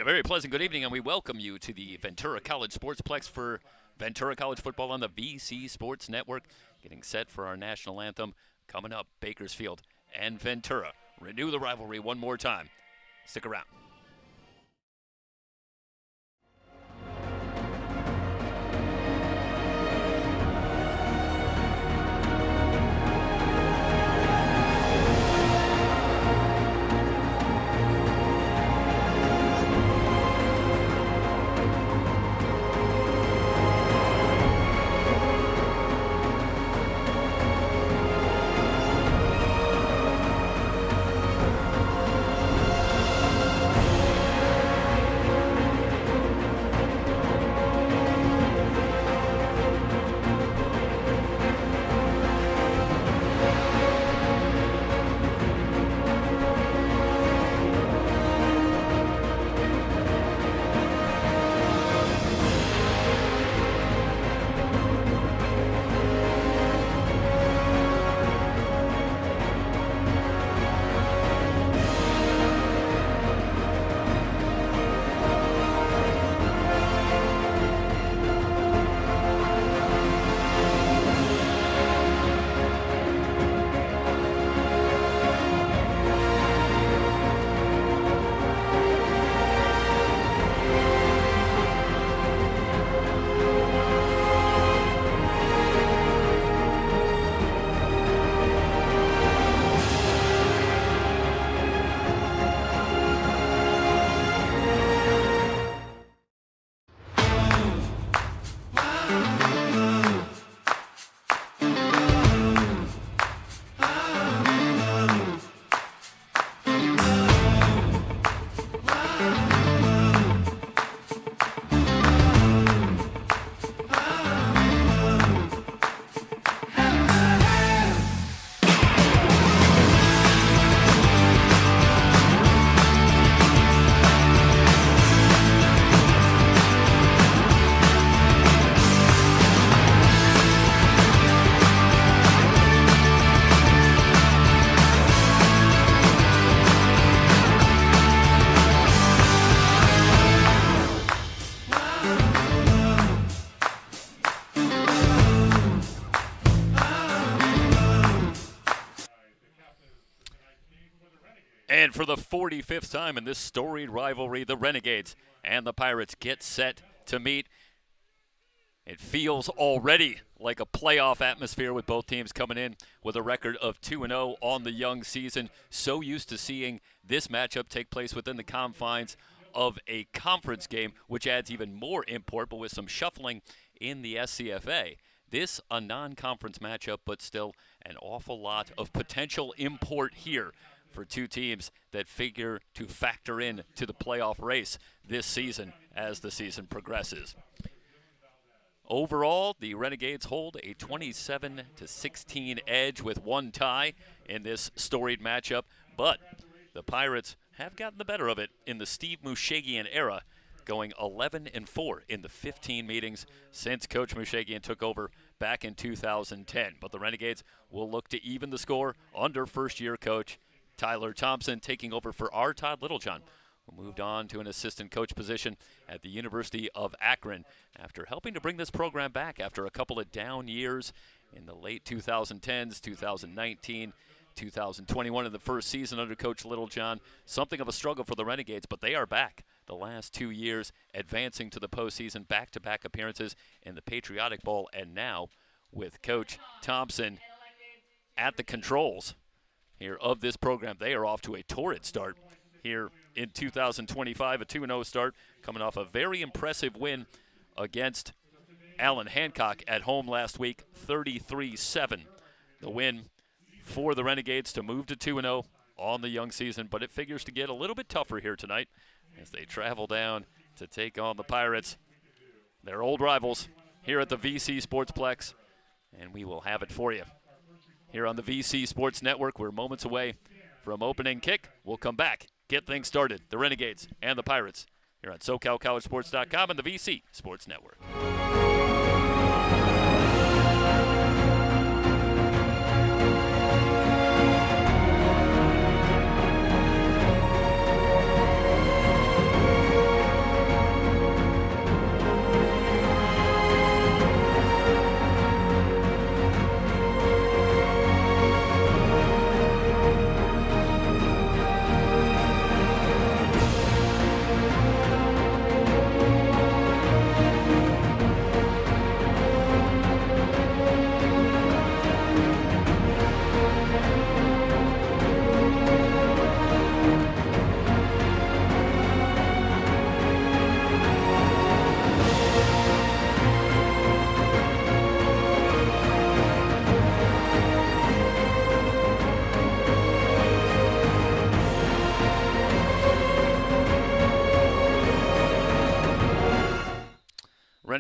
A very pleasant good evening, and we welcome you to the Ventura College Sportsplex for Ventura College football on the VC Sports Network. Getting set for our national anthem coming up, Bakersfield and Ventura. Renew the rivalry one more time. Stick around. And for the 45th time in this storied rivalry, the Renegades and the Pirates get set to meet. It feels already like a playoff atmosphere with both teams coming in with a record of 2-0 on the young season. So used to seeing this matchup take place within the confines of a conference game, which adds even more import, but with some shuffling in the SCFA. This a non-conference matchup, but still an awful lot of potential import here for two teams that figure to factor in to the playoff race this season as the season progresses. Overall, the Renegades hold a 27-16 edge with one tie in this storied matchup, but the Pirates have gotten the better of it in the Steve Mushagian era, going 11-4 in the 15 meetings since Coach Mushagian took over back in 2010. But the Renegades will look to even the score under first-year coach Tyler Thompson, taking over for our Todd Littlejohn, who moved on to an assistant coach position at the University of Akron after helping to bring this program back after a couple of down years in the late 2010s, 2019, 2021 in the first season under Coach Littlejohn. Something of a struggle for the Renegades, but they are back the last 2 years, advancing to the postseason, back-to-back appearances in the Patriotic Bowl, and now with Coach Thompson at the controls here of this program. They are off to a torrid start here in 2025, a 2-0 start, coming off a very impressive win against Allen Hancock at home last week, 33-7. The win for the Renegades to move to 2-0 on the young season, but it figures to get a little bit tougher here tonight as they travel down to take on the Pirates, their old rivals, here at the VC Sportsplex, and we will have it for you here on the VC Sports Network. We're moments away from opening kick. We'll come back, get things started. The Renegades and the Pirates here on SoCalCollegeSports.com and the VC Sports Network.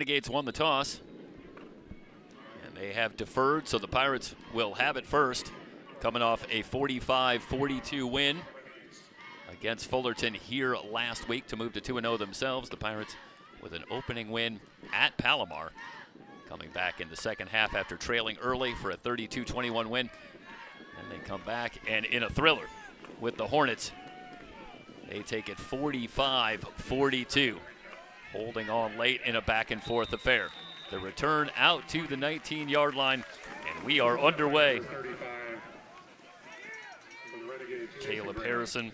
Renegades won the toss. And they have deferred, so the Pirates will have it first. Coming off a 45-42 win against Fullerton here last week to move to 2-0 themselves. The Pirates with an opening win at Palomar. Coming back in the second half after trailing early for a 32-21 win. And they come back and in a thriller with the Hornets. They take it 45-42. Holding on late in a back and forth affair. The return out to the 19-yard line, and we are underway. Caleb Harrison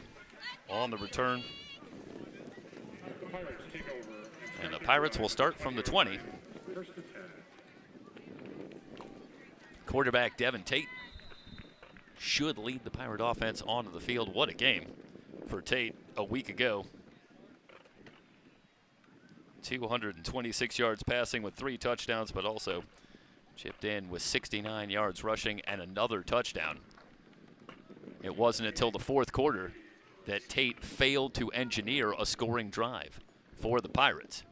on the return. And the Pirates will start from the 20. Quarterback Devin Tate should lead the Pirate offense onto the field. What a game for Tate a week ago. 226 yards passing with 3 touchdowns, but also chipped in with 69 yards rushing and another touchdown. It wasn't until the fourth quarter that Tate failed to engineer a scoring drive for the Pirates.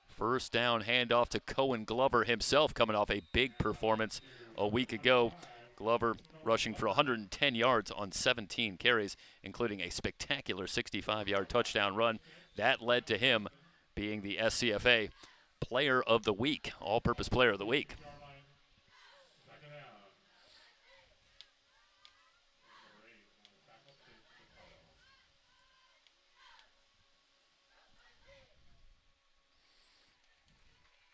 First down handoff to Cohen Glover himself, coming off a big performance a week ago. Glover rushing for 110 yards on 17 carries, including a spectacular 65-yard touchdown run. That led to him being the SCFA Player of the Week, All-Purpose Player of the Week.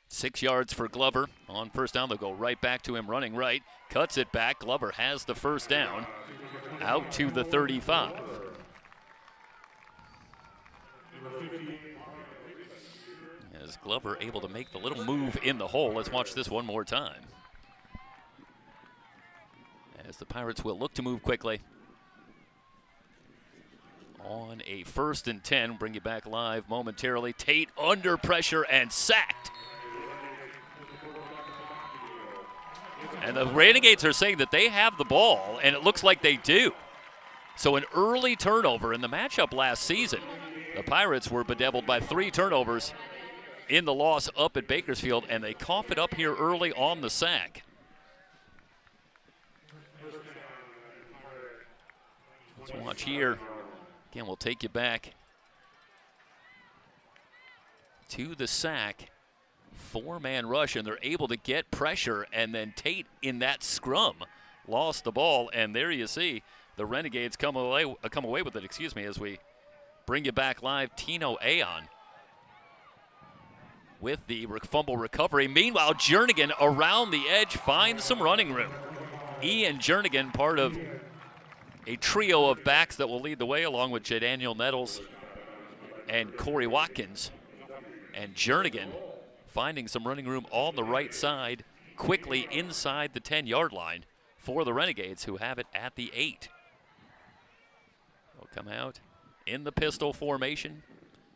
Six yards for Glover on first down. They'll go right back to him running right. Cuts it back. Glover has the first down out to the 35. As Glover able to make the little move in the hole. Let's watch this one more time. As the Pirates will look to move quickly. On a 1st and 10, bring you back live momentarily. Tate under pressure and sacked. And the Renegades are saying that they have the ball, and it looks like they do. So an early turnover in the matchup last season. The Pirates were bedeviled by 3 turnovers in the loss up at Bakersfield, and they cough it up here early on the sack. Let's watch here. Again, we'll take you back to the sack. 4-man rush, and they're able to get pressure, and then Tate in that scrum lost the ball, and there you see the Renegades come away with it, as we bring you back live. Tino Aon with the fumble recovery. Meanwhile, Jernigan around the edge finds some running room. Ian Jernigan, part of a trio of backs that will lead the way, along with Jadaniel Nettles and Corey Watkins. And Jernigan finding some running room on the right side, quickly inside the 10-yard line for the Renegades, who have it at the 8. They'll come out in the pistol formation,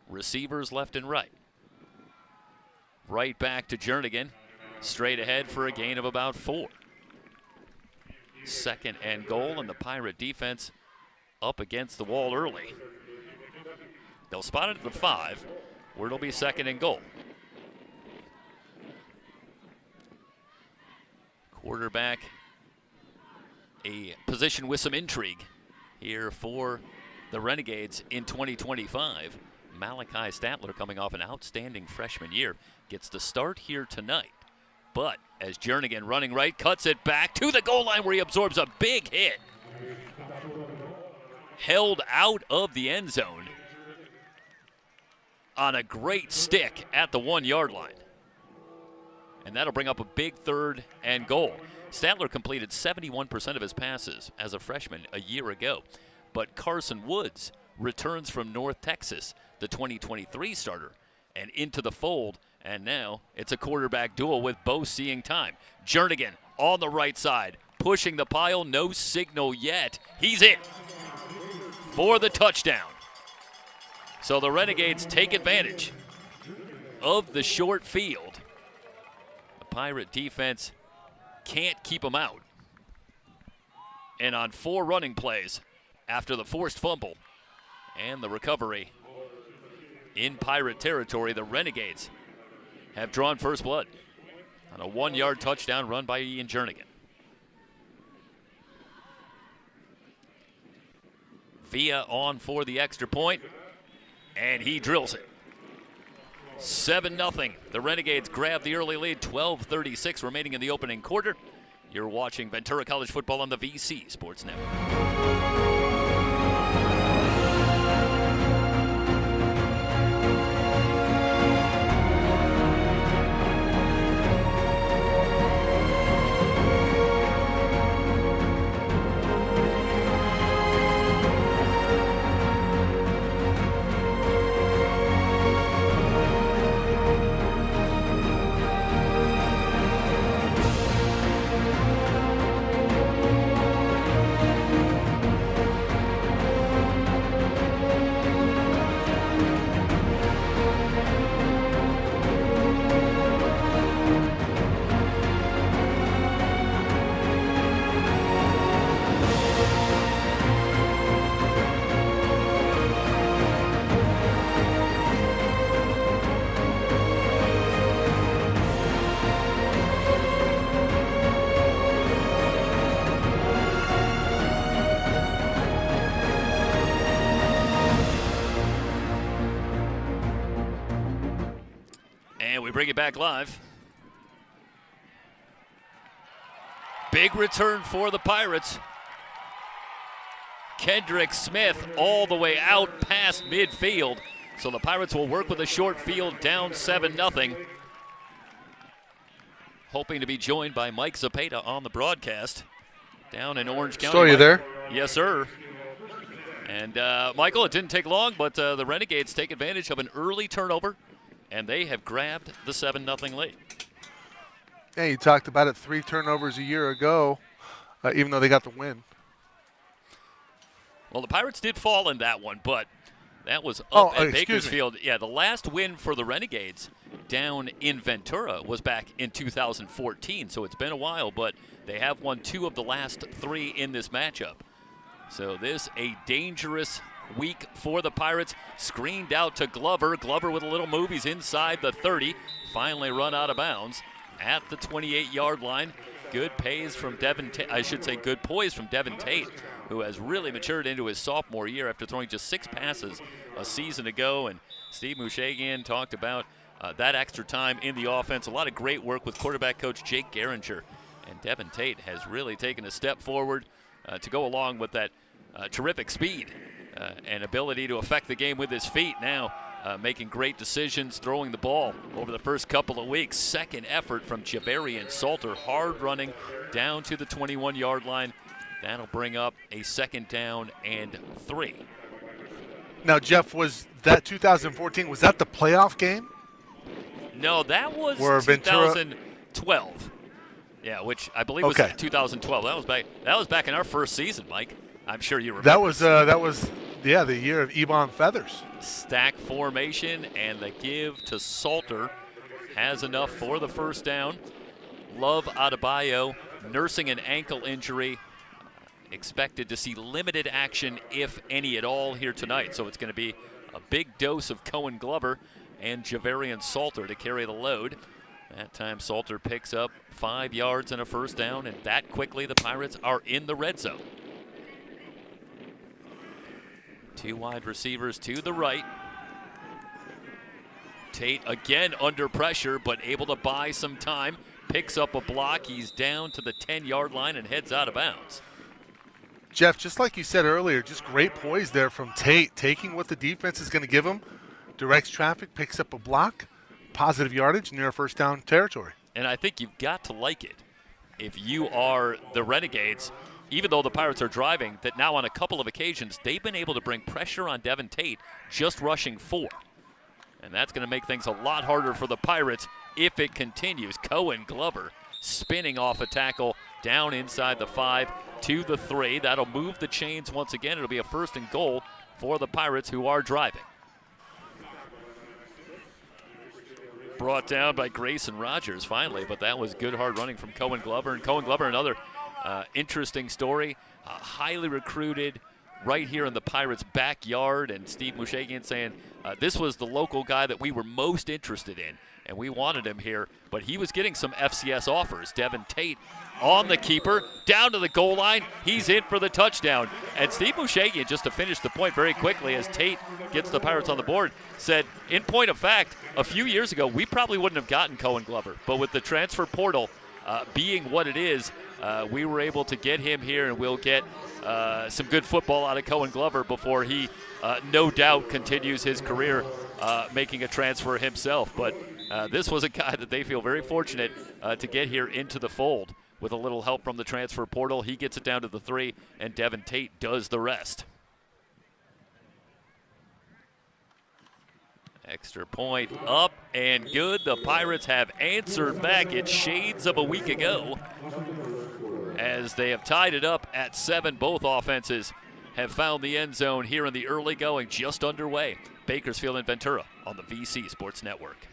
receivers left and right. Right back to Jernigan, straight ahead for a gain of about 4. 2nd and goal, and the Pirate defense up against the wall early. They'll spot it at the 5, where it'll be 2nd and goal. Quarterback, a position with some intrigue here for the Renegades in 2025. Malachi Statler, coming off an outstanding freshman year, gets the start here tonight. But as Jernigan running right, cuts it back to the goal line where he absorbs a big hit. Held out of the end zone on a great stick at the 1-yard line. And that'll bring up a big 3rd and goal. Statler completed 71% of his passes as a freshman a year ago. But Carson Woods returns from North Texas, the 2023 starter, and into the fold. And now it's a quarterback duel with Bo seeing time. Jernigan on the right side, pushing the pile, no signal yet. He's in for the touchdown. So the Renegades take advantage of the short field. Pirate defense can't keep him out. And on 4 running plays after the forced fumble and the recovery in Pirate territory, the Renegades have drawn first blood on a 1-yard touchdown run by Ian Jernigan. Villa on for the extra point, and he drills it. 7-0. The Renegades grab the early lead, 12:36 remaining in the opening quarter. You're watching Ventura College football on the VC Sports Network. Bring it back live. Big return for the Pirates. Kendrick Smith all the way out past midfield. So the Pirates will work with a short field, down 7-0. Hoping to be joined by Mike Zapata on the broadcast down in Orange County. Still you there? Yes, sir. And Michael, it didn't take long, but the Renegades take advantage of an early turnover, and they have grabbed the 7-0 lead. Yeah, you talked about it, 3 turnovers a year ago, even though they got the win. Well, the Pirates did fall in that one, but that was up at Bakersfield. Yeah, the last win for the Renegades down in Ventura was back in 2014, so it's been a while, but they have won 2 of the last 3 in this matchup. So this a dangerous week for the Pirates. Screened out to Glover. Glover with a little move. He's inside the 30. Finally run out of bounds at the 28-yard line. Good poise from Devin Tate, who has really matured into his sophomore year after throwing just 6 passes a season ago. And Steve Mushagian talked about that extra time in the offense. A lot of great work with quarterback coach Jake Geringer. And Devin Tate has really taken a step forward to go along with that terrific speed and ability to affect the game with his feet. Now making great decisions, throwing the ball over the first couple of weeks. Second effort from Javarian Salter, hard running down to the 21-yard line. That'll bring up a 2nd down and 3. Now, Jeff, was that 2014, was that the playoff game? No, that was 2012. Yeah, which I believe was 2012. That was back in our first season, Mike. I'm sure you remember. That was the year of Ebon Feathers. Stack formation, and the give to Salter has enough for the first down. Love Adebayo nursing an ankle injury. Expected to see limited action, if any at all, here tonight. So it's going to be a big dose of Cohen Glover and Javarian Salter to carry the load. That time Salter picks up 5 yards and a first down, and that quickly the Pirates are in the red zone. 2 wide receivers to the right. Tate again under pressure, but able to buy some time. Picks up a block. He's down to the 10-yard line and heads out of bounds. Jeff, just like you said earlier, just great poise there from Tate, taking what the defense is going to give him, directs traffic, picks up a block, positive yardage near first down territory. And I think you've got to like it if you are the Renegades, even though the Pirates are driving, that now on a couple of occasions they've been able to bring pressure on Devin Tate, just rushing 4. And that's going to make things a lot harder for the Pirates if it continues. Cohen Glover spinning off a tackle down inside the 5 to the 3. That'll move the chains once again. It'll be a 1st and goal for the Pirates, who are driving. Brought down by Grayson Rogers finally, but that was good hard running from Cohen Glover. And Cohen Glover, another interesting story. Highly recruited right here in the Pirates' backyard, and Steve Mushagian saying this was the local guy that we were most interested in, and we wanted him here, but he was getting some FCS offers. Devin Tate on the keeper, down to the goal line. He's in for the touchdown. And Steve Mushagian, just to finish the point very quickly as Tate gets the Pirates on the board, said, in point of fact, a few years ago, we probably wouldn't have gotten Cohen Glover, but with the transfer portal being what it is, we were able to get him here, and we'll get some good football out of Cohen Glover before he, no doubt, continues his career making a transfer himself. But this was a guy that they feel very fortunate to get here into the fold. With a little help from the transfer portal, he gets it down to the 3, and Devin Tate does the rest. Extra point up and good. The Pirates have answered back. It's shades of a week ago as they have tied it up at 7. Both offenses have found the end zone here in the early going, just underway. Bakersfield and Ventura on the VC Sports Network.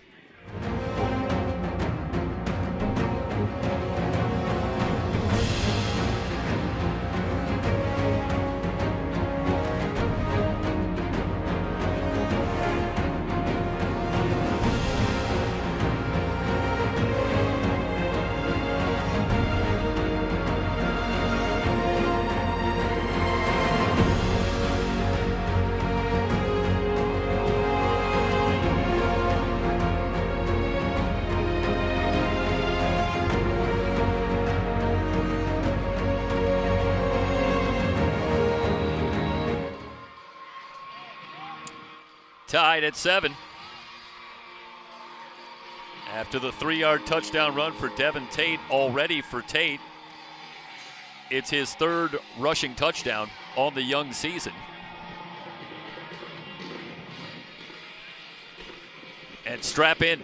Tied at 7. After the 3-yard touchdown run for Devin Tate, already for Tate, it's his 3rd rushing touchdown on the young season. And strap in,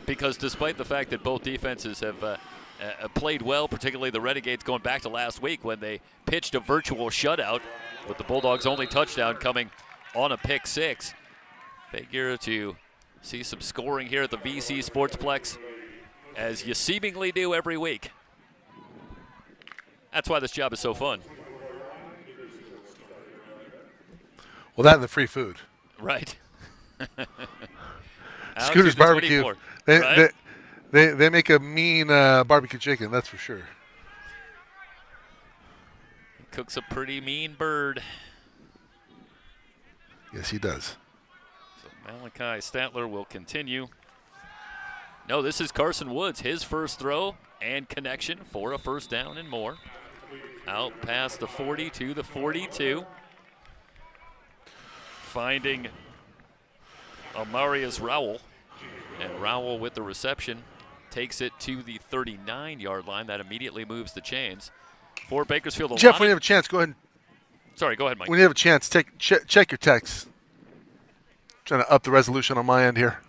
because despite the fact that both defenses have played well, particularly the Renegades going back to last week when they pitched a virtual shutout, with the Bulldogs' only touchdown coming on a pick 6. Figure to see some scoring here at the VC Sportsplex, as you seemingly do every week. That's why this job is so fun. Well, that and the free food. Right. Scooter's Barbecue. Right? They make a mean barbecue chicken, that's for sure. He cooks a pretty mean bird. Yes, he does. Malachi Statler will continue. No, this is Carson Woods, his first throw and connection for a first down and more. Out past the 40 to the 42. Finding Amarius Rowell. And Rowell with the reception takes it to the 39-yard line. That immediately moves the chains. For Bakersfield. Jeff, when you have a chance, go ahead. Sorry, go ahead, Mike. When you have a chance, check your texts. Trying to up the resolution on my end here.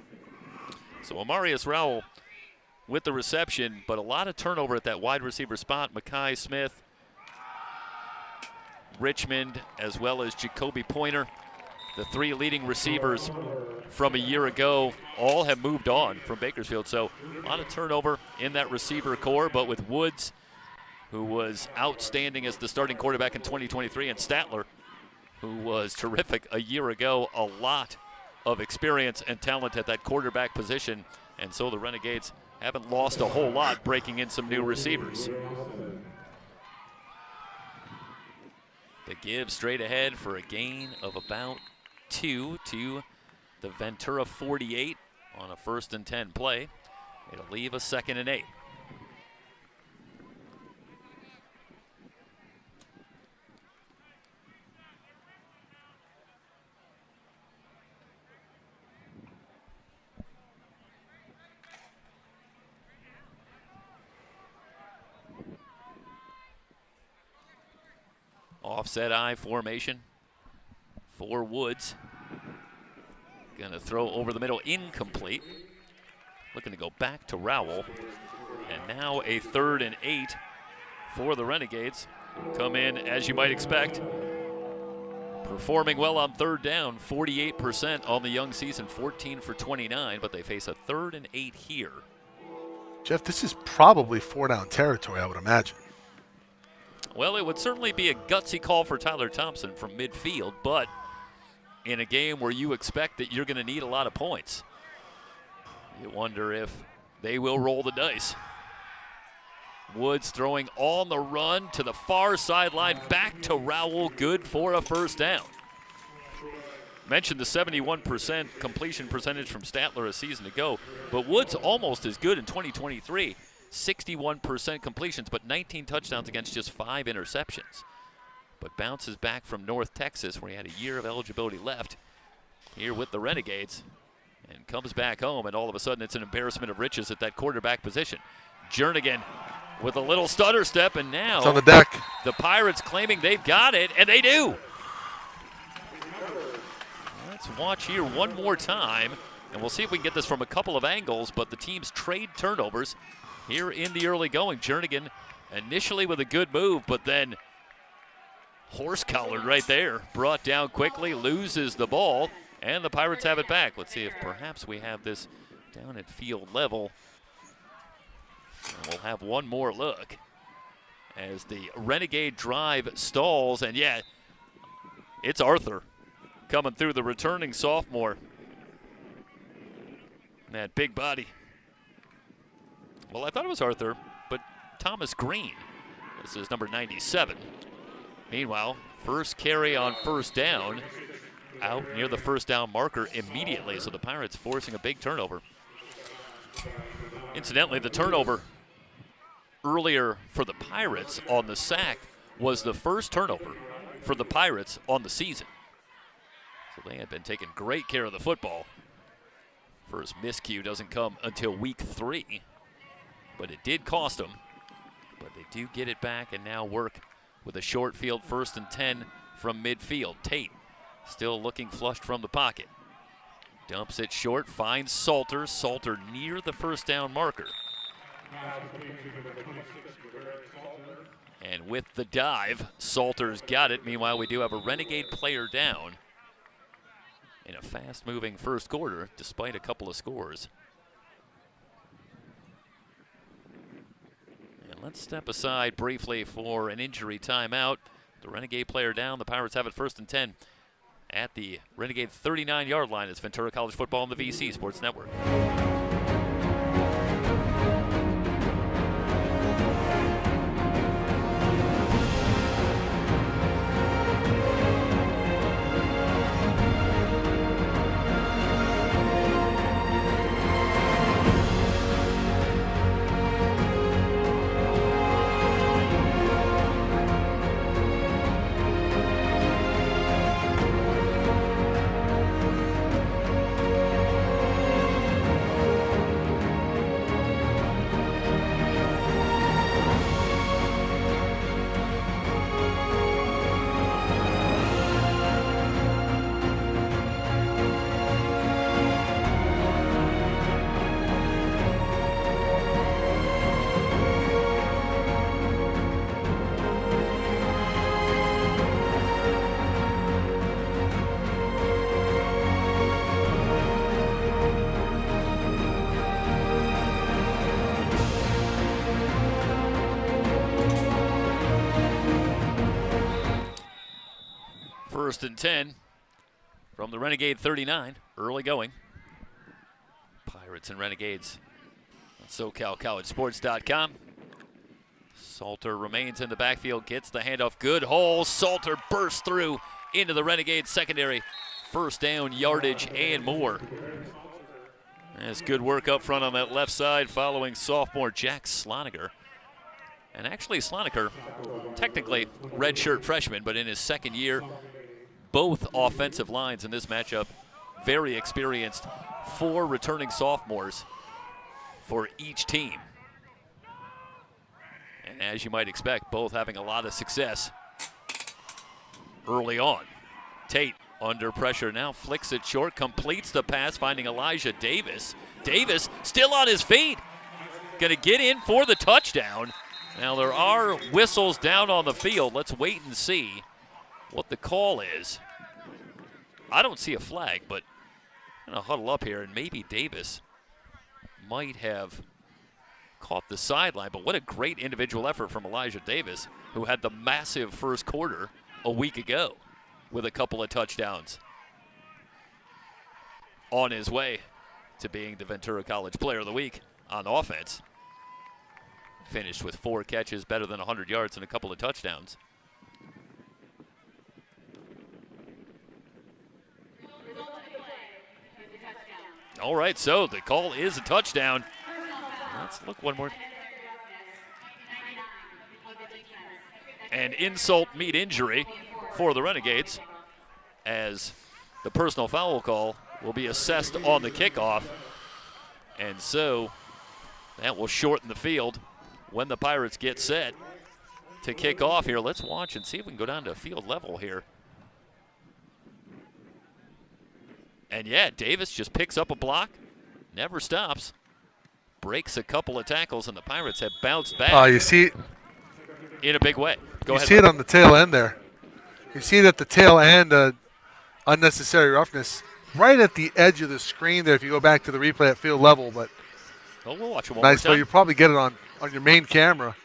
So Amarius Rowell with the reception, but a lot of turnover at that wide receiver spot. Mackay Smith, Richmond, as well as Jacoby Pointer, the 3 leading receivers from a year ago, all have moved on from Bakersfield. So a lot of turnover in that receiver core, but with Woods, who was outstanding as the starting quarterback in 2023, and Statler, who was terrific a year ago, a lot of experience and talent at that quarterback position, and so the Renegades haven't lost a whole lot, breaking in some new receivers. The give straight ahead for a gain of about 2 to the Ventura 48 on a 1st and 10 play. It'll leave a 2nd and 8. Offset I formation for Woods. Going to throw over the middle, incomplete. Looking to go back to Rowell. And now a 3rd and 8 for the Renegades. Come in, as you might expect, performing well on 3rd down, 48% on the young season, 14 for 29, but they face a 3rd and 8 here. Jeff, this is probably 4-down territory, I would imagine. Well, it would certainly be a gutsy call for Tyler Thompson from midfield, but in a game where you expect that you're going to need a lot of points, you wonder if they will roll the dice. Woods throwing on the run to the far sideline, back to Rowell, good for a first down. Mentioned the 71% completion percentage from Statler a season ago, but Woods almost as good in 2023. 61% completions, but 19 touchdowns against just 5 interceptions. But bounces back from North Texas, where he had a year of eligibility left, here with the Renegades, and comes back home, and all of a sudden it's an embarrassment of riches at that quarterback position. Jernigan with a little stutter step, and now it's on the deck. The Pirates claiming they've got it, and they do. Let's watch here one more time, and we'll see if we can get this from a couple of angles, but the teams trade turnovers here in the early going. Jernigan initially with a good move, but then horse-collared right there. Brought down quickly, loses the ball, and the Pirates have it back. Let's see if perhaps we have this down at field level. And we'll have one more look as the Renegade drive stalls. And yeah, it's Arthur coming through, the returning sophomore. That big body. Well, I thought it was Arthur, but Thomas Green. This is number 97. Meanwhile, first carry on first down, out near the first down marker immediately, so the Pirates forcing a big turnover. Incidentally, the turnover earlier for the Pirates on the sack was the first turnover for the Pirates on the season. So they had been taking great care of the football. First miscue doesn't come until week 3, but it did cost them. But they do get it back and now work with a short field 1st and 10 from midfield. Tate still looking flushed from the pocket. Dumps it short, finds Salter. Salter near the first down marker. And with the dive, Salter's got it. Meanwhile, we do have a Renegade player down in a fast-moving first quarter, despite a couple of scores. And let's step aside briefly for an injury timeout. The Renegade player down. The Pirates have it 1st and 10 at the Renegade 39-yard line. It's Ventura College football on the VC Sports Network. First and 10 from the Renegade 39, early going. Pirates and Renegades on SoCalCollegeSports.com. Salter remains in the backfield, gets the handoff, good hole. Salter bursts through into the Renegade secondary. First down, yardage, and more. That's good work up front on that left side following sophomore Jack Sloniger. And actually Sloniger, technically redshirt freshman, but in his second year, both offensive lines in this matchup very experienced. 4 returning sophomores for each team. And as you might expect, both having a lot of success early on. Tate under pressure now, flicks it short, completes the pass, finding Elijah Davis. Davis still on his feet. Going to get in for the touchdown. Now there are whistles down on the field. Let's wait and see what the call is. I don't see a flag, but I'm going to huddle up here, and maybe Davis might have caught the sideline. But what a great individual effort from Elijah Davis, who had the massive first quarter a week ago with a couple of touchdowns. On his way to being the Ventura College Player of the Week on offense. Finished with 4 catches, better than 100 yards, and a couple of touchdowns. All right, so the call is a touchdown. Let's look one more. And insult meet injury for the Renegades, as the personal foul call will be assessed on the kickoff. And so that will shorten the field when the Pirates get set to kick off here. Let's watch and see if we can go down to field level here. And yeah, Davis just picks up a block, never stops, breaks a couple of tackles, and the Pirates have bounced back. Oh, you see, in a big way. Go ahead. You see it on the tail end there. You see it at the tail end, unnecessary roughness, right at the edge of the screen there. If you go back to the replay at field level, but we'll watch it one nice more time. You probably get it on your main camera. All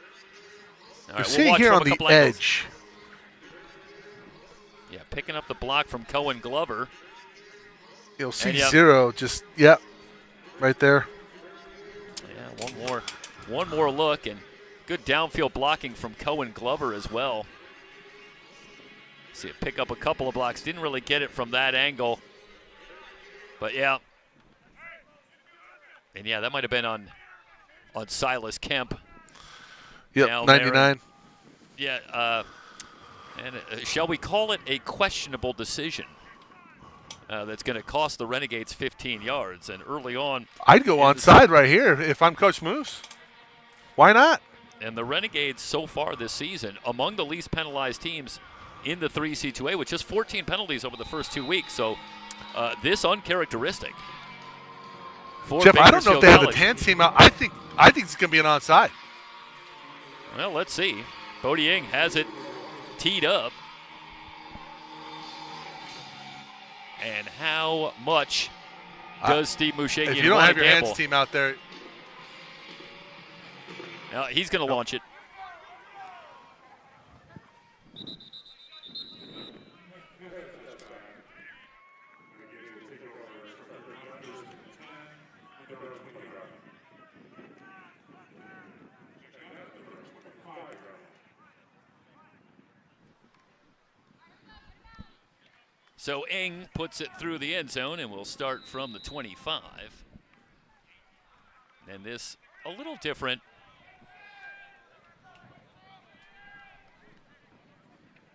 You're right, seeing here on the edge. Yeah, picking up the block from Cohen Glover. You'll see 0, just, yep, right there. Yeah, one more look, and good downfield blocking from Cohen Glover as well. See it pick up a couple of blocks. Didn't really get it from that angle. But yeah. And yeah, that might have been on Silas Kemp. Yep, 99. Yeah, shall we call it a questionable decision? That's going to cost the Renegades 15 yards. And early on, I'd go onside right here if I'm Coach Moose. Why not? And the Renegades so far this season, among the least penalized teams in the 3C2A, with just 14 penalties over the first 2 weeks. So this uncharacteristic. Jeff, I don't know if they have the hands team out. I think it's going to be an onside. Well, let's see. Bodie Ng has it teed up. And how much does Steve Mushagian if you don't have your gamble? hands team out there, he's going to launch it. So Ng puts it through the end zone, and we'll start from the 25. And this a little different.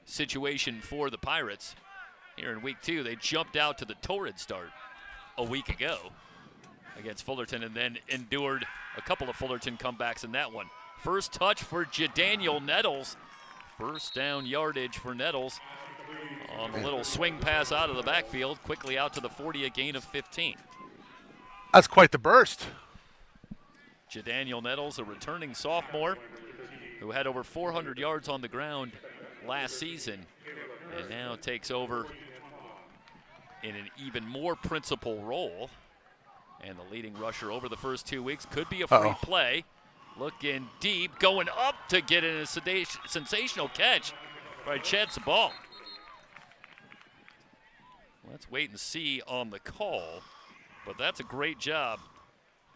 Situation for the Pirates here in week 2. They jumped out to the torrid start a week ago against Fullerton, and then endured a couple of Fullerton comebacks in that one. First touch for Jadaniel Nettles. First down yardage for Nettles on a little swing pass out of the backfield, quickly out to the 40, a gain of 15. That's quite the burst. Jadaniel Nettles, a returning sophomore who had over 400 yards on the ground last season, and now takes over in an even more principal role. And the leading rusher over the first 2 weeks could be a free play. Looking deep, going up to get in a sensational catch by Chad Sabal. Let's wait and see on the call, but that's a great job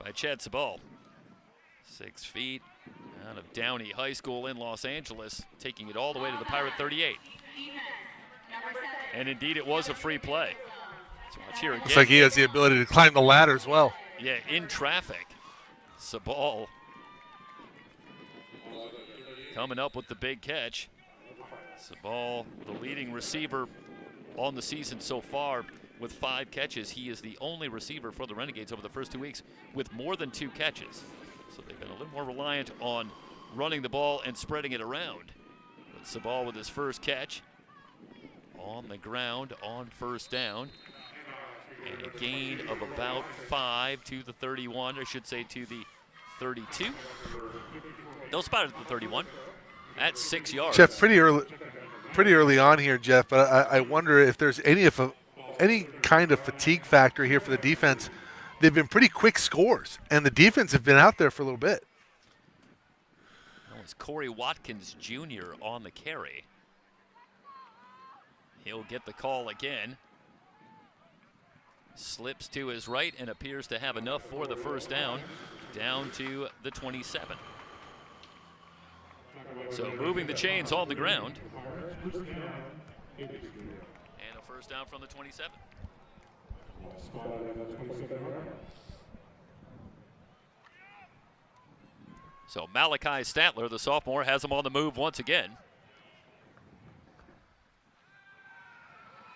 by Chad Sabal. 6 feet out of Downey High School in Los Angeles, taking it all the way to the Pirate 38. And indeed, it was a free play. Let's watch here again. Looks like he has the ability to climb the ladder as well. Yeah, in traffic. Sabal coming up with the big catch. Sabal, the leading receiver on the season so far with 5 catches. He is the only receiver for the Renegades over the first 2 weeks with more than 2 catches. So they've been a little more reliant on running the ball and spreading it around. But Sabal with his first catch on the ground on first down. And a gain of about 5 to the 31, I should say to the 32. They'll spot it at the 31 at 6 yards. Jeff, pretty early on here, Jeff, but I wonder if there's any kind of fatigue factor here for the defense. They've been pretty quick scores, and the defense have been out there for a little bit. It's Corey Watkins Jr. on the carry. He'll get the call again. Slips to his right and appears to have enough for the first down to the 27. So moving the chains on the ground. And a first down from the 27. So Malachi Statler, the sophomore, has him on the move once again.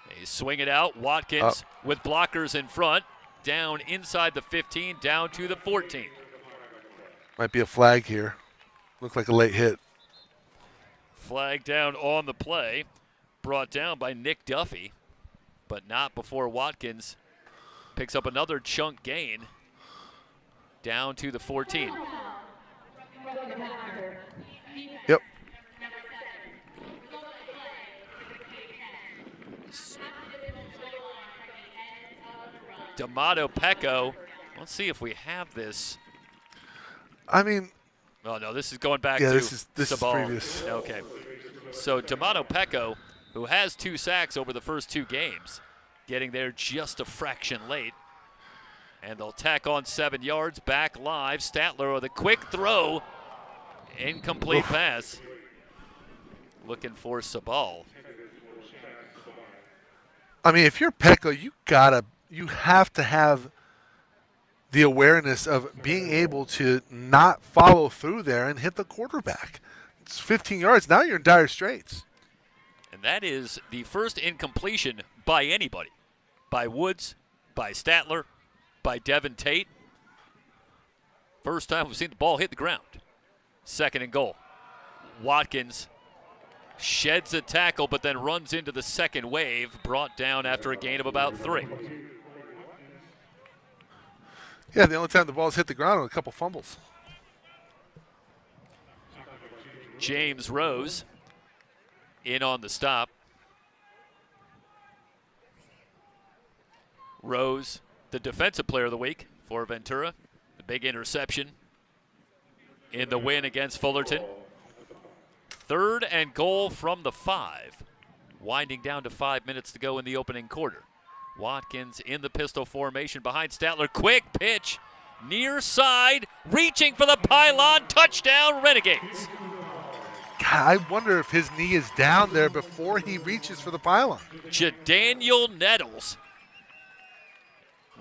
They swing it out. Watkins with blockers in front. Down inside the 15, down to the 14. Might be a flag here. Looked like a late hit. Flag down on the play. Brought down by Nick Duffy, but not before Watkins picks up another chunk gain. Down to the 14. Yep. D'Amato Pecco. Let's see if we have this. I mean. Oh, no, this is going back yeah, to this is Sabal. previous. Okay. So D'Amato Pecco, who has 2 sacks over the first 2 games, getting there just a fraction late. And they'll tack on 7 yards, back live. Statler with a quick throw. Incomplete pass. Looking for Sabal. I mean, if you're Pecco, you have to have the awareness of being able to not follow through there and hit the quarterback. It's 15 yards. Now you're in dire straits. And that is the first incompletion by anybody. By Woods, by Statler, by Devin Tate. First time we've seen the ball hit the ground. 2nd and goal. Watkins sheds a tackle, but then runs into the second wave, brought down after a gain of about 3. Yeah, the only time the ball's hit the ground are a couple fumbles. James Rose in on the stop. Rose, the defensive player of the week for Ventura. The big interception in the win against Fullerton. 3rd and goal from the 5. Winding down to 5 minutes to go in the opening quarter. Watkins in the pistol formation behind Statler. Quick pitch, near side, reaching for the pylon. Touchdown, Renegades. God, I wonder if his knee is down there before he reaches for the pylon. Jadaniel Nettles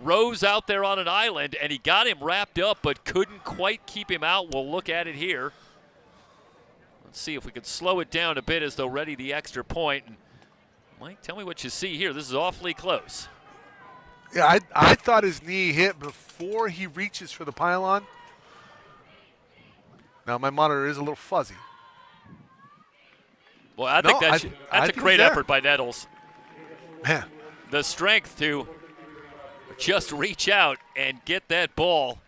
rose out there on an island, and he got him wrapped up but couldn't quite keep him out. We'll look at it here. Let's see if we can slow it down a bit as they'll ready the extra point. And Mike, tell me what you see here. This is awfully close. Yeah, I thought his knee hit before he reaches for the pylon. Now my monitor is a little fuzzy. Well, I think that's a great effort by Nettles. Man. The strength to just reach out and get that ball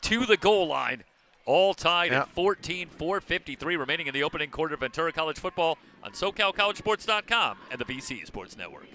to the goal line. All tied at 14, 4:53 remaining in the opening quarter of Ventura College football on SoCalCollegeSports.com and the VC Sports Network.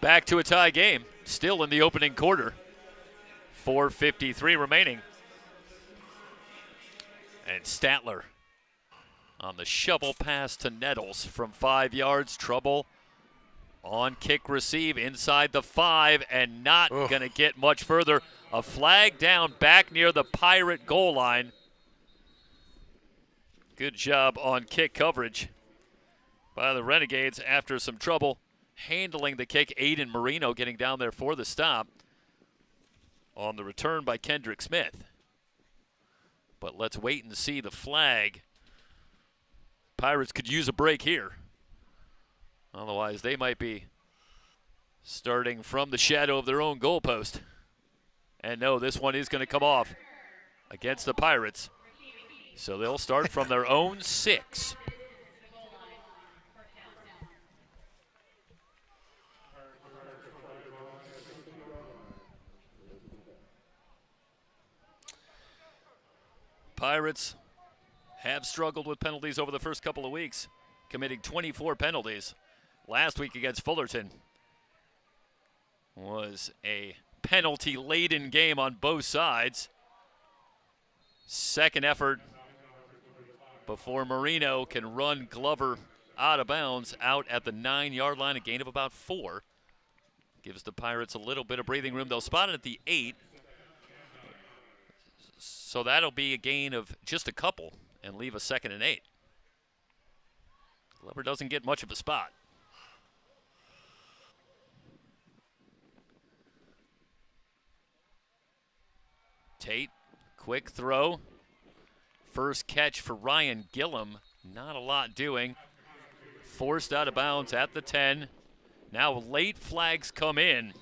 Back to a tie game, still in the opening quarter. 4:53 remaining. And Statler on the shovel pass to Nettles from 5 yards. Trouble on kick receive inside the 5 and not going to get much further. A flag down back near the Pirate goal line. Good job on kick coverage by the Renegades after some trouble handling the kick. Aiden Marino getting down there for the stop. on the return by Kendrick Smith. But let's wait and see the flag. Pirates could use a break here. Otherwise, they might be starting from the shadow of their own goalpost. And no, this one is going to come off against the Pirates. So they'll start from their own 6. Pirates have struggled with penalties over the first couple of weeks, committing 24 penalties. Last week against Fullerton was a penalty-laden game on both sides. Second effort before Marino can run Glover out of bounds out at the 9-yard line, a gain of about 4. Gives the Pirates a little bit of breathing room. They'll spot it at the 8. So that'll be a gain of just a couple and leave a 2nd and 8. Glover doesn't get much of a spot. Tate, quick throw. First catch for Ryan Gillum. Not a lot doing. Forced out of bounds at the 10. Now late flags come in.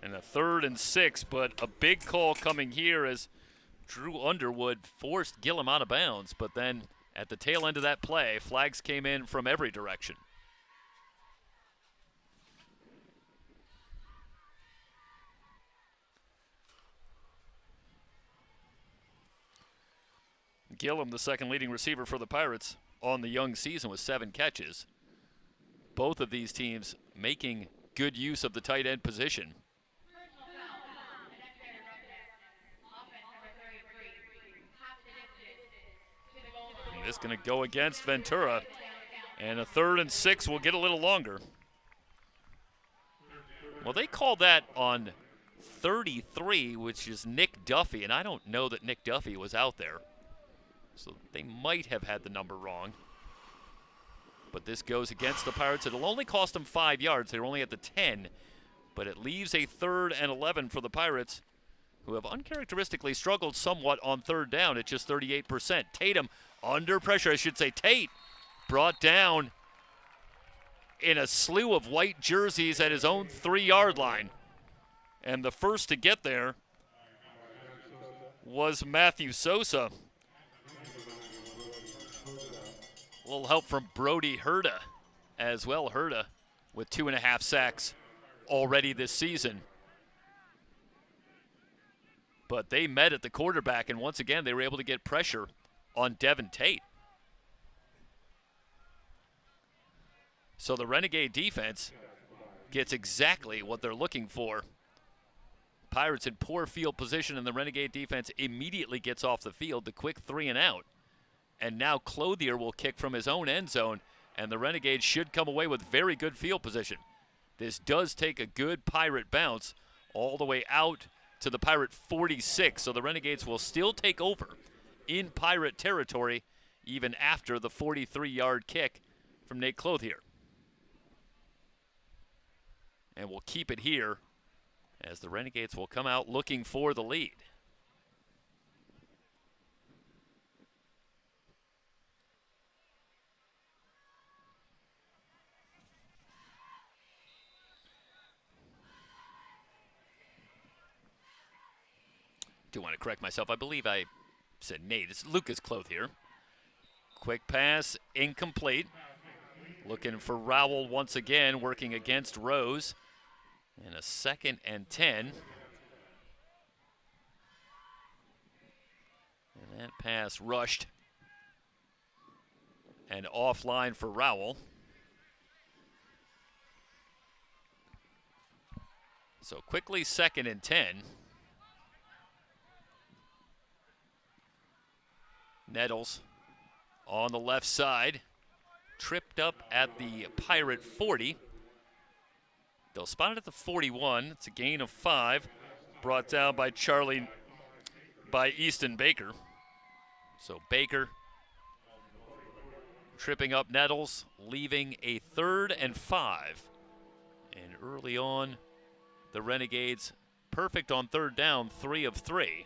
And a 3rd and 6, but a big call coming here as Drew Underwood forced Gillum out of bounds. But then at the tail end of that play, flags came in from every direction. Gillum, the second leading receiver for the Pirates on the young season with 7 catches. Both of these teams making good use of the tight end position. This is going to go against Ventura. And a 3rd and 6 will get a little longer. Well, they called that on 33, which is Nick Duffy, and I don't know that Nick Duffy was out there. So they might have had the number wrong. But this goes against the Pirates. It'll only cost them 5 yards. They're only at the 10. But it leaves a 3rd and 11 for the Pirates, who have uncharacteristically struggled somewhat on 3rd down at just 38%. Tatum under pressure, I should say. Tate brought down in a slew of white jerseys at his own 3-yard line. And the first to get there was Matthew Sosa. A little help from Brody Herda as well. Herda with 2.5 sacks already this season. But they met at the quarterback, and once again, they were able to get pressure on Devin Tate. So the Renegade defense gets exactly what they're looking for. Pirates in poor field position, and the Renegade defense immediately gets off the field. The quick 3 and out. And now Clothier will kick from his own end zone, and the Renegades should come away with very good field position. This does take a good Pirate bounce all the way out to the Pirate 46, so the Renegades will still take over in Pirate territory even after the 43-yard kick from Nate Clothier. And we'll keep it here as the Renegades will come out looking for the lead. Do want to correct myself. I believe I said Nate. It's Lucas Clothier. Quick pass, incomplete. Looking for Rowell once again, working against Rose. And a 2nd and 10. And that pass rushed and offline for Rowell. So quickly 2nd and 10. Nettles on the left side, tripped up at the Pirate 40. They'll spot it at the 41. It's a gain of 5, brought down by Easton Baker. So Baker tripping up Nettles, leaving a 3rd and 5. And early on, the Renegades perfect on third down, 3 of 3.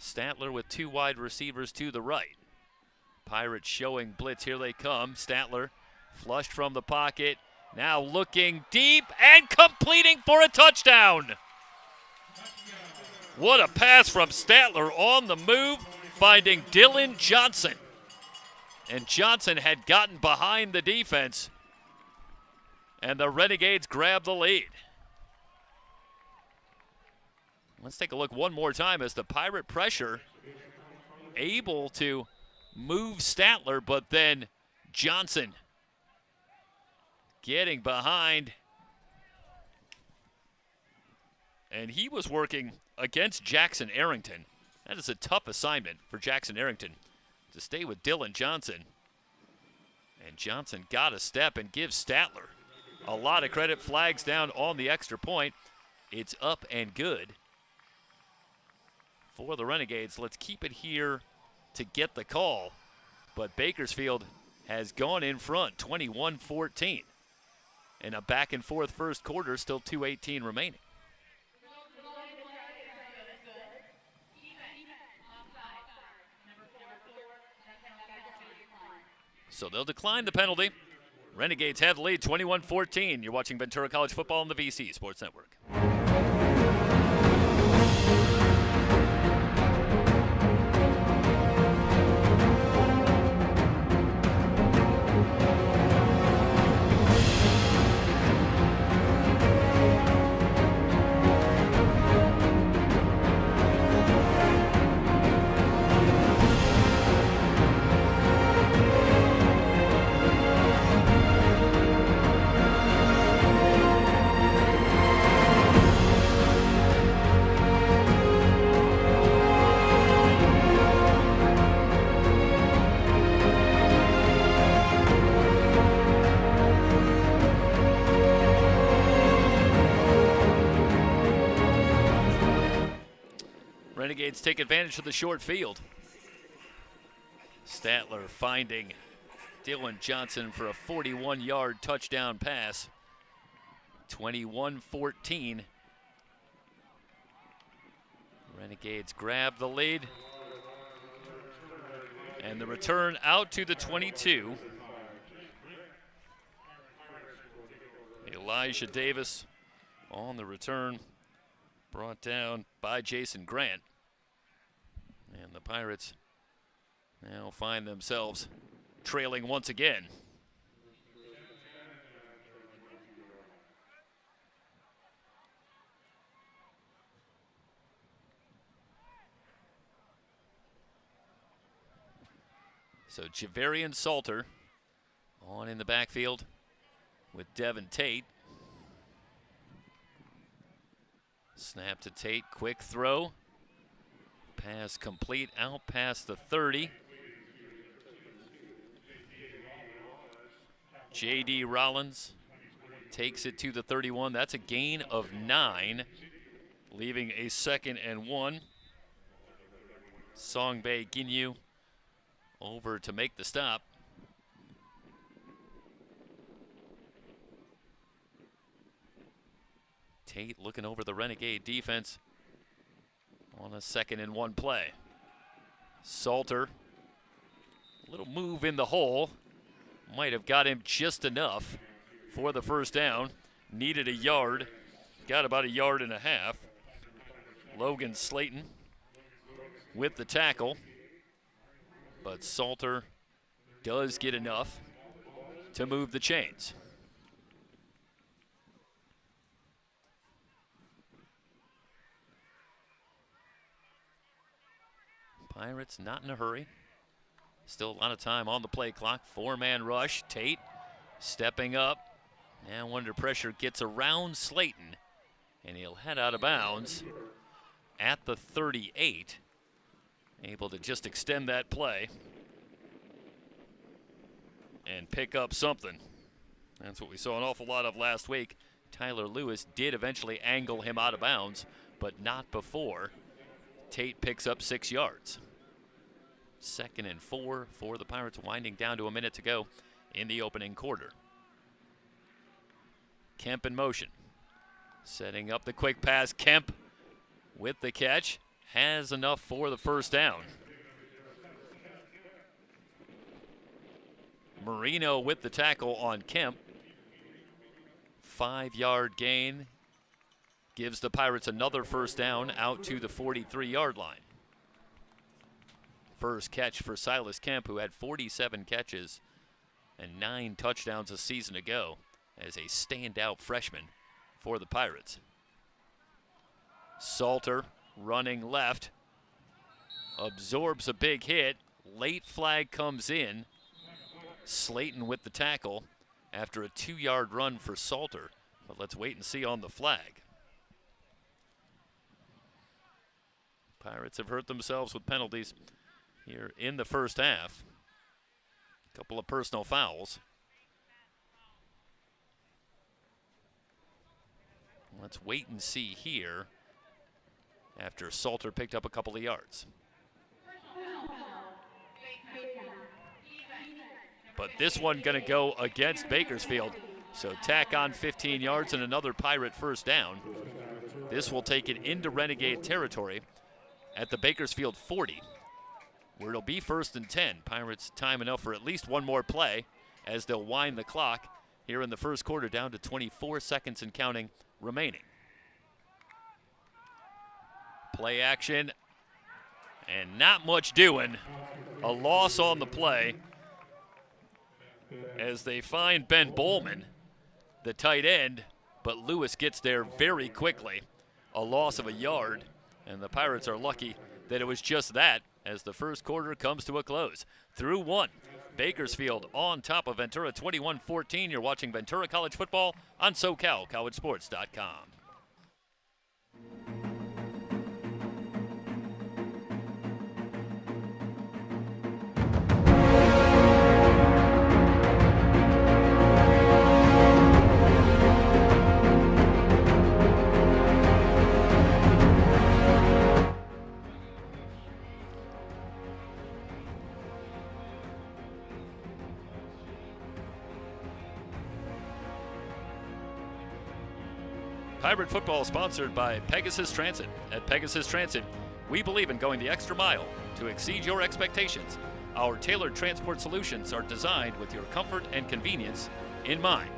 Statler with 2 wide receivers to the right. Pirates showing blitz. Here they come. Statler flushed from the pocket. Now looking deep and completing for a touchdown. What a pass from Statler on the move, finding Dylan Johnson. And Johnson had gotten behind the defense, and the Renegades grab the lead. Let's take a look one more time as the Pirate pressure able to move Statler, but then Johnson getting behind. And he was working against Jackson Arrington. That is a tough assignment for Jackson Arrington to stay with Dylan Johnson. And Johnson got a step and gives Statler a lot of credit. Flags down on the extra point. It's up and good for the Renegades. Let's keep it here to get the call. But Bakersfield has gone in front, 21-14. In a back and forth first quarter, still 2:18 remaining. So they'll decline the penalty. Renegades have the lead, 21-14. You're watching Ventura College football on the VC Sports Network. Renegades take advantage of the short field. Statler finding Dylan Johnson for a 41-yard touchdown pass. 21-14. Renegades grab the lead. And the return out to the 22. Elijah Davis on the return, brought down by Jason Grant. And the Pirates now find themselves trailing once again. So Javarian Salter on in the backfield with Devin Tate. Snap to Tate, quick throw. Pass complete out past the 30. J.D. Rollins takes it to the 31. That's a gain of 9, leaving a 2nd and 1. Songbae Ginyu over to make the stop. Tate looking over the Renegade defense on a 2nd and 1 play. Salter, little move in the hole. Might have got him just enough for the first down. Needed a yard. Got about a yard and a half. Logan Slayton with the tackle. But Salter does get enough to move the chains. Pirates not in a hurry. Still a lot of time on the play clock. 4-man rush. Tate stepping up. Now under pressure gets around Slayton. And he'll head out of bounds at the 38. Able to just extend that play and pick up something. That's what we saw an awful lot of last week. Tyler Lewis did eventually angle him out of bounds, but not before Tate picks up 6 yards. 2nd and 4 for the Pirates, winding down to a minute to go in the opening quarter. Kemp in motion. Setting up the quick pass. Kemp with the catch. Has enough for the first down. Marino with the tackle on Kemp. 5-yard gain. Gives the Pirates another first down out to the 43-yard line. First catch for Silas Kemp, who had 47 catches and 9 touchdowns a season ago as a standout freshman for the Pirates. Salter running left, absorbs a big hit. Late flag comes in. Slayton with the tackle after a 2-yard run for Salter. But let's wait and see on the flag. Pirates have hurt themselves with penalties here in the first half. A couple of personal fouls. Let's wait and see here after Salter picked up a couple of yards. But this one going to go against Bakersfield. So tack on 15 yards and another Pirate first down. This will take it into Renegade territory at the Bakersfield 40, where it'll be 1st and 10. Pirates time enough for at least one more play as they'll wind the clock here in the first quarter down to 24 seconds and counting remaining. Play action, and not much doing. A loss on the play as they find Ben Bowman, the tight end, but Lewis gets there very quickly. A loss of a yard, and the Pirates are lucky that it was just that as the first quarter comes to a close. Through one, Bakersfield on top of Ventura 21-14. You're watching Ventura College Football on SoCalCollegeSports.com. Pirate football sponsored by Pegasus Transit. At Pegasus Transit, we believe in going the extra mile to exceed your expectations. Our tailored transport solutions are designed with your comfort and convenience in mind.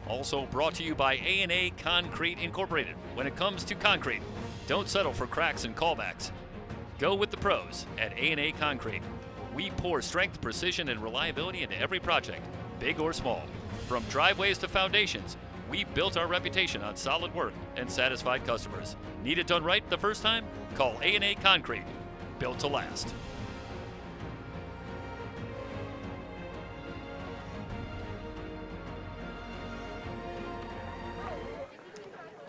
Also brought to you by A&A Concrete Incorporated. When it comes to concrete, don't settle for cracks and callbacks. Go with the pros at A&A Concrete. We pour strength, precision, and reliability into every project, big or small. From driveways to foundations, we built our reputation on solid work and satisfied customers. Need it done right the first time? Call A&A Concrete, built to last.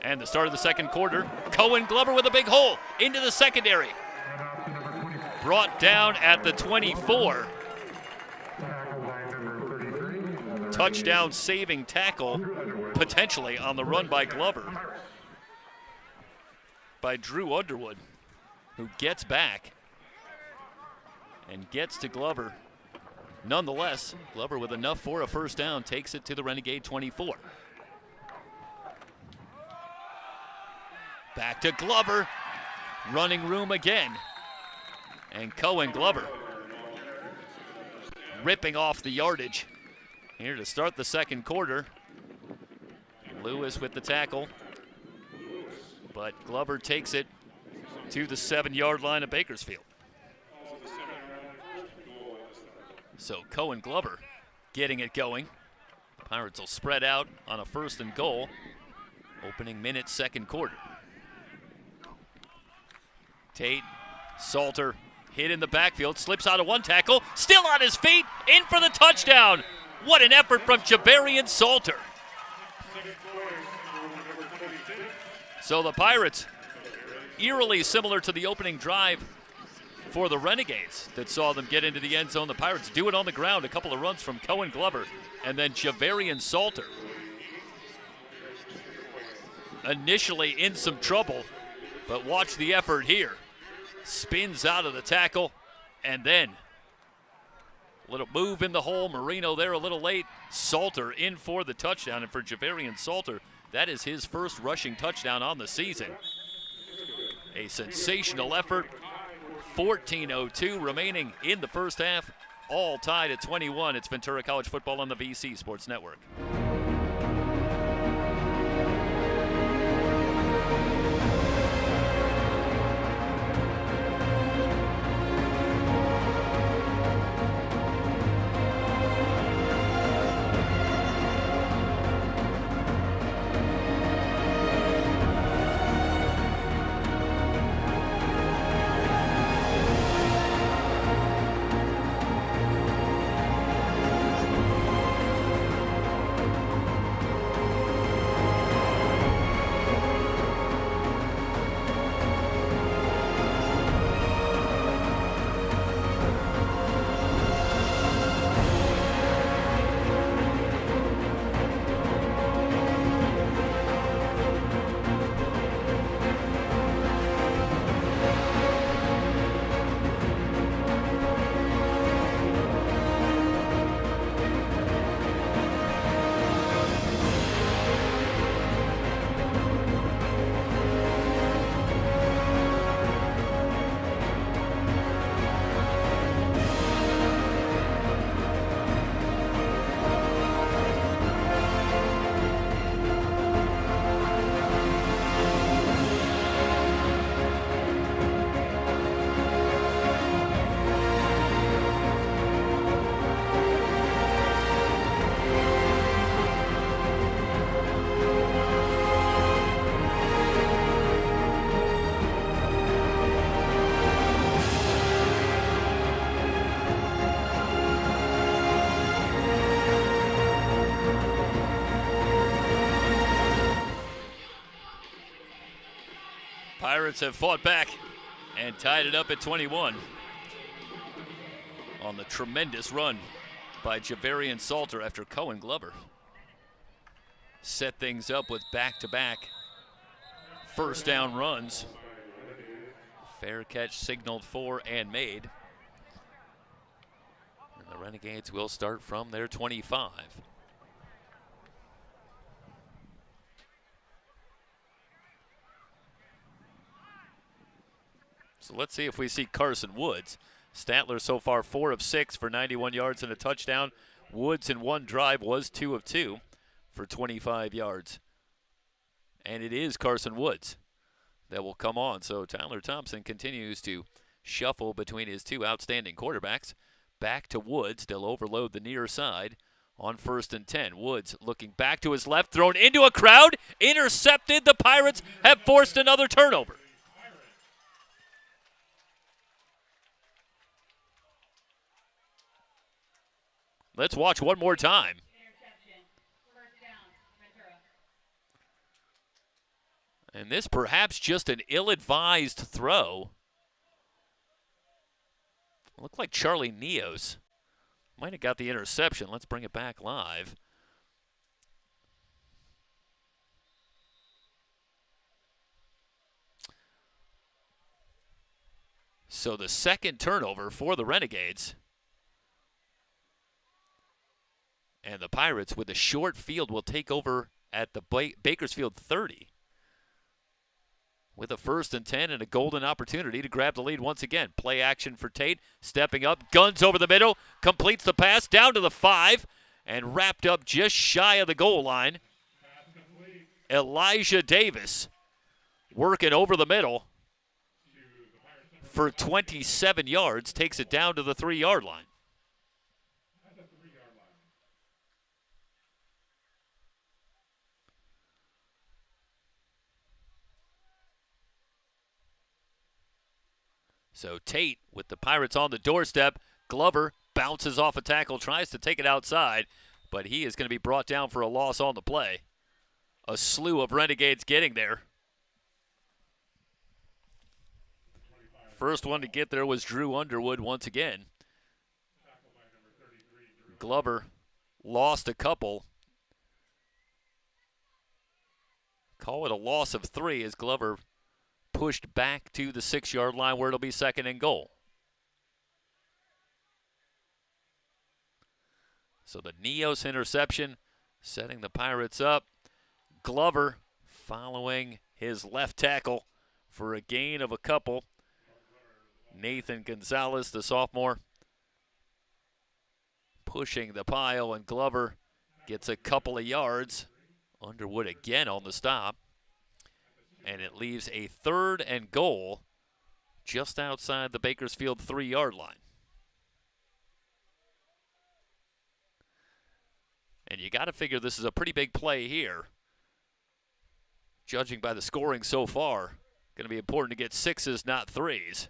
And the start of the second quarter, Cohen Glover with a big hole into the secondary. Brought down at the 24. Touchdown saving tackle, potentially on the run by Glover. By Drew Underwood, who gets back and gets to Glover. Nonetheless, Glover with enough for a first down takes it to the Renegade 24. Back to Glover, running room again. And Cohen Glover ripping off the yardage here to start the second quarter. Lewis with the tackle, but Glover takes it to the 7-yard line of Bakersfield. So Cohen Glover getting it going. Pirates will spread out on a 1st and goal. Opening minute, second quarter. Tate, Salter, hit in the backfield, slips out of one tackle, still on his feet, in for the touchdown. What an effort from Javarian Salter. So the Pirates, eerily similar to the opening drive for the Renegades that saw them get into the end zone. The Pirates do it on the ground, a couple of runs from Cohen Glover, and then Javarian Salter. Initially in some trouble, but watch the effort here. Spins out of the tackle, And then a little move in the hole. Marino there a little late. Salter in for the touchdown. And for Javarian Salter, that is his first rushing touchdown on the season. A sensational effort. 14:02 remaining in the first half. All tied at 21. It's Ventura College football on the VC Sports Network. Pirates have fought back and tied it up at 21 on the tremendous run by Javarian Salter after Cohen Glover set things up with back-to-back first down runs. Fair catch signaled for and made. And the Renegades will start from their 25. So let's see if we see Carson Woods. Statler so far 4 of 6 for 91 yards and a touchdown. Woods in one drive was 2 of 2 for 25 yards. And it is Carson Woods that will come on. So Tyler Thompson continues to shuffle between his two outstanding quarterbacks. Back to Woods. They'll overload the near side on 1st and 10. Woods looking back to his left, thrown into a crowd, intercepted. The Pirates have forced another turnover. Let's watch one more time. And this perhaps just an ill-advised throw. Looked like Charlie Neos might have got the interception. Let's bring it back live. So the second turnover for the Renegades. And the Pirates, with a short field, will take over at the Bakersfield 30. With a 1st and 10 and a golden opportunity to grab the lead once again. Play action for Tate, stepping up, guns over the middle, completes the pass down to the 5, and wrapped up just shy of the goal line. Elijah Davis working over the middle for 27 yards, takes it down to the 3-yard line. So Tate with the Pirates on the doorstep. Glover bounces off a tackle, tries to take it outside, but he is going to be brought down for a loss on the play. A slew of Renegades getting there. First one to get there was Drew Underwood once again. Glover lost a couple. Call it a loss of 3 as Glover pushed back to the 6-yard line where it'll be 2nd and goal. So the Neos interception setting the Pirates up. Glover following his left tackle for a gain of a couple. Nathan Gonzalez, the sophomore, pushing the pile, and Glover gets a couple of yards. Underwood again on the stop. And it leaves a 3rd and goal just outside the Bakersfield 3-yard line. And you got to figure this is a pretty big play here. Judging by the scoring so far, going to be important to get 6s, not 3s.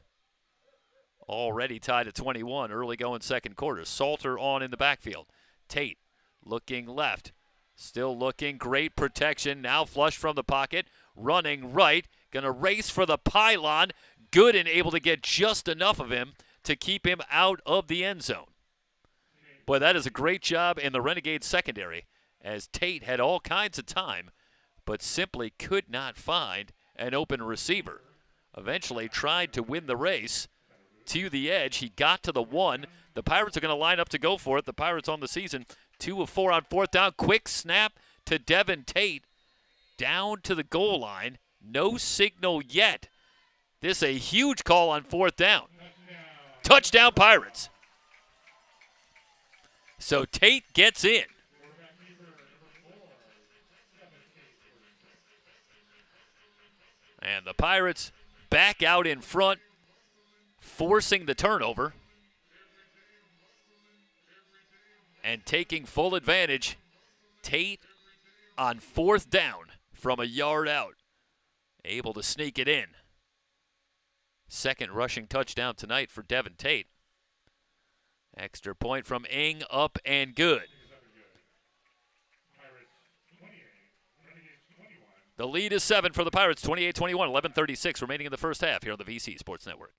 Already tied at 21, early going second quarter. Salter on in the backfield. Tate looking left. Still looking, great protection. Now flush from the pocket. Running right. Going to race for the pylon. Good and able to get just enough of him to keep him out of the end zone. Boy, that is a great job in the Renegades secondary, as Tate had all kinds of time, but simply could not find an open receiver. Eventually tried to win the race to the edge. He got to the 1. The Pirates are going to line up to go for it. The Pirates on the season, 2 of 4 on 4th down. Quick snap to Devin Tate down to the goal line. No signal yet. This a huge call on 4th down. Touchdown Pirates. So Tate gets in. And the Pirates back out in front, forcing the turnover and taking full advantage. Tate on 4th down from a yard out, able to sneak it in. 2nd rushing touchdown tonight for Devin Tate. Extra point from Ing, up and good. The lead is 7 for the Pirates, 28-21, 11:36 remaining in the first half here on the VC Sports Network.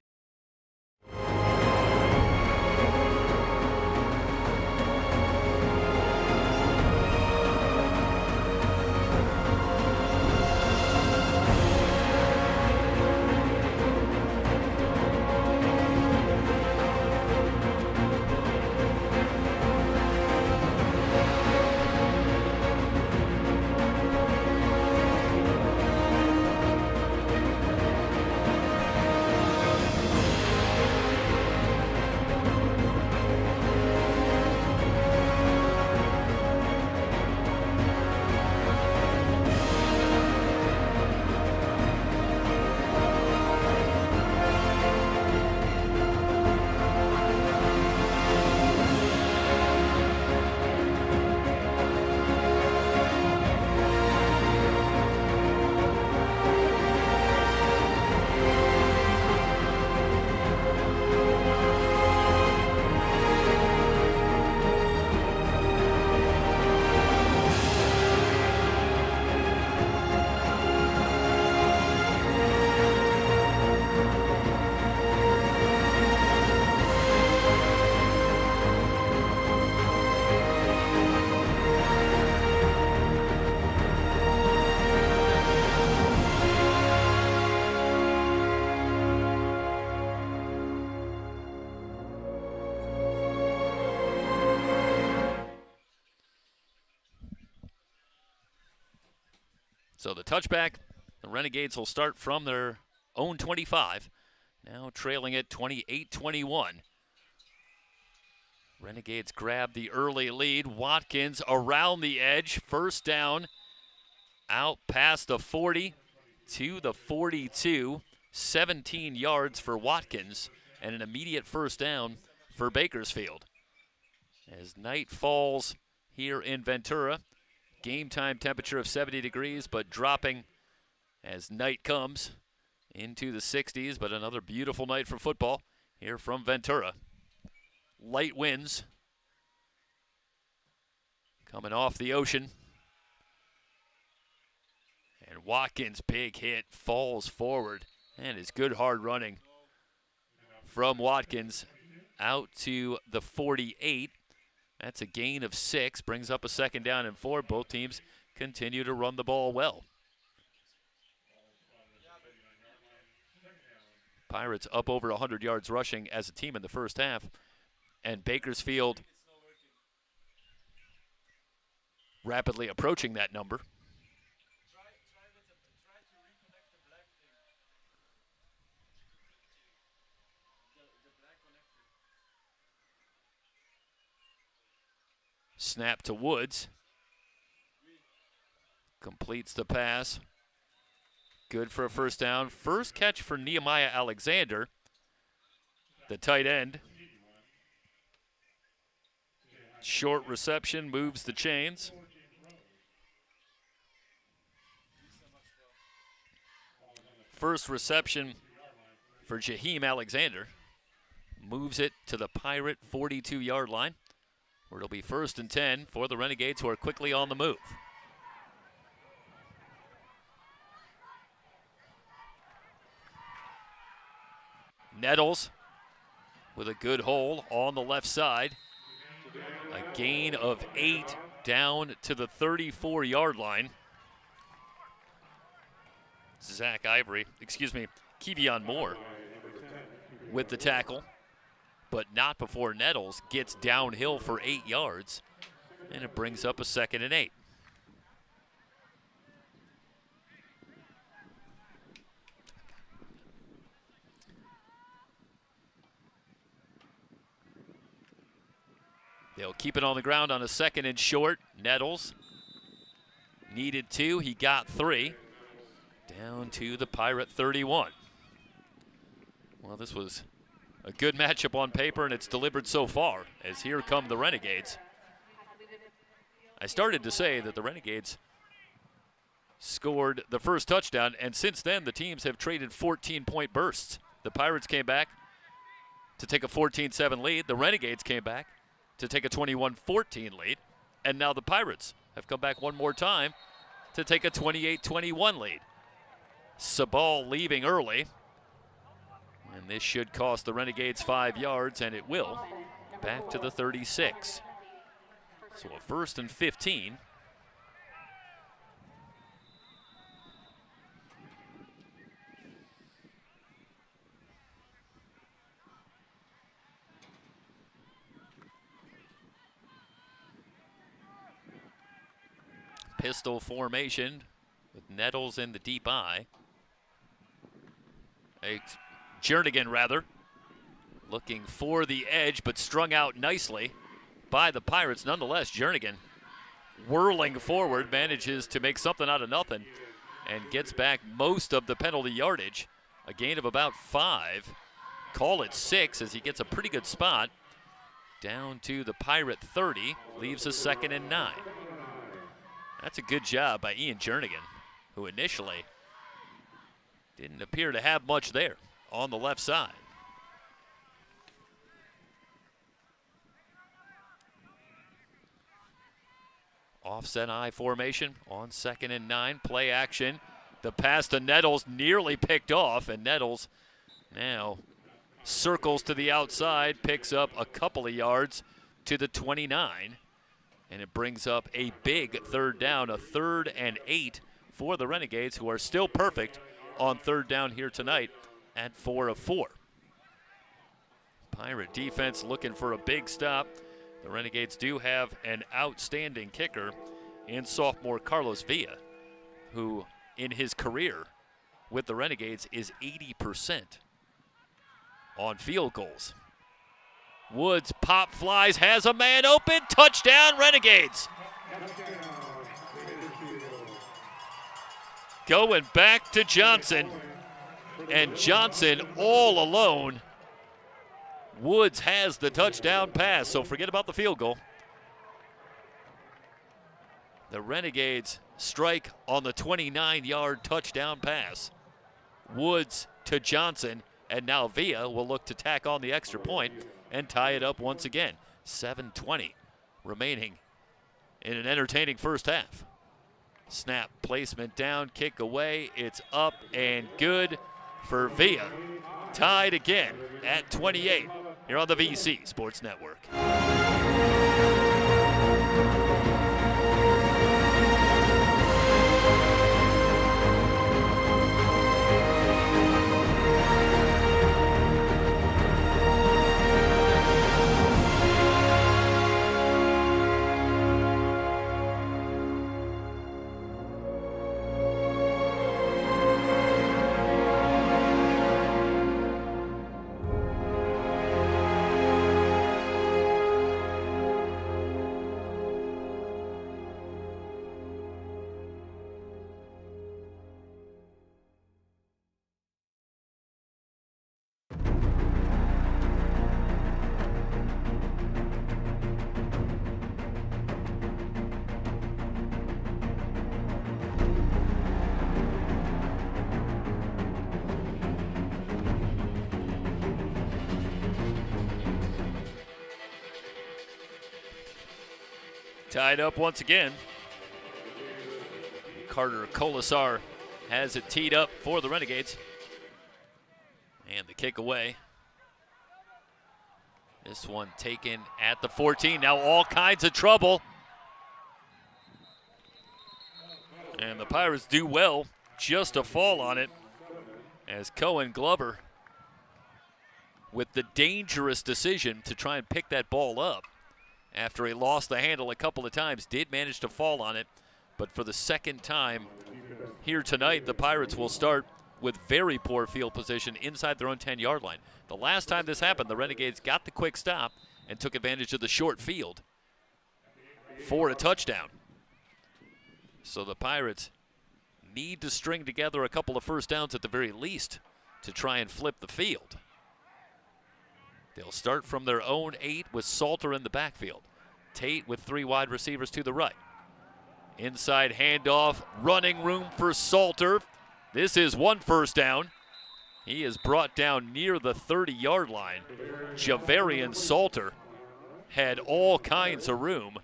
So the touchback, the Renegades will start from their own 25. Now trailing it 28-21. Renegades grab the early lead. Watkins around the edge. 1st down, out past the 40 to the 42. 17 yards for Watkins and an immediate 1st down for Bakersfield. As night falls here in Ventura, game time temperature of 70 degrees, but dropping as night comes into the 60s. But another beautiful night for football here from Ventura. Light winds coming off the ocean. And Watkins' big hit falls forward. And is good hard running from Watkins out to the 48. That's a gain of 6, brings up a 2nd down and 4. Both teams continue to run the ball well. Pirates up over 100 yards rushing as a team in the first half. And Bakersfield rapidly approaching that number. Snap to Woods. Completes the pass. Good for a first down. First catch for Nehemiah Alexander, the tight end. Short reception, moves the chains. First reception for Jaheim Alexander. Moves it to the Pirate 42-yard line, where it'll be 1st and 10 for the Renegades, who are quickly on the move. Nettles with a good hole on the left side. A gain of 8 down to the 34-yard line. Kevion Moore with the tackle, but not before Nettles gets downhill for 8 yards, and it brings up a 2nd and 8. They'll keep it on the ground on a 2nd and short. Nettles needed 2. He got 3. Down to the Pirate 31. Well, this was a good matchup on paper, and it's delivered so far, as here come the Renegades. I started to say that the Renegades scored the first touchdown, and since then the teams have traded 14-point bursts. The Pirates came back to take a 14-7 lead. The Renegades came back to take a 21-14 lead, and now the Pirates have come back one more time to take a 28-21 lead. Sabal leaving early, and this should cost the Renegades 5 yards, and it will. Back to the 36. So a 1st and 15. Pistol formation with Nettles in the deep eye. Jernigan, rather, looking for the edge, but strung out nicely by the Pirates. Nonetheless, Jernigan whirling forward, manages to make something out of nothing and gets back most of the penalty yardage. A gain of about 5. Call it 6 as he gets a pretty good spot. Down to the Pirate 30, leaves a 2nd and 9. That's a good job by Ian Jernigan, who initially didn't appear to have much there on the left side. Offset I formation on 2nd and 9. Play action. The pass to Nettles nearly picked off, and Nettles now circles to the outside, picks up a couple of yards to the 29, and it brings up a big 3rd down, a 3rd and 8 for the Renegades, who are still perfect on 3rd down here tonight at 4 of 4. Pirate defense looking for a big stop. The Renegades do have an outstanding kicker in sophomore Carlos Villa, who in his career with the Renegades is 80% on field goals. Woods pop flies, has a man open, touchdown Renegades. Going back to Johnson, and Johnson all alone. Woods has the touchdown pass, so forget about the field goal. The Renegades strike on the 29-yard touchdown pass. Woods to Johnson, and now Villa will look to tack on the extra point and tie it up once again. 7:20 remaining in an entertaining first half. Snap, placement down, kick away. It's up and good for Villa. Tied again at 28 here on the VC Sports Network. Tied up once again. Carter Colasar has it teed up for the Renegades. And the kick away. This one taken at the 14. Now all kinds of trouble. And the Pirates do well just to fall on it as Cohen Glover, with the dangerous decision to try and pick that ball up after he lost the handle a couple of times, did manage to fall on it. But for the second time here tonight, the Pirates will start with very poor field position inside their own 10-yard line. The last time this happened, the Renegades got the quick stop and took advantage of the short field for a touchdown. So the Pirates need to string together a couple of first downs at the very least to try and flip the field. They'll start from their own 8 with Salter in the backfield. Tate with 3 wide receivers to the right. Inside handoff, running room for Salter. This is 1 first down. He is brought down near the 30-yard line. Javarian Salter had all kinds of room.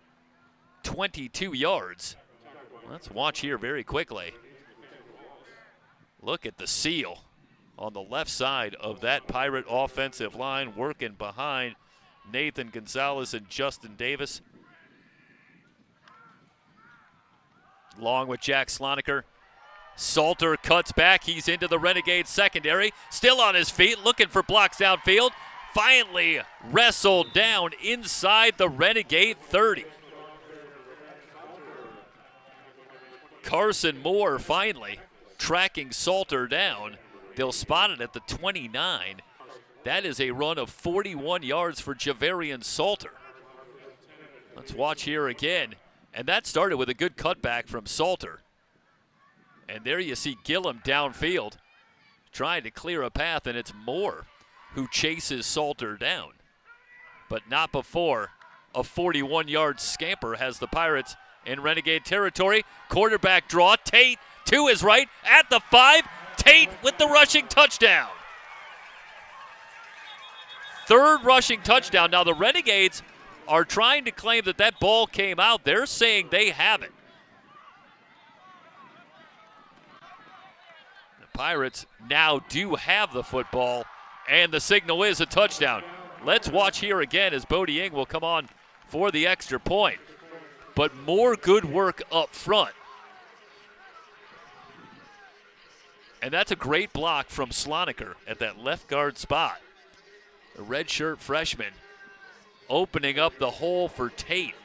22 yards. Let's watch here very quickly. Look at the seal on the left side of that Pirate offensive line, working behind Nathan Gonzalez and Justin Davis. Along with Jack Sloniker. Salter cuts back. He's into the Renegades secondary. Still on his feet, looking for blocks downfield. Finally wrestled down inside the Renegade 30. Carson Moore finally tracking Salter down. They'll spot it at the 29. That is a run of 41 yards for Javarian Salter. Let's watch here again. And that started with a good cutback from Salter. And there you see Gillum downfield trying to clear a path, and it's Moore who chases Salter down. But not before a 41-yard scamper has the Pirates in Renegade territory. Quarterback draw, Tate to his right at the 5. Tate with the rushing touchdown. 3rd rushing touchdown. Now the Renegades are trying to claim that that ball came out. They're saying they have it. The Pirates now do have the football, and the signal is a touchdown. Let's watch here again as Bodie Ing will come on for the extra point. But more good work up front. And that's a great block from Sloniker at that left guard spot. The redshirt freshman opening up the hole for Tate,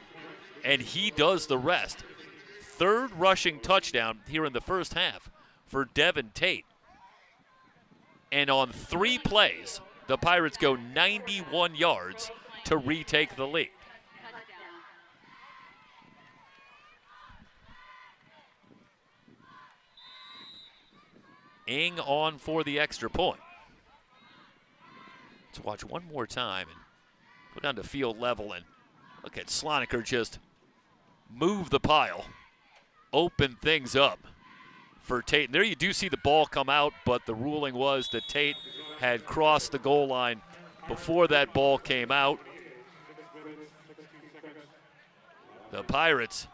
and he does the rest. 3rd rushing touchdown here in the first half for Devin Tate. And on 3 plays, the Pirates go 91 yards to retake the lead. Ing on for the extra point. Let's watch one more time and go down to field level and look at Sloniker just move the pile, open things up for Tate. And there you do see the ball come out, but the ruling was that Tate had crossed the goal line before that ball came out. The Pirates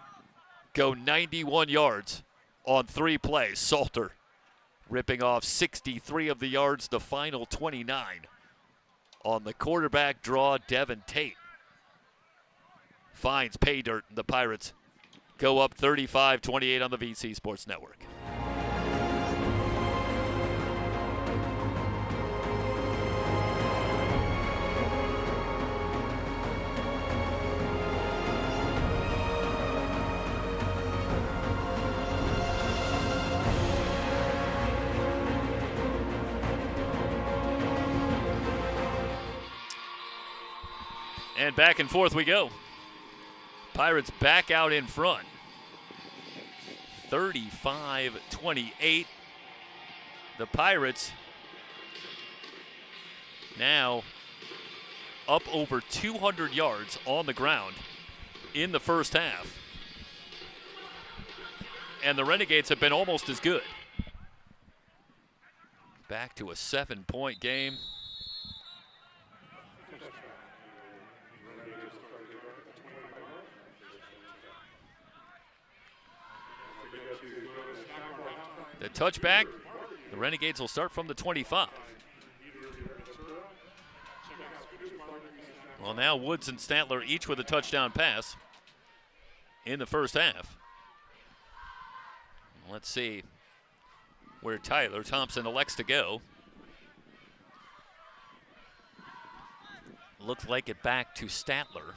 go 91 yards on 3 plays. Salter ripping off 63 of the yards, the final 29. On the quarterback draw, Devin Tate finds pay dirt, and the Pirates go up 35-28 on the VC Sports Network. And back and forth we go. Pirates back out in front. 35-28. The Pirates now up over 200 yards on the ground in the first half. And the Renegades have been almost as good. Back to a 7-point game. The touchback. The Renegades will start from the 25. Well, now Woods and Statler each with a touchdown pass in the first half. Let's see where Tyler Thompson elects to go. Looks like it back to Statler.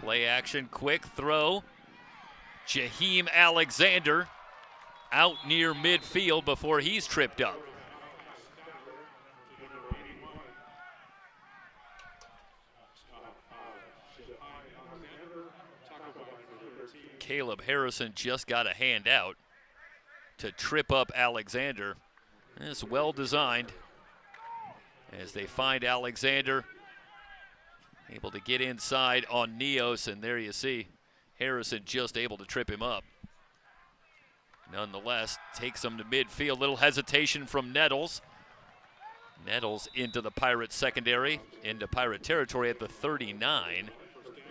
Play action, quick throw. Jaheim Alexander out near midfield before he's tripped up. Caleb Harrison just got a hand out to trip up Alexander. It's well designed as they find Alexander able to get inside on Neos, and there you see Harrison just able to trip him up. Nonetheless, takes him to midfield. Little hesitation from Nettles. Nettles into the Pirate secondary, into Pirate territory at the 39.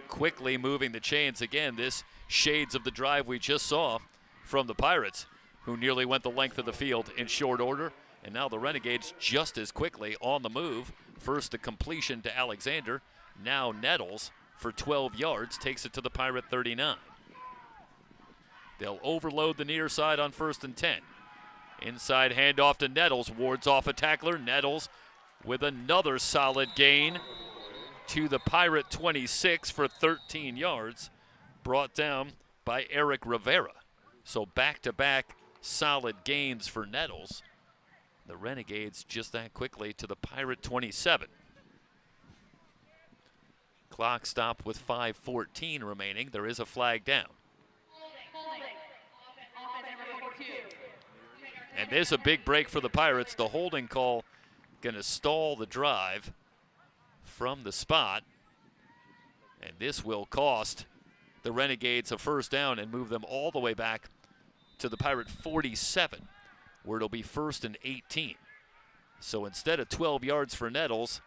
Quickly moving the chains again. This shades of the drive we just saw from the Pirates, who nearly went the length of the field in short order. And now the Renegades just as quickly on the move. First the completion to Alexander. Now Nettles for 12 yards takes it to the Pirate 39. They'll overload the near side on 1st and 10. Inside handoff to Nettles, wards off a tackler. Nettles with another solid gain to the Pirate 26 for 13 yards, brought down by Eric Rivera. So back-to-back solid gains for Nettles. The Renegades just that quickly to the Pirate 27. Clock stopped with 5:14 remaining. There is a flag down. And there's a big break for the Pirates. The holding call going to stall the drive from the spot. And this will cost the Renegades a first down and move them all the way back to the Pirate 47, where it'll be 1st and 18. So instead of 12 yards for Nettles,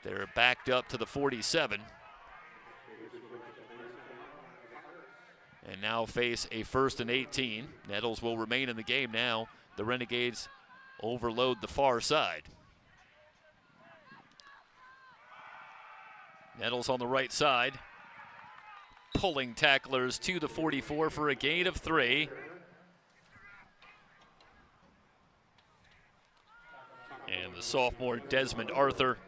they're backed up to the 47. And now face a 1st and 18. Nettles will remain in the game now. The Renegades overload the far side. Nettles on the right side, pulling tacklers to the 44 for a gain of 3. And the sophomore Desmond Arthur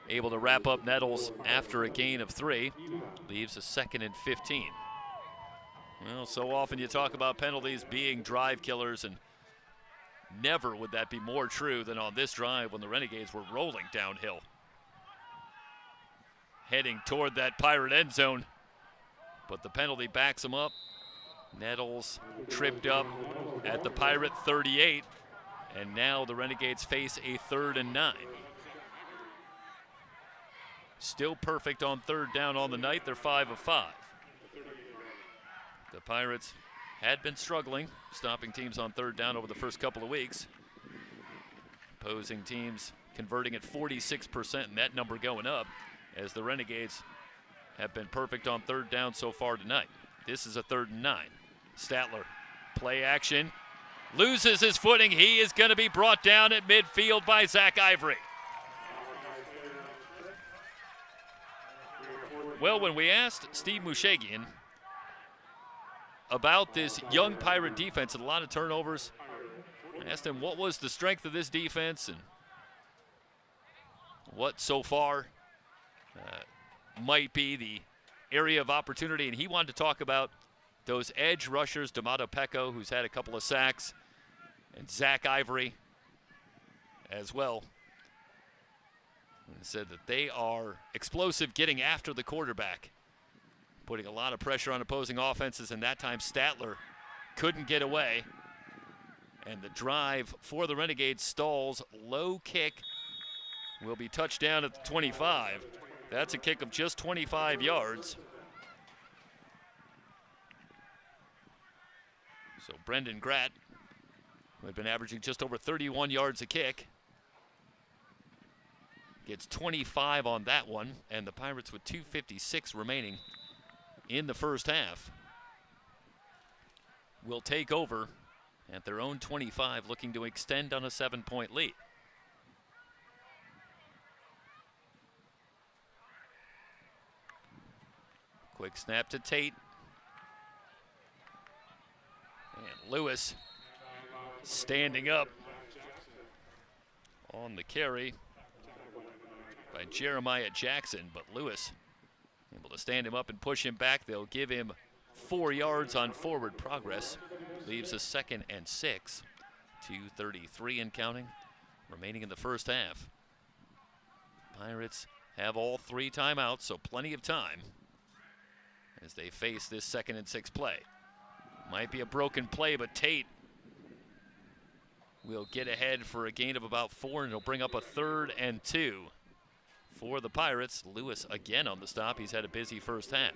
able to wrap up Nettles after a gain of 3. Leaves a 2nd and 15. Well, so often you talk about penalties being drive killers, and never would that be more true than on this drive when the Renegades were rolling downhill, heading toward that Pirate end zone. But the penalty backs them up. Nettles tripped up at the Pirate 38, and now the Renegades face a 3rd and 9. Still perfect on 3rd down on the night. They're 5 of 5. The Pirates had been struggling, stopping teams on 3rd down over the first couple of weeks. Opposing teams converting at 46%, and that number going up as the Renegades have been perfect on 3rd down so far tonight. This is a 3rd and 9. Statler, play action, loses his footing. He is going to be brought down at midfield by Zach Ivory. Well, when we asked Steve Mushagian about this young Pirate defense and a lot of turnovers, I asked him what was the strength of this defense and what so far might be the area of opportunity, and he wanted to talk about those edge rushers, D'Amato Pecco, who's had a couple of sacks, and Zach Ivory as well. And said that they are explosive getting after the quarterback, putting a lot of pressure on opposing offenses, and that time Statler couldn't get away. And the drive for the Renegades stalls. Low kick will be touched down at the 25. That's a kick of just 25 yards. So Brendan Gratt, who had been averaging just over 31 yards a kick, Gets 25 on that one, and the Pirates with 2:56 remaining in the first half will take over at their own 25, looking to extend on a 7-point lead. Quick snap to Tate. And Lewis standing up on the carry by Jeremiah Jackson, but Lewis able to stand him up and push him back. They'll give him 4 yards on forward progress. Leaves a 2nd and 6. 2:33 and counting remaining in the first half. Pirates have all 3 timeouts, so plenty of time as they face this 2nd and 6 play. Might be a broken play, but Tate will get ahead for a gain of about 4, and it'll bring up a 3rd and 2 for the Pirates. Lewis again on the stop. He's had a busy first half.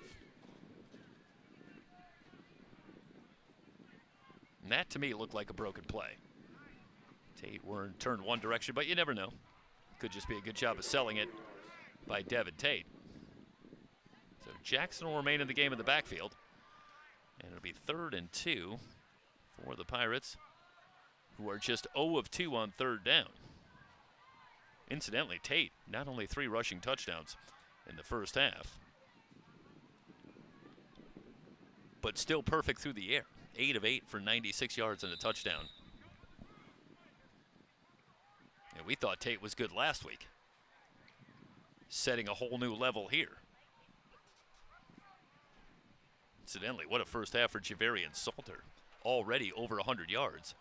And that to me looked like a broken play. Tate turned one direction, but you never know. Could just be a good job of selling it by Devin Tate. So Jackson will remain in the game in the backfield. And it'll be 3rd and 2 for the Pirates, who are just 0 of 2 on 3rd down. Incidentally, Tate, not only 3 rushing touchdowns in the first half, but still perfect through the air. 8 of 8 for 96 yards and a touchdown. And we thought Tate was good last week, setting a whole new level here. Incidentally, what a first half for Javarian Salter. Already over 100 yards.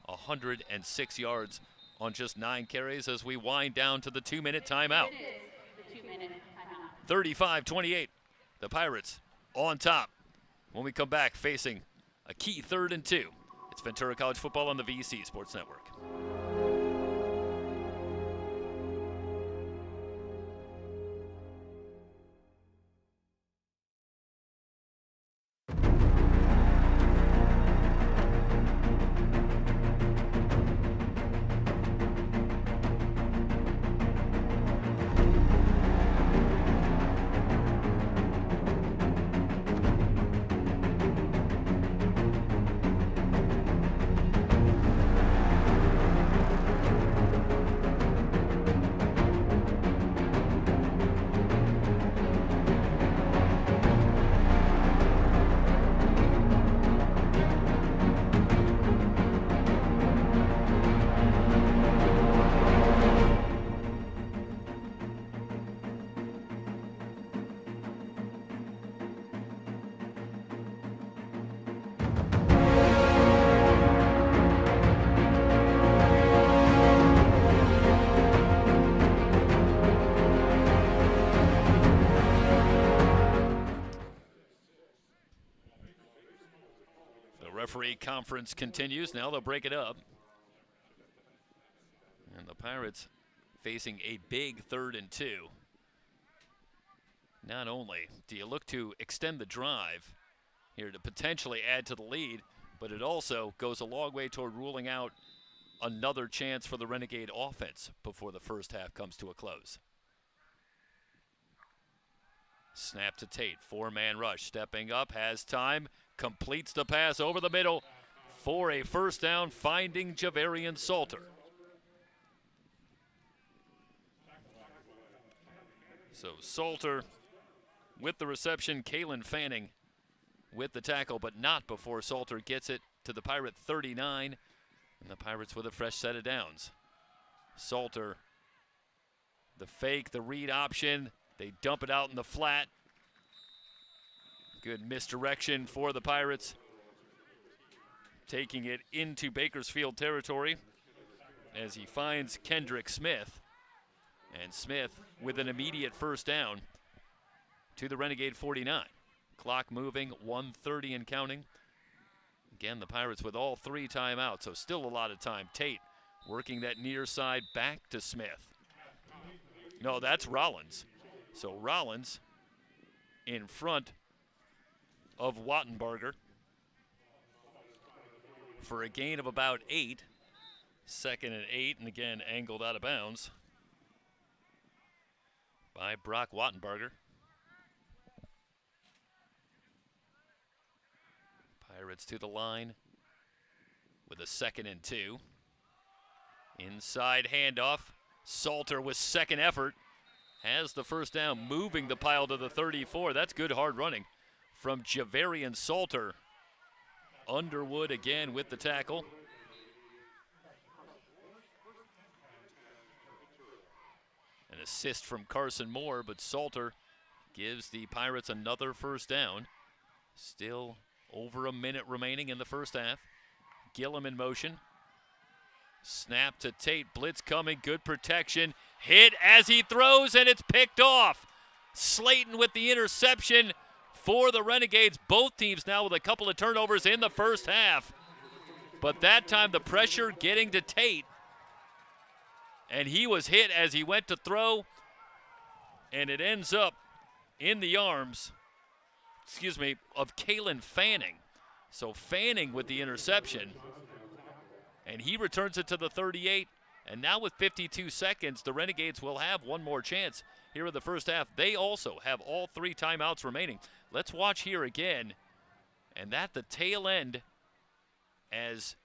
106 yards on just 9 carries as we wind down to the 2-minute timeout. 35-28. The Pirates on top when we come back facing a key 3rd and 2. It's Ventura College football on the VC Sports Network. Referee conference continues. Now they'll break it up. And the Pirates facing a big 3rd and 2. Not only do you look to extend the drive here to potentially add to the lead, but it also goes a long way toward ruling out another chance for the Renegade offense before the first half comes to a close. Snap to Tate, 4-man rush, stepping up, has time, completes the pass over the middle for a first down, finding Javarian Salter. So Salter with the reception, Kalen Fanning with the tackle, but not before Salter gets it to the Pirate 39, and the Pirates with a fresh set of downs. Salter, the fake, the read option, they dump it out in the flat. Good misdirection for the Pirates, taking it into Bakersfield territory as he finds Kendrick Smith. And Smith with an immediate first down to the Renegade 49. Clock moving, 1:30 and counting. Again, the Pirates with all 3 timeouts, so still a lot of time. Tate working that near side back to Smith. No, that's Rollins. So Rollins in front of Wattenbarger for a gain of about 8. 2nd and 8, and again angled out of bounds. by Brock Wattenberger. Pirates to the line with a 2nd and 2. Inside handoff. Salter with second effort has the first down, moving the pile to the 34. That's good hard running from Javarian Salter. Underwood again with the tackle. An assist from Carson Moore, but Salter gives the Pirates another first down. Still over a minute remaining in the first half. Gillum in motion. Snap to Tate, blitz coming, good protection. Hit as he throws, and it's picked off. Slayton with the interception for the Renegades. Both teams now with a couple of turnovers in the first half. But that time the pressure getting to Tate. And he was hit as he went to throw, and it ends up in the arms, of Kalen Fanning. So Fanning with the interception. And he returns it to the 38. And now with 52 seconds, the Renegades will have one more chance here in the first half. They also have all 3 timeouts remaining. Let's watch here again. And that the tail end, as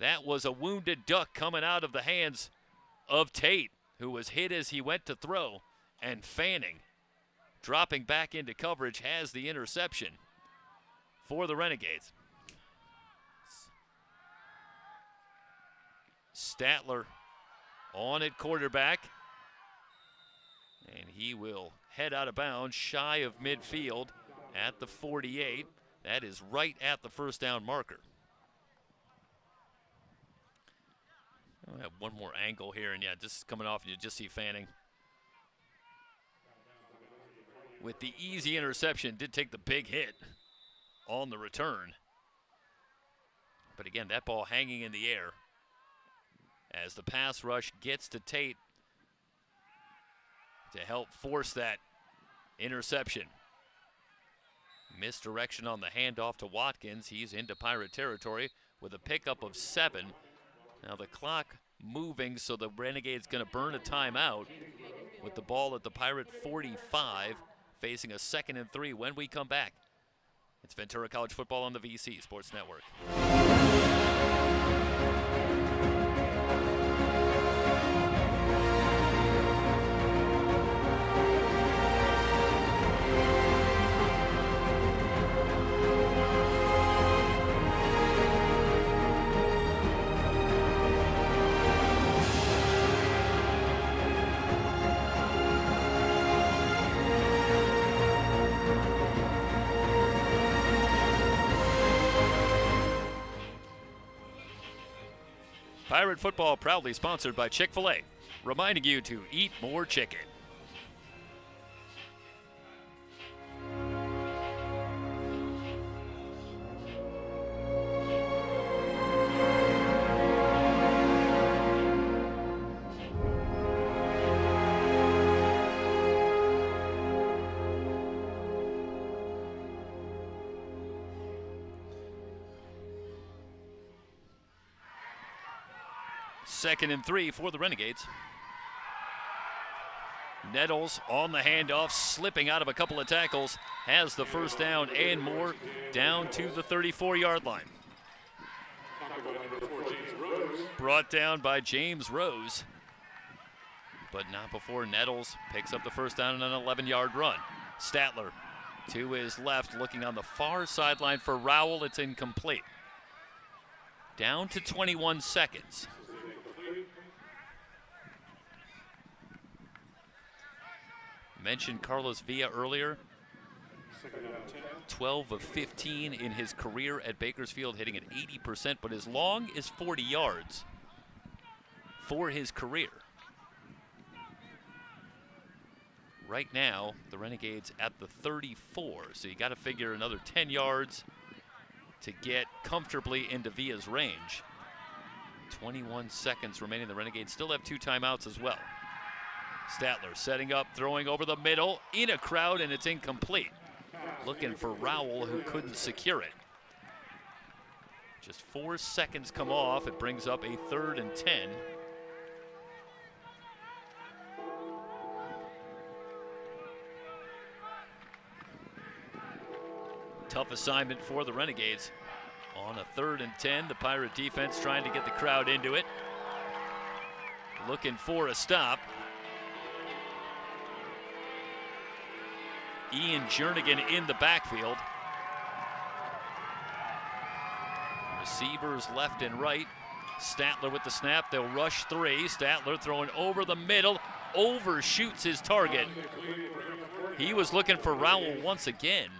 that was a wounded duck coming out of the hands of Tate, who was hit as he went to throw. And Fanning, dropping back into coverage, has the interception for the Renegades. Statler on at quarterback, and he will head out of bounds shy of midfield at the 48. That is right at the first down marker. I'll have one more angle here, and yeah, just coming off, and you just see Fanning with the easy interception. Did take the big hit on the return, but again, that ball hanging in the air as the pass rush gets to Tate to help force that interception. Misdirection on the handoff to Watkins. He's into Pirate territory with a pickup of 7. Now the clock moving, so the Renegades going to burn a timeout with the ball at the Pirate 45, facing a 2nd and 3 when we come back. It's Ventura College Football on the VC Sports Network. Pirate football proudly sponsored by Chick-fil-A, reminding you to eat more chicken. Second and 3 for the Renegades. Nettles on the handoff, slipping out of a couple of tackles, has the first down and more down to the 34-yard line. Brought down by James Rose, but not before Nettles picks up the first down on an 11-yard run. Statler to his left, looking on the far sideline for Rowell. It's incomplete. Down to 21 seconds. Mentioned Carlos Villa earlier. 12 of 15 in his career at Bakersfield, hitting at 80%, but as long as 40 yards for his career. Right now, the Renegades at the 34, so you got to figure another 10 yards to get comfortably into Villa's range. 21 seconds remaining. The Renegades still have 2 timeouts as well. Statler setting up, throwing over the middle, in a crowd, and it's incomplete. Looking for Rowell, who couldn't secure it. Just 4 seconds come off. It brings up a 3rd and 10. Tough assignment for the Renegades. On a 3rd and 10, the Pirate defense trying to get the crowd into it. Looking for a stop. Ian Jernigan in the backfield. Receivers left and right. Statler with the snap. They'll rush 3. Statler throwing over the middle. Overshoots his target. He was looking for Rowell once again.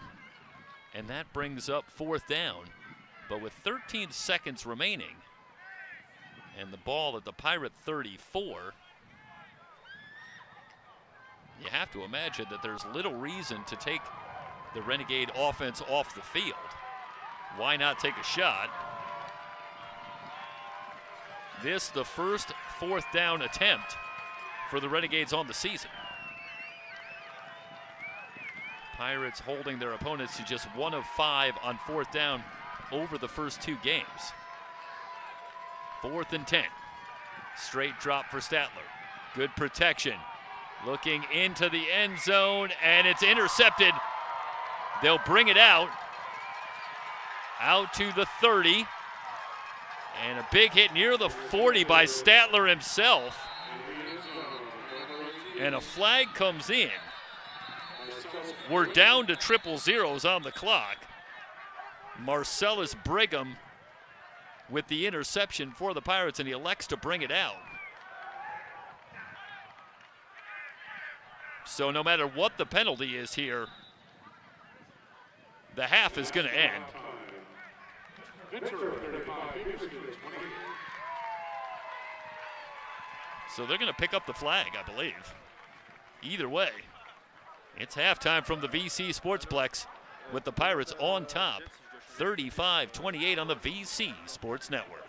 And that brings up 4th down. But with 13 seconds remaining and the ball at the Pirate 34, you have to imagine that there's little reason to take the Renegade offense off the field. Why not take a shot? This the first 4th down attempt for the Renegades on the season. Pirates holding their opponents to just 1 of 5 on 4th down over the first 2 games. 4th and 10. Straight drop for Statler. Good protection. Looking into the end zone, and it's intercepted. They'll bring it out to the 30. And a big hit near the 40 by Statler himself. And a flag comes in. We're down to 000s on the clock. Marcellus Brigham with the interception for the Pirates, and he elects to bring it out. So no matter what the penalty is here, the half is going to end. So they're going to pick up the flag, I believe. Either way, it's halftime from the VC Sportsplex with the Pirates on top, 35-28 on the VC Sports Network.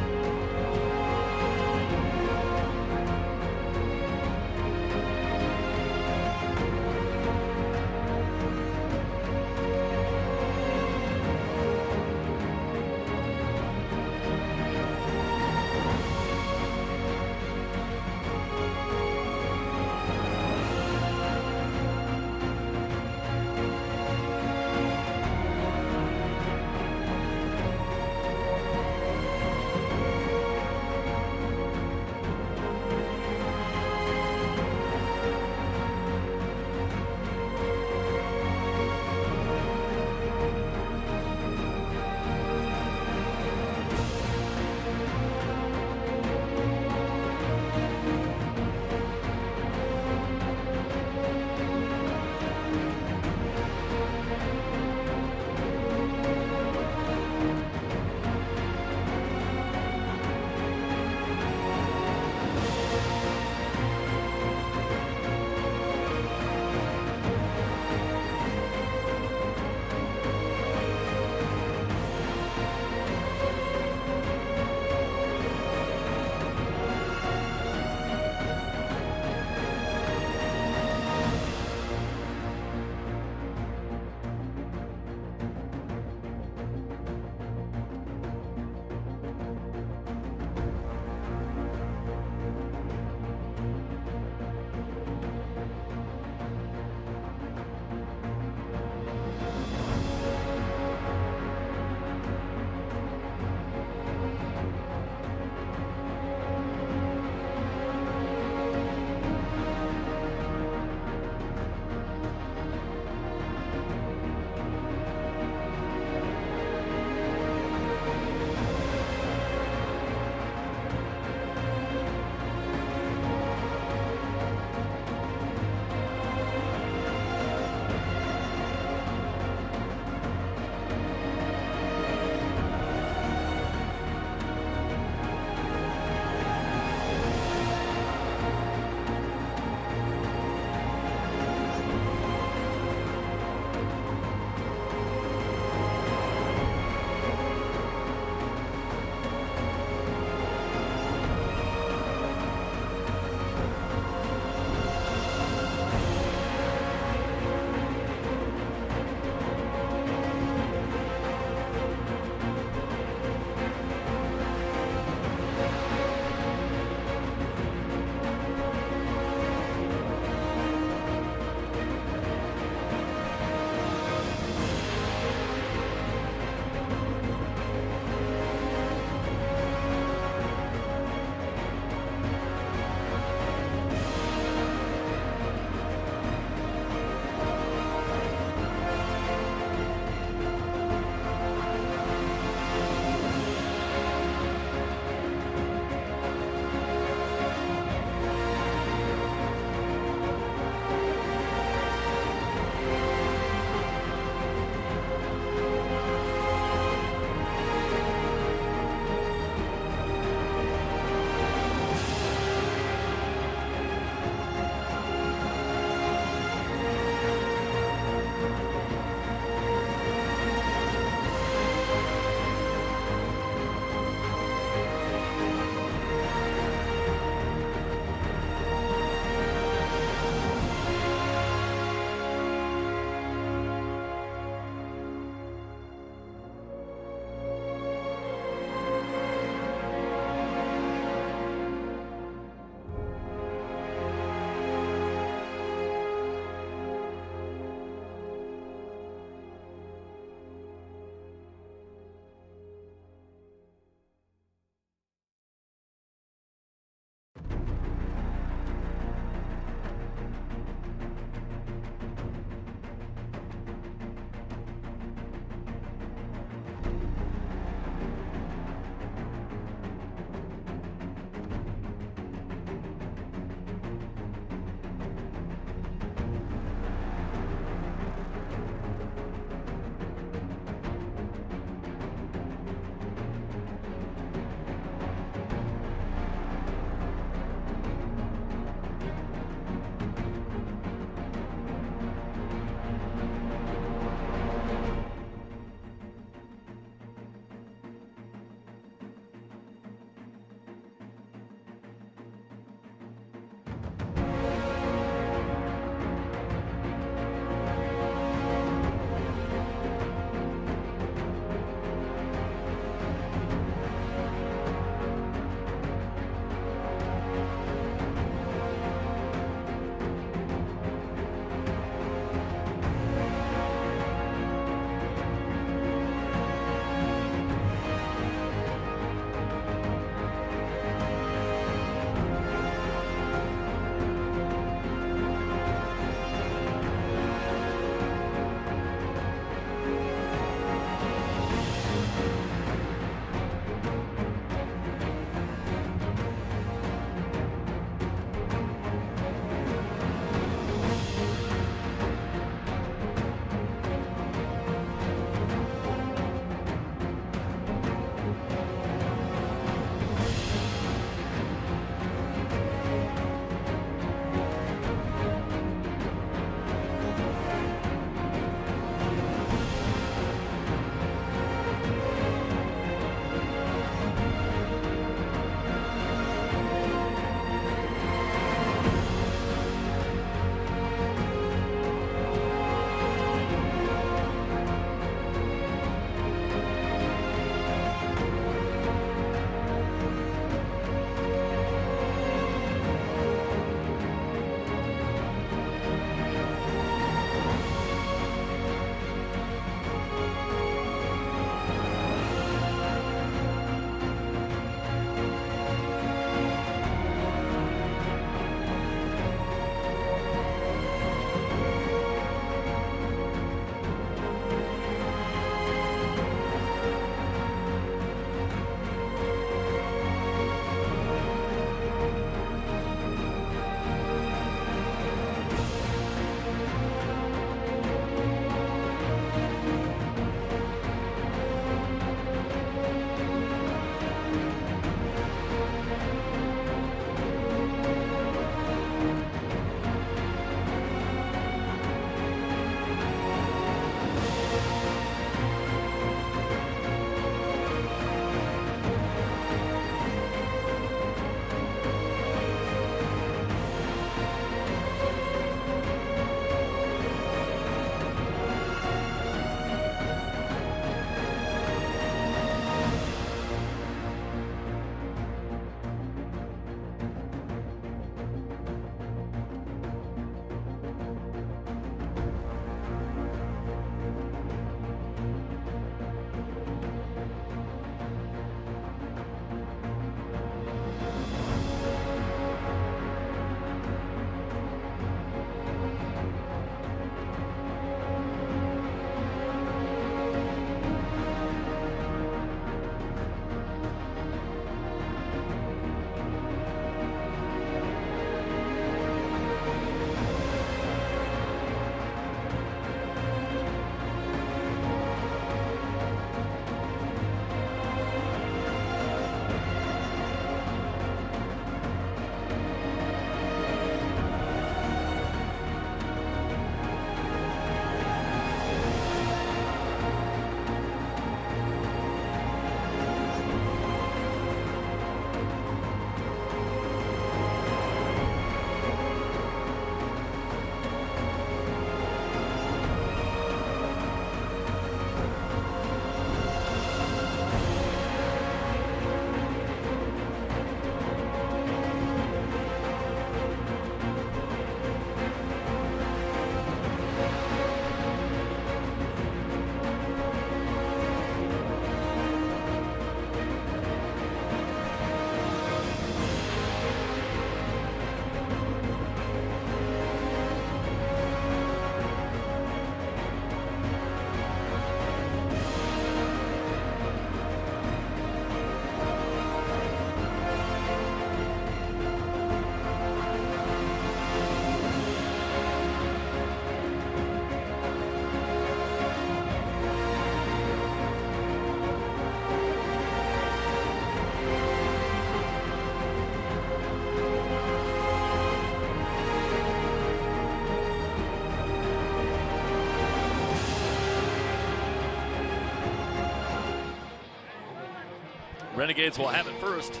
Renegades will have it first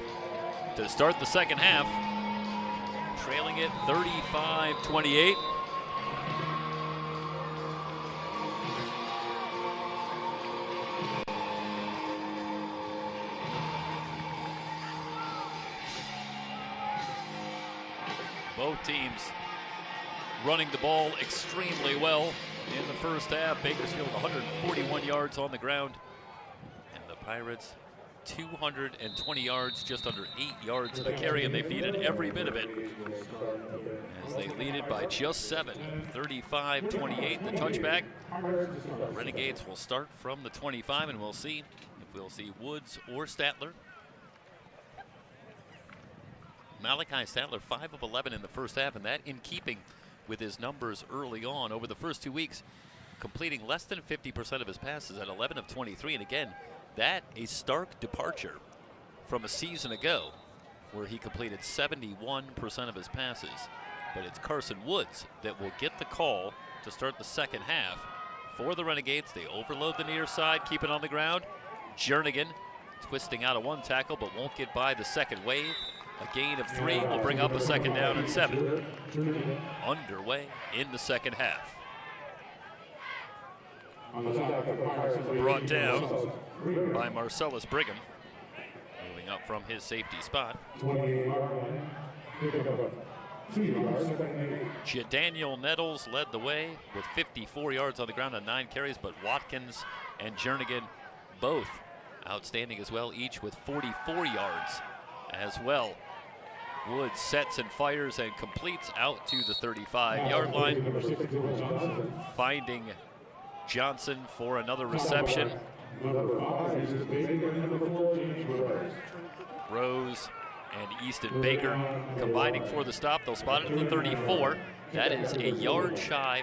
to start the second half, trailing it 35-28. Both teams running the ball extremely well in the first half. Bakersfield 141 yards on the ground, and the Pirates 220 yards, just under 8 yards a carry, and they've needed every bit of it as they lead it by just 7, 35-28. The touchback. Renegades will start from the 25, and we'll see if we'll see Woods or Statler. Malachi Statler 5 of 11 in the first half, and that in keeping with his numbers early on. Over the first 2 weeks, completing less than 50% of his passes at 11 of 23, and again, that a stark departure from a season ago where he completed 71% of his passes. But it's Carson Woods that will get the call to start the second half for the Renegades. They overload the near side, keep it on the ground. Jernigan twisting out of one tackle but won't get by the second wave. A gain of 3 will bring up a second down and 7. Underway in the second half. Brought down by Marcellus Brigham, moving up from his safety spot. Jadaniel Nettles led the way with 54 yards on the ground on 9 carries, but Watkins and Jernigan both outstanding as well, each with 44 yards as well. Woods sets and fires and completes out to the 35-yard line, finding Johnson for another reception. Rose and Easton Baker combining for the stop. They'll spot it at the 34. That is a yard shy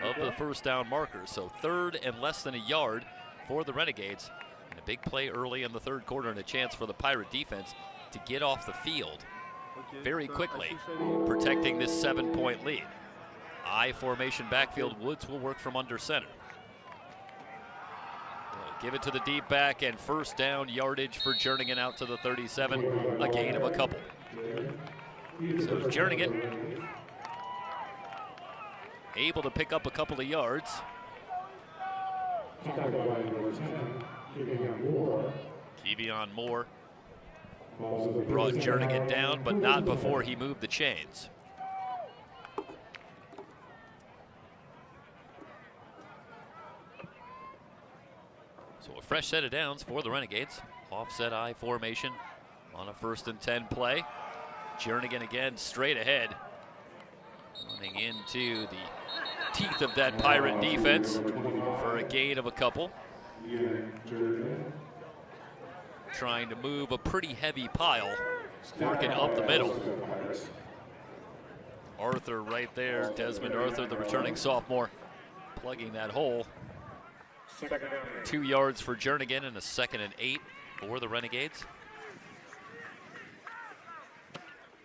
of the first down marker. So 3rd and less than a yard for the Renegades. And a big play early in the third quarter and a chance for the Pirate defense to get off the field very quickly, protecting this 7-point lead. I formation backfield. Woods will work from under center. They'll give it to the deep back, and first down yardage for Jernigan out to the 37, a gain of a couple. So Jernigan able to pick up a couple of yards. Kevion Moore brought Jernigan down, but not before he moved the chains. So a fresh set of downs for the Renegades. Offset I formation on a 1st and 10 play. Jernigan again straight ahead, running into the teeth of that Pirate defense for a gain of a couple. Trying to move a pretty heavy pile, working up the middle. Arthur right there, Desmond Arthur, the returning sophomore, plugging that hole. 2 yards for Jernigan and a 2nd and 8 for the Renegades.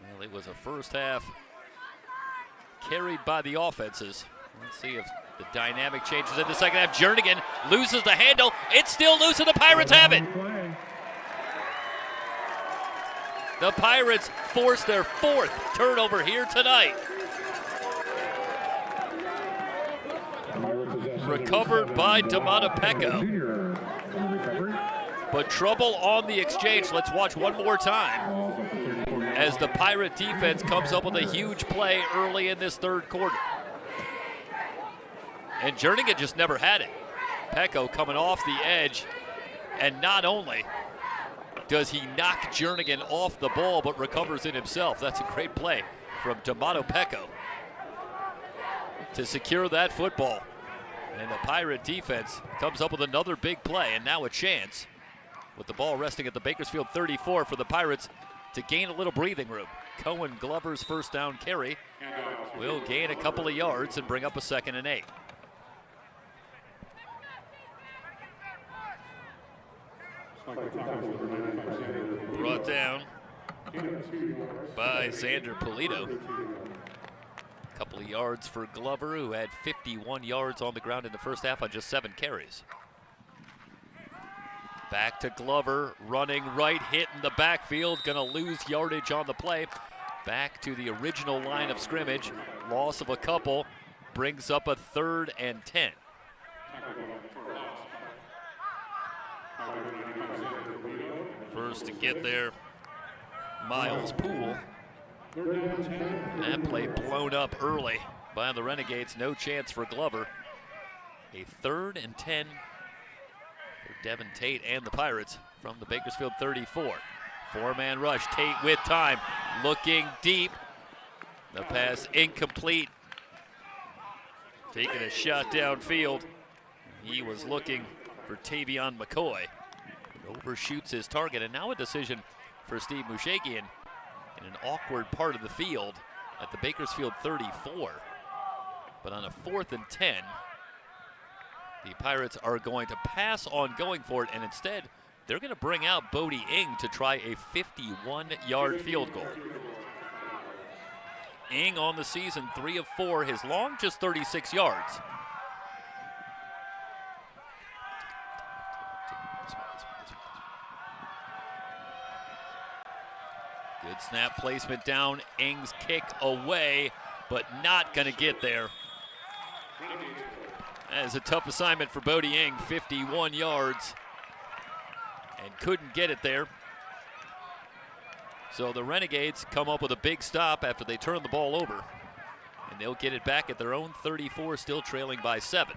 Well, it was a first half carried by the offenses. Let's see if the dynamic changes in the second half. Jernigan loses the handle. It's still loose and the Pirates have it. The Pirates force their 4th turnover here tonight. Recovered by D'Amatopecco. But trouble on the exchange. Let's watch one more time as the Pirate defense comes up with a huge play early in this third quarter. And Jernigan just never had it. Pecco coming off the edge, and not only does he knock Jernigan off the ball, but recovers it himself. That's a great play from D'Amatopecco to secure that football. And the Pirate defense comes up with another big play, and now a chance with the ball resting at the Bakersfield 34 for the Pirates to gain a little breathing room. Cohen Glover's first down carry will gain a couple of yards and bring up a 2nd and 8. Brought down by Xander Polito. A couple of yards for Glover, who had 51 yards on the ground in the first half on just 7 carries. Back to Glover, running right, hit in the backfield, gonna lose yardage on the play. Back to the original line of scrimmage, loss of a couple, brings up a 3rd and 10. First to get there, Miles Poole. That play blown up early by the Renegades, no chance for Glover. A 3rd and 10 for Devin Tate and the Pirates from the Bakersfield 34. 4-man rush, Tate with time, looking deep. The pass incomplete. Taking a shot downfield. He was looking for Tavion McCoy. Overshoots his target, and now a decision for Steve Mushagian in an awkward part of the field at the Bakersfield 34. But on a 4th and 10, the Pirates are going to pass on going for it, and instead, they're going to bring out Bodie Ing to try a 51-yard field goal. Ing on the season, 3 of 4, his long just 36 yards. Good snap placement down, Ing's kick away, but not going to get there. That is a tough assignment for Bodie Ing, 51 yards, and couldn't get it there. So the Renegades come up with a big stop after they turn the ball over, and they'll get it back at their own 34, still trailing by 7.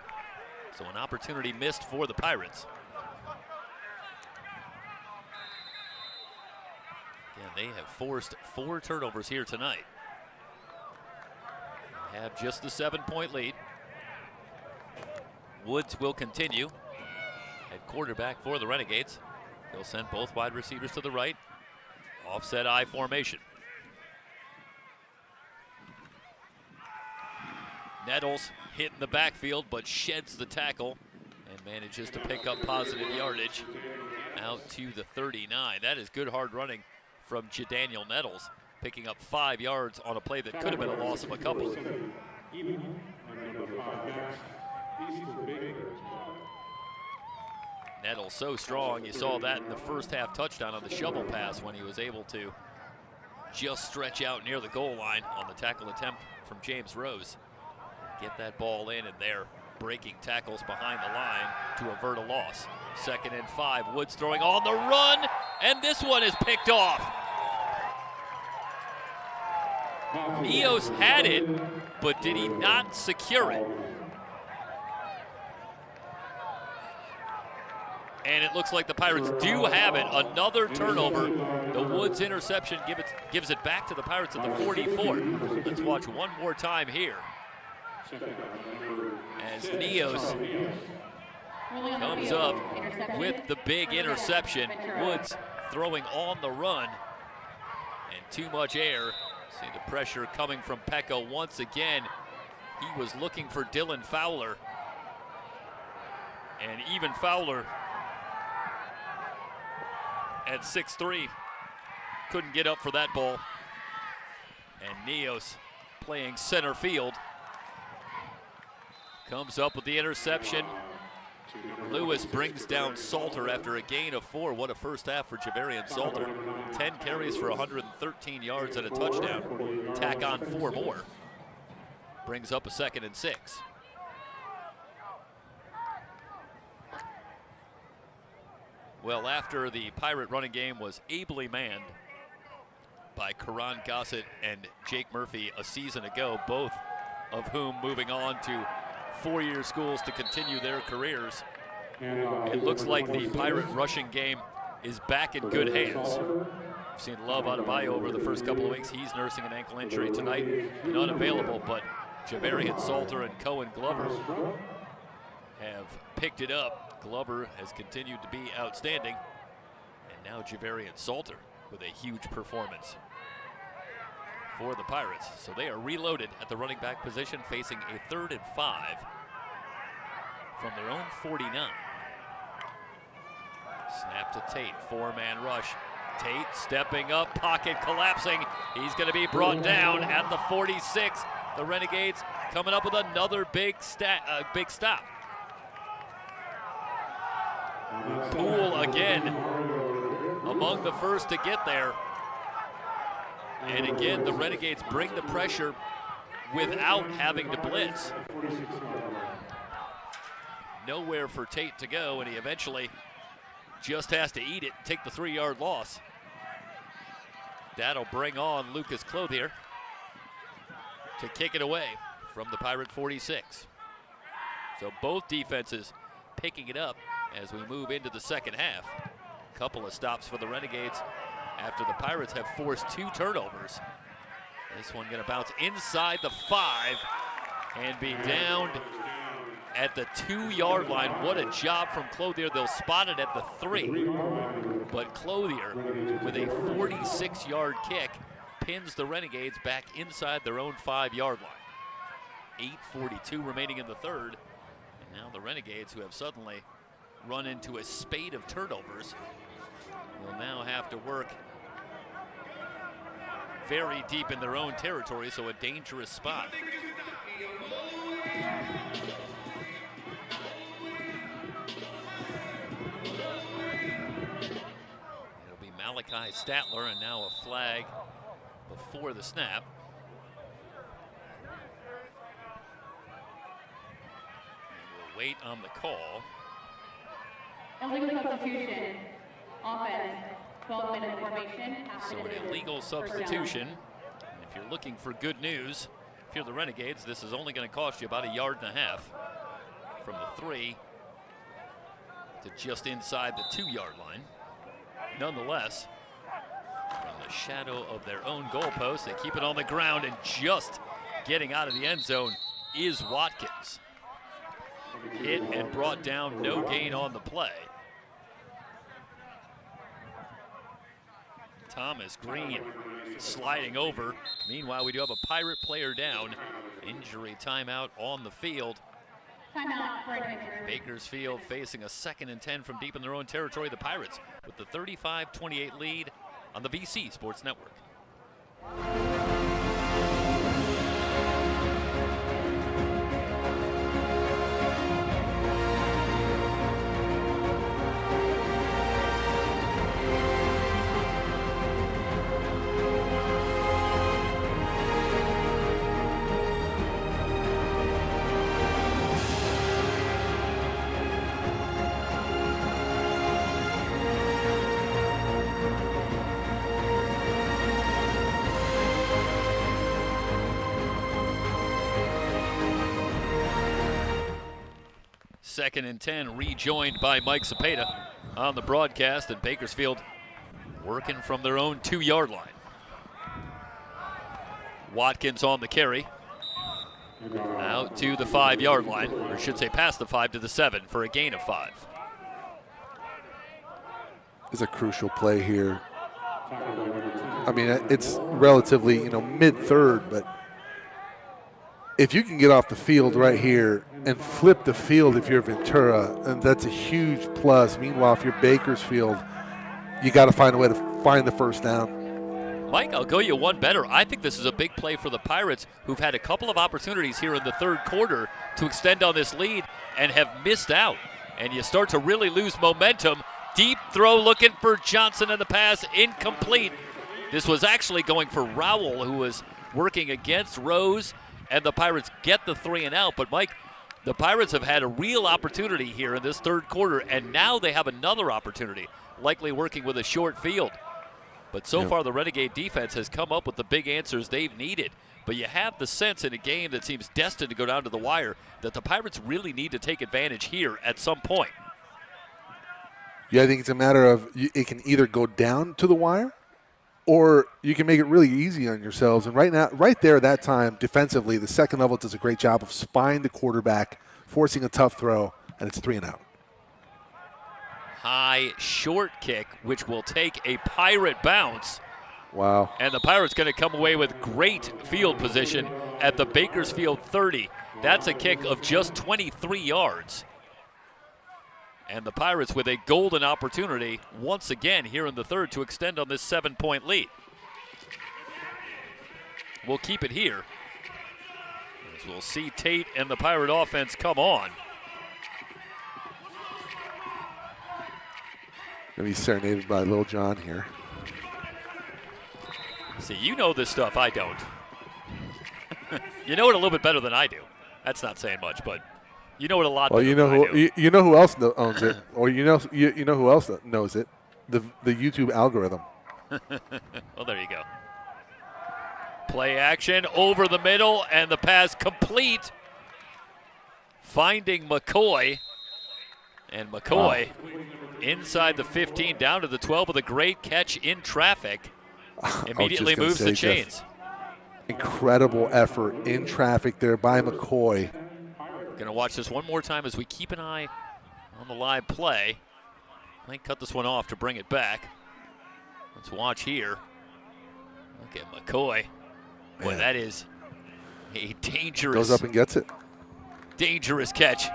So an opportunity missed for the Pirates. Yeah, they have forced 4 turnovers here tonight. They have just the 7-point lead. Woods will continue at quarterback for the Renegades. They'll send both wide receivers to the right. Offset I formation. Nettles hit in the backfield, but sheds the tackle and manages to pick up positive yardage out to the 39. That is good hard running from Jadaniel Nettles, picking up 5 yards on a play that could have been a loss of a couple. Nettles so strong, you saw that in the first half touchdown on the shovel pass when he was able to just stretch out near the goal line on the tackle attempt from James Rose. Get that ball in, and they're breaking tackles behind the line to avert a loss. 2nd and 5, Woods throwing on the run, and this one is picked off. Neos had it, but did he not secure it? And it looks like the Pirates do have it. Another turnover. The Woods interception gives it back to the Pirates at the 44. Let's watch one more time here as Neos comes up with the big interception. Woods throwing on the run, and too much air. See the pressure coming from Pecco once again. He was looking for Dylan Fowler, and even Fowler at 6'3", couldn't get up for that ball. And Neos playing center field comes up with the interception. Lewis brings down Salter after a gain of 4. What a first half for Javarian Salter. 10 carries for 113 yards and a touchdown. Tack on 4 more. Brings up a 2nd and 6. Well, after the Pirate running game was ably manned by Karan Gossett and Jake Murphy a season ago, both of whom moving on to 4-year schools to continue their careers, it looks like the Pirate rushing game is back in good hands. We've seen Love Adebayo over the first couple of weeks. He's nursing an ankle injury tonight and unavailable, but Javarian Salter and Cohen Glover have picked it up. Glover has continued to be outstanding, and now Javarian Salter with a huge performance for the Pirates. So they are reloaded at the running back position, facing a 3rd and 5 from their own 49. Snap to Tate, 4-man rush. Tate stepping up, pocket collapsing. He's going to be brought down at the 46. The Renegades coming up with another big stop. Poole again among the first to get there. And again, the Renegades bring the pressure without having to blitz. Nowhere for Tate to go, and he eventually just has to eat it and take the 3-yard loss. That'll bring on Lucas Clothier to kick it away from the Pirate 46. So both defenses picking it up as we move into the second half. Couple of stops for the Renegades after the Pirates have forced 2 turnovers. This one gonna bounce inside the 5 and be downed at the 2-yard line. What a job from Clothier. They'll spot it at the 3. But Clothier, with a 46-yard kick, pins the Renegades back inside their own 5-yard line. 8:42 remaining in the third. And now the Renegades, who have suddenly run into a spate of turnovers, will now have to work very deep in their own territory, so a dangerous spot. It'll be Malachi Statler, and now a flag before the snap. And we'll wait on the call. Illegal substitution, offense, 12-minute formation. So an illegal substitution. And if you're looking for good news, if you're the Renegades, this is only going to cost you about 1.5 yards from the 3 to just inside the 2-yard line. Nonetheless, from the shadow of their own goalpost, they keep it on the ground, and just getting out of the end zone is Watkins. Hit and brought down, no gain on the play. Thomas Green sliding over. Meanwhile, we do have a Pirate player down. Injury timeout on the field. Timeout for Ventura. Bakersfield facing a 2nd and 10 from deep in their own territory. The Pirates with the 35-28 lead on the VC Sports Network. Second and 10, rejoined by Mike Cepeda on the broadcast, and Bakersfield working from their own 2-yard line. Watkins on the carry. Out to the 5-yard line, or I should say past the 5 to the 7 for a gain of 5. It's a crucial play here. I mean, it's relatively, mid-third, but if you can get off the field right here and flip the field if you're Ventura, and that's a huge plus. Meanwhile, if you're Bakersfield, you got to find a way to find the first down. Mike, I'll go you one better. I think this is a big play for the Pirates, who've had a couple of opportunities here in the third quarter to extend on this lead and have missed out. And you start to really lose momentum. Deep throw looking for Johnson, and the pass incomplete. This was actually going for Rowell, who was working against Rose, and the Pirates get the 3 and out. But Mike, the Pirates have had a real opportunity here in this third quarter, and now they have another opportunity, likely working with a short field. But so far, the Renegade defense has come up with the big answers they've needed. But you have the sense in a game that seems destined to go down to the wire that the Pirates really need to take advantage here at some point. Yeah, I think it's a matter of it can either go down to the wire, or you can make it really easy on yourselves. And right now, right there at that time, defensively, the second level does a great job of spying the quarterback, forcing a tough throw, and it's 3 and out. High short kick, which will take a Pirate bounce. Wow. And the Pirates going to come away with great field position at the Bakersfield 30. That's a kick of just 23 yards. And the Pirates with a golden opportunity once again here in the third to extend on this 7-point lead. We'll keep it here as we'll see Tate and the Pirate offense come on. Gonna be serenaded by Lil John here. See, you know this stuff. I don't. You know it a little bit better than I do. That's not saying much, but you know it a lot Well, better you know than I who do. you know who else owns it, or you know who else knows it, the YouTube algorithm. Well, there you go. Play action over the middle, and the pass complete. Finding McCoy. And McCoy inside the 15, down to the 12 with a great catch in traffic. Immediately moves the chains. Incredible effort in traffic there by McCoy. Going to watch this one more time as we keep an eye on the live play. Might cut this one off to bring it back. Let's watch here. Look at McCoy. Boy, that is a dangerous. Goes up and gets it. Dangerous catch.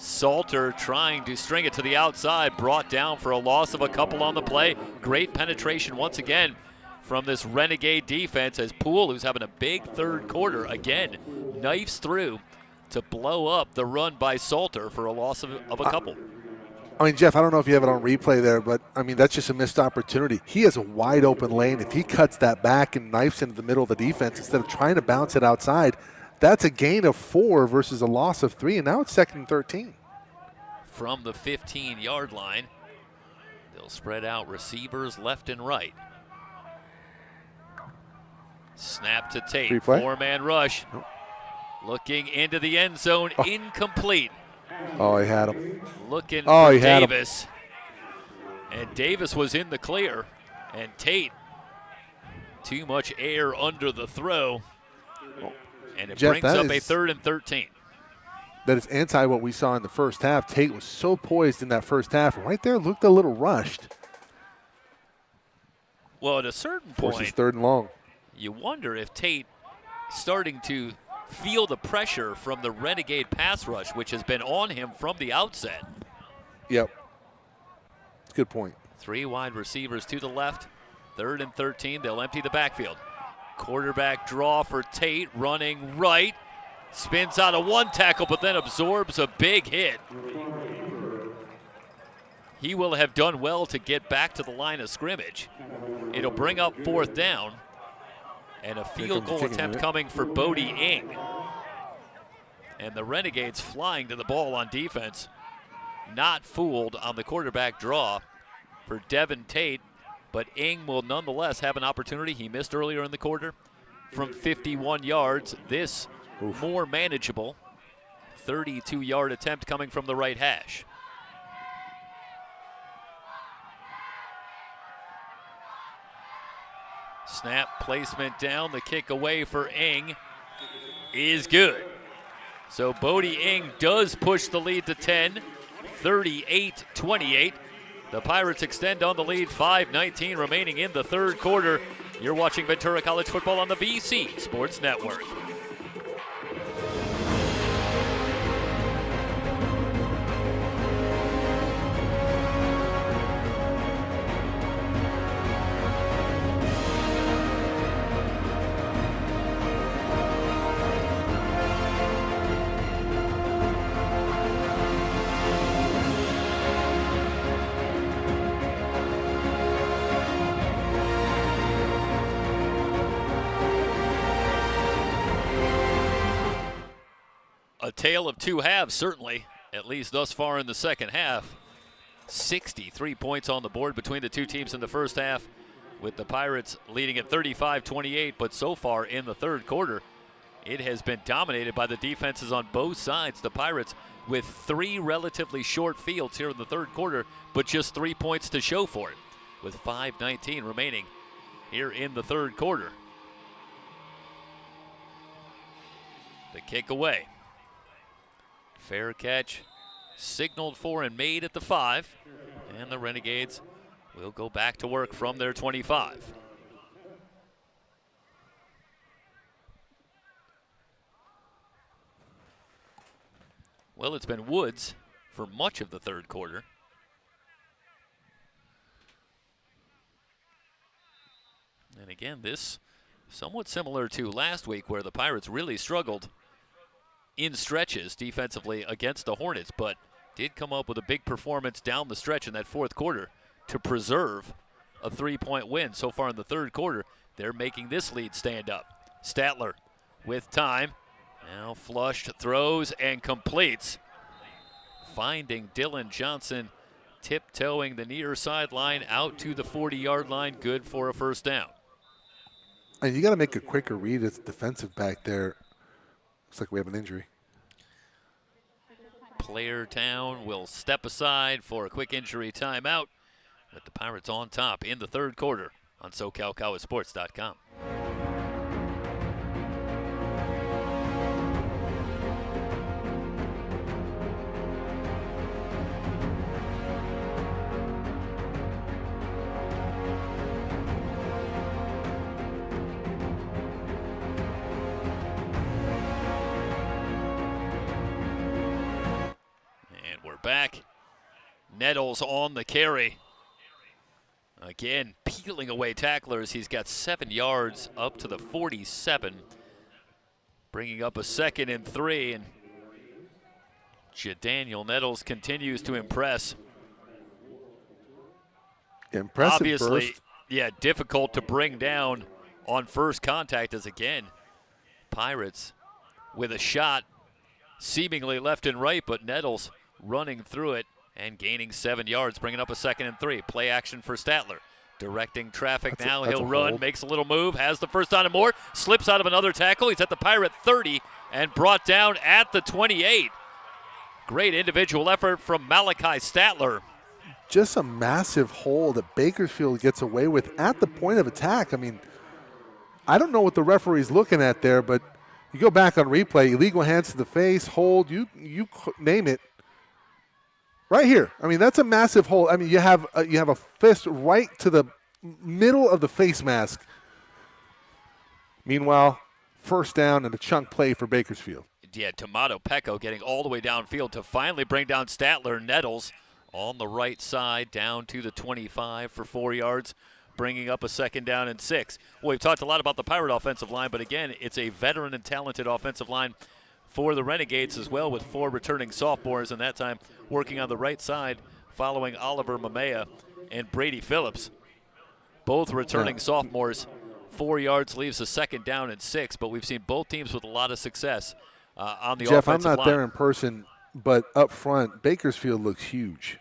Salter trying to string it to the outside, brought down for a loss of a couple on the play. Great penetration once again from this Renegade defense as Poole, who's having a big third quarter, again knifes through to blow up the run by Salter for a loss of a couple. I mean, Jeff, I don't know if you have it on replay there, but, I mean, that's just a missed opportunity. He has a wide open lane. If he cuts that back and knifes into the middle of the defense instead of trying to bounce it outside, that's a gain of 4 versus a loss of 3, and now it's 2nd and 13. From the 15-yard line, they'll spread out receivers left and right. Snap to Tate, 4-man rush. Nope. Looking into the end zone, incomplete. Oh, he had him. Looking for he had him. Davis. And Davis was in the clear. And Tate, too much air under the throw. And it Jeff, brings up a 3rd and 13. That is anti what we saw in the first half. Tate was so poised in that first half. Right there looked a little rushed. Well, at a certain Forces point, 3rd and long. you wonder if Tate starting to feel the pressure from the Renegade pass rush, which has been on him from the outset. Yep. Good point. 3 wide receivers to the left. 3rd and 13. They'll empty the backfield. Quarterback draw for Tate, running right. Spins out of 1 tackle, but then absorbs a big hit. He will have done well to get back to the line of scrimmage. It'll bring up 4th down. And a field goal attempt coming for Bodie Ing. And the Renegades flying to the ball on defense. Not fooled on the quarterback draw for Devin Tate, but Ing will nonetheless have an opportunity. He missed earlier in the quarter from 51 yards. This more manageable 32-yard attempt coming from the right hash. Snap placement down, the kick away for Ing is good. So Bodie Ing does push the lead to 10, 38-28. The Pirates extend on the lead, 5:19 remaining in the 3rd quarter. You're watching Ventura College football on the VC Sports Network. A tale of 2 halves, certainly, at least thus far in the second half. 63 points on the board between the two teams in the first half, with the Pirates leading at 35-28, but so far in the 3rd quarter, it has been dominated by the defenses on both sides. The Pirates with 3 relatively short fields here in the 3rd quarter, but just 3 points to show for it, with 5:19 remaining here in the 3rd quarter. The kick away. Fair catch, signaled for and made at the 5. And the Renegades will go back to work from their 25. Well, it's been Woods for much of the 3rd quarter. And again, this somewhat similar to last week where the Pirates really struggled in stretches defensively against the Hornets, but did come up with a big performance down the stretch in that fourth quarter to preserve a 3-point win. So far in the third quarter, they're making this lead stand up. Statler with time. Now flushed, throws, and completes. Finding Dylan Johnson, tiptoeing the near sideline out to the 40-yard line, good for a first down. And you got to make a quicker read as defensive back there. Looks like we have an injury. Playertown will step aside for a quick injury timeout. With the Pirates on top in the third quarter on SoCalCowboySports.com. And we're back. Nettles on the carry. Again, peeling away tacklers. He's got 7 yards up to the 47. Bringing up a 2nd and 3. And Jadaniel Nettles continues to impress. Impressive Obviously, burst. yeah, difficult to bring down on first contact as, again, Pirates with a shot seemingly left and right, but Nettles running through it and gaining 7 yards, bringing up a 2nd and 3. Play action for Statler. Directing traffic now. He'll run, hold. makes a little move, has the first down and more, slips out of another tackle. He's at the Pirate 30 and brought down at the 28. Great individual effort from Malachi Statler. Just a massive hole that Bakersfield gets away with at the point of attack. I mean, I don't know what the referee's looking at there, but you go back on replay, illegal hands to the face, hold, you name it. Right here. I mean, that's a massive hole. I mean, you have a fist right to the middle of the face mask. Meanwhile, first down and a chunk play for Bakersfield. Yeah, Tomato Pecco getting all the way downfield to finally bring down Statler. Nettles on the right side down to the 25 for 4 yards, bringing up a 2nd down and 6. Well, we've talked a lot about the Pirate offensive line, but again, it's a veteran and talented offensive line for the Renegades as well, with 4 returning sophomores, and that time working on the right side following Oliver Mamea and Brady Phillips. Both returning sophomores. 4 yards leaves a 2nd down and 6, but we've seen both teams with a lot of success on the Jeff, offensive line. I'm not there in person, but up front, Bakersfield looks huge.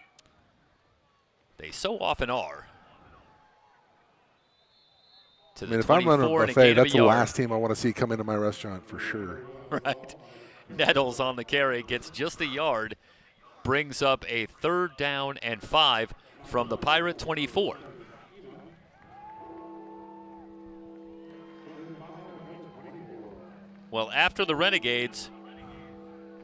They so often are. To I the mean, if I'm running a 24 and a buffet, gain of that's a the yard. last team I want to see come into my restaurant for sure. Right. Nettles on the carry, gets just a yard, brings up a 3rd down and 5 from the Pirate 24. Well, after the Renegades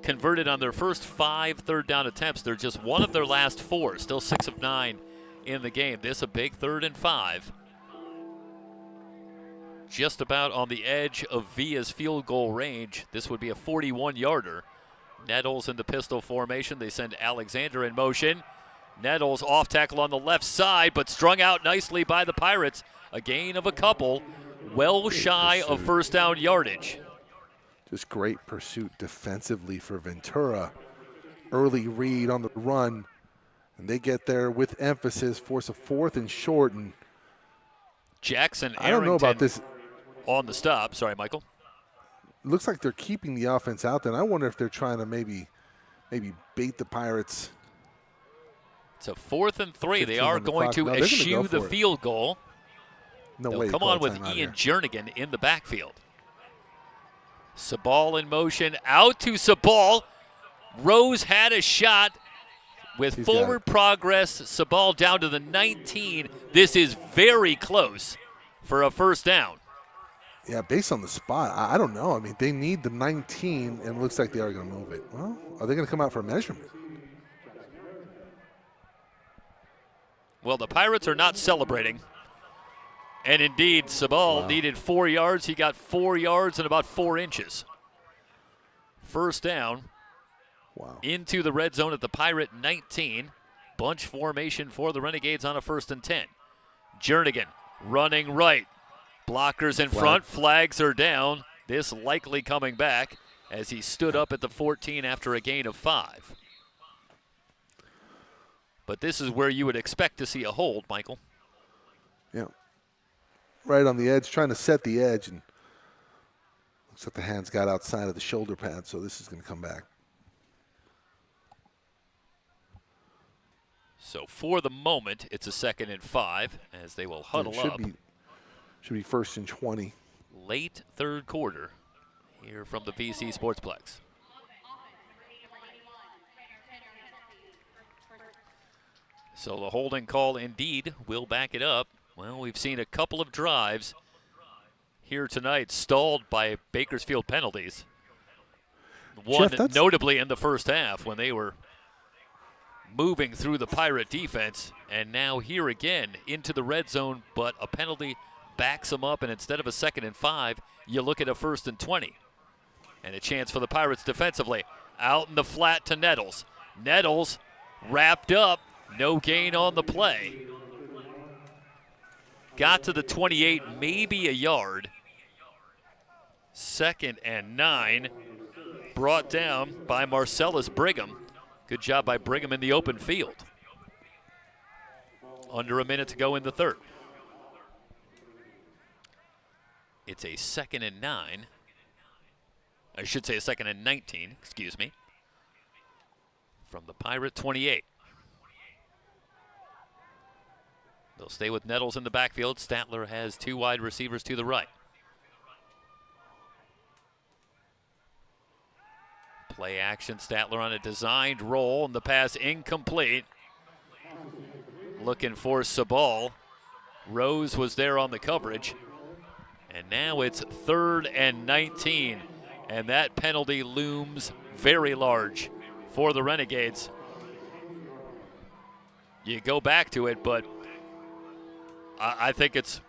converted on their first 5 third down attempts, they're just one of their last 4, still 6 of 9 in the game. This a big 3rd and 5. Just about on the edge of Villa's field goal range. This would be a 41-yarder. Nettles in the pistol formation. They send Alexander in motion. Nettles off tackle on the left side, but strung out nicely by the Pirates. A gain of a couple, well shy of first down yardage. Just great pursuit defensively for Ventura. Early read on the run, and they get there with emphasis, force a 4th and short. And Jackson I don't know about this. On the stop. Sorry, Michael. Looks like they're keeping the offense out there, and I wonder if they're trying to maybe bait the Pirates. It's a 4th and 3. They 15 are on the going clock. to No, they're gonna eschew go the for it. field goal. No They'll way. come on with Ian Jernigan in the backfield. Sabal in motion, out to Sabal. Rose had a shot with He's forward progress. Sabal down to the 19. This is very close for a first down. Yeah, based on the spot, I don't know. I mean, they need the 19, and it looks like they are going to move it. Well, are they going to come out for a measurement? Well, the Pirates are not celebrating. And indeed, Sabal needed 4 yards. He got 4 yards and about 4 inches. First down. Wow. Into the red zone at the Pirate 19. Bunch formation for the Renegades on a 1st and 10. Jernigan running right. Blockers in front. Flags are down. This likely coming back as he stood up at the 14 after a gain of 5. But this is where you would expect to see a hold, Michael. Yeah. Right on the edge, trying to set the edge, and looks like the hands got outside of the shoulder pad, so this is going to come back. So for the moment, it's a 2nd and 5 as they will huddle up. Should be 1st and 20. Late 3rd quarter here from the VC Sportsplex. So the holding call indeed will back it up. Well, we've seen a couple of drives here tonight stalled by Bakersfield penalties. One Jeff, notably in the first half when they were moving through the Pirate defense, and now here again into the red zone, but a penalty backs them up, and instead of a 2nd and 5, you look at a 1st and 20. And a chance for the Pirates defensively. Out in the flat to Nettles. Nettles wrapped up, no gain on the play. Got to the 28, maybe a yard. 2nd and 9, brought down by Marcellus Brigham. Good job by Brigham in the open field. Under a minute to go in the 3rd. It's a 2nd and 9. I should say a 2nd and 19, excuse me. From the Pirate 28. They'll stay with Nettles in the backfield. Statler has 2 wide receivers to the right. Play action, Statler on a designed roll, and the pass incomplete. Looking for Sabal. Rose was there on the coverage. And now it's 3rd and 19, and that penalty looms very large for the Renegades. You go back to it, but I think it's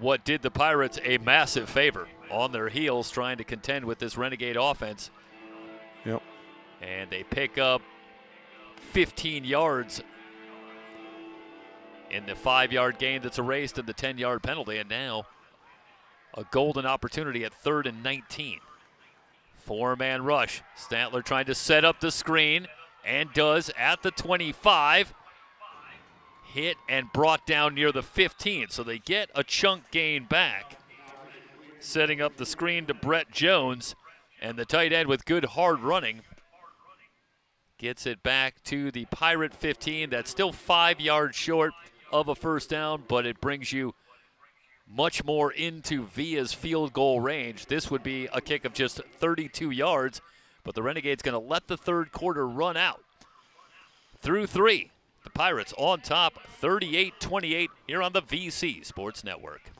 what did the Pirates a massive favor. On their heels trying to contend with this Renegade offense. Yep. And they pick up 15 yards in the 5-yard gain that's erased and the 10-yard penalty, and now a golden opportunity at 3rd and 19. 4-man rush. Statler trying to set up the screen, and does at the 25. Hit and brought down near the 15, so they get a chunk gain back. Setting up the screen to Brett Jones, and the tight end with good hard running gets it back to the Pirate 15. That's still 5 yards short of a 1st down, but it brings you much more into Villa's field goal range. This would be a kick of just 32 yards, but the Renegades going to let the 3rd quarter run out. Through 3, the Pirates on top, 38-28 here on the VC Sports Network.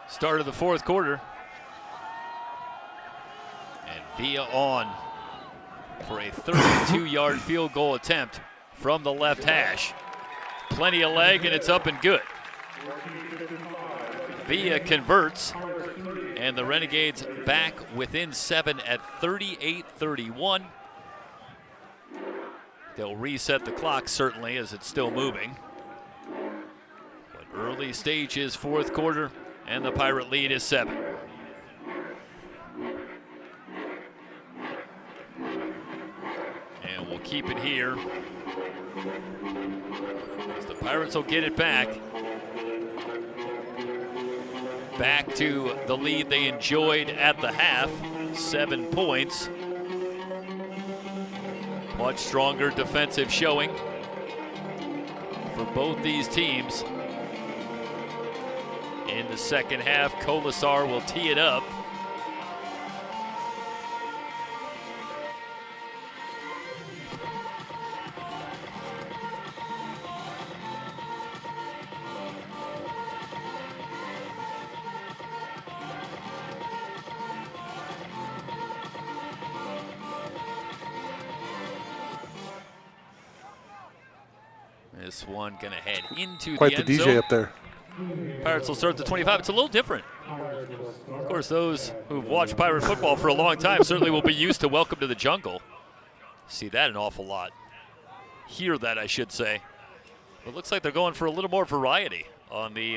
Start of the 4th quarter. And Villa on for a 32-yard field goal attempt from the left hash. Plenty of leg, and it's up and good. Villa converts, and the Renegades back within 7 at 38-31. They'll reset the clock, certainly, as it's still moving. But Early stages, fourth quarter, and the Pirate lead is 7. And we'll keep it here as the Pirates will get it back. Back to the lead they enjoyed at the half, 7 points. Much stronger defensive showing for both these teams. In the second half, Colasar will tee it up. This one gonna head into Quite the end the DJ zone. up there. Pirates will start at the 25. It's a little different. Of course, those who've watched Pirate football for a long time certainly will be used to Welcome to the Jungle. See that an awful lot. Hear that, I should say. It looks like they're going for a little more variety on the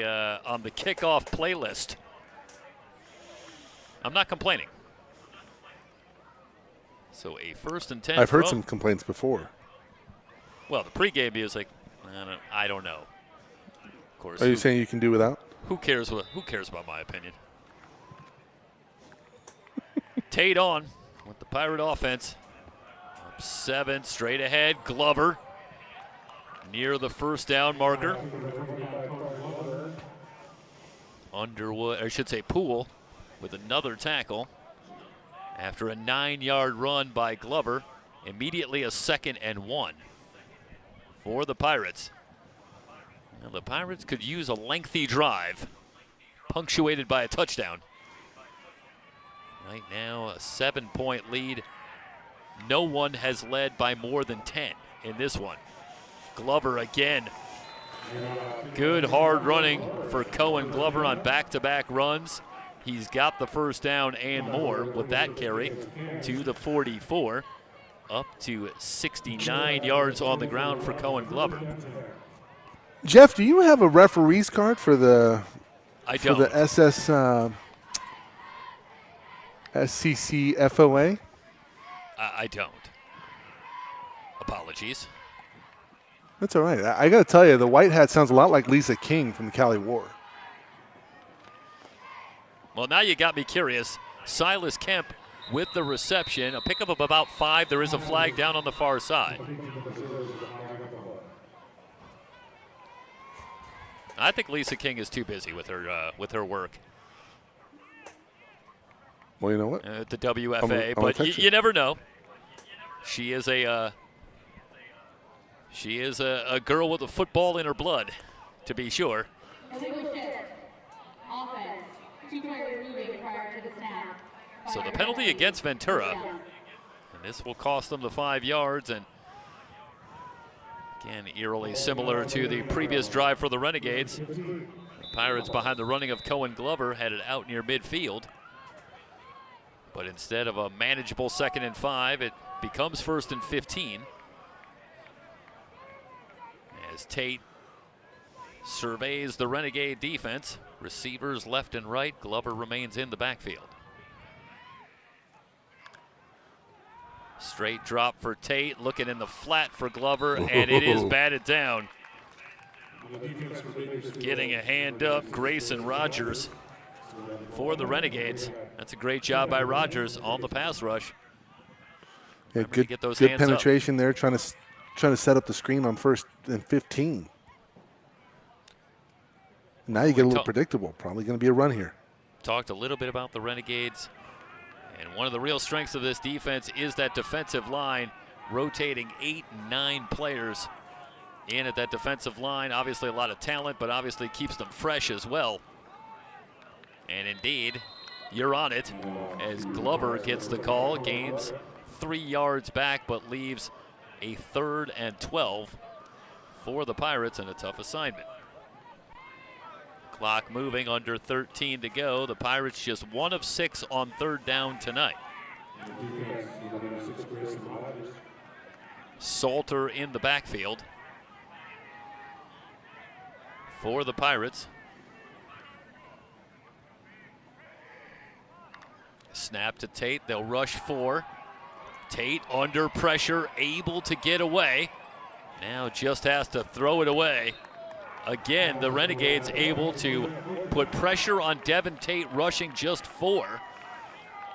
kickoff playlist. I'm not complaining. So a 1st and 10. I've heard some complaints before. Well, the pregame music, I don't know. Of course. Are you saying you can do without? Who cares about my opinion? Tate on with the Pirate offense. Up 7, straight ahead. Glover near the first down marker. Underwood, or I should say Poole, with another tackle. After a 9-yard run by Glover, immediately a 2nd and 1 for the Pirates. Now the Pirates could use a lengthy drive, punctuated by a touchdown. Right now, a 7-point lead. No one has led by more than 10 in this one. Glover again. Good hard running for Cohen Glover on back-to-back runs. He's got the first down and more with that carry to the 44. Up to 69 yards on the ground for Cohen Glover. Jeff, do you have a referee's card for the SCFA? I don't. Apologies. That's all right. I got to tell you, the white hat sounds a lot like Lisa King from the Cali War. Well, now you got me curious. Silas Kemp with the reception, a pickup of about 5. There is a flag down on the far side. I think Lisa King is too busy with her work. Well, you know what? At the WFA, but you never know. She is a girl with a football in her blood, to be sure. Illegal shift. Offense. 2 players moving prior to the snap. So the penalty against Ventura, and this will cost them the 5 yards. And again, eerily similar to the previous drive for the Renegades. The Pirates behind the running of Cohen Glover headed out near midfield. But instead of a manageable 2nd and 5, it becomes 1st and 15. As Tate surveys the Renegade defense, receivers left and right, Glover remains in the backfield. Straight drop for Tate, looking in the flat for Glover, and it is batted down. Getting a hand up, Grayson Rogers for the Renegades. That's a great job by Rogers on the pass rush. Yeah, good hands penetration up there, trying to set up the screen on 1st and 15. Now you get a little predictable. Probably going to be a run here. Talked a little bit about the Renegades. And one of the real strengths of this defense is that defensive line, rotating 8 and 9 players in at that defensive line. Obviously a lot of talent, but obviously keeps them fresh as well. And indeed, you're on it as Glover gets the call, gains 3 yards back, but leaves a 3rd and 12 for the Pirates, and a tough assignment. Clock moving, under 13 to go. The Pirates just 1 of 6 on 3rd down tonight. Salter in the backfield. for the Pirates. Snap to Tate. They'll rush 4. Tate under pressure, able to get away. Now just has to throw it away. Again, the Renegades able to put pressure on Devin Tate, rushing just 4.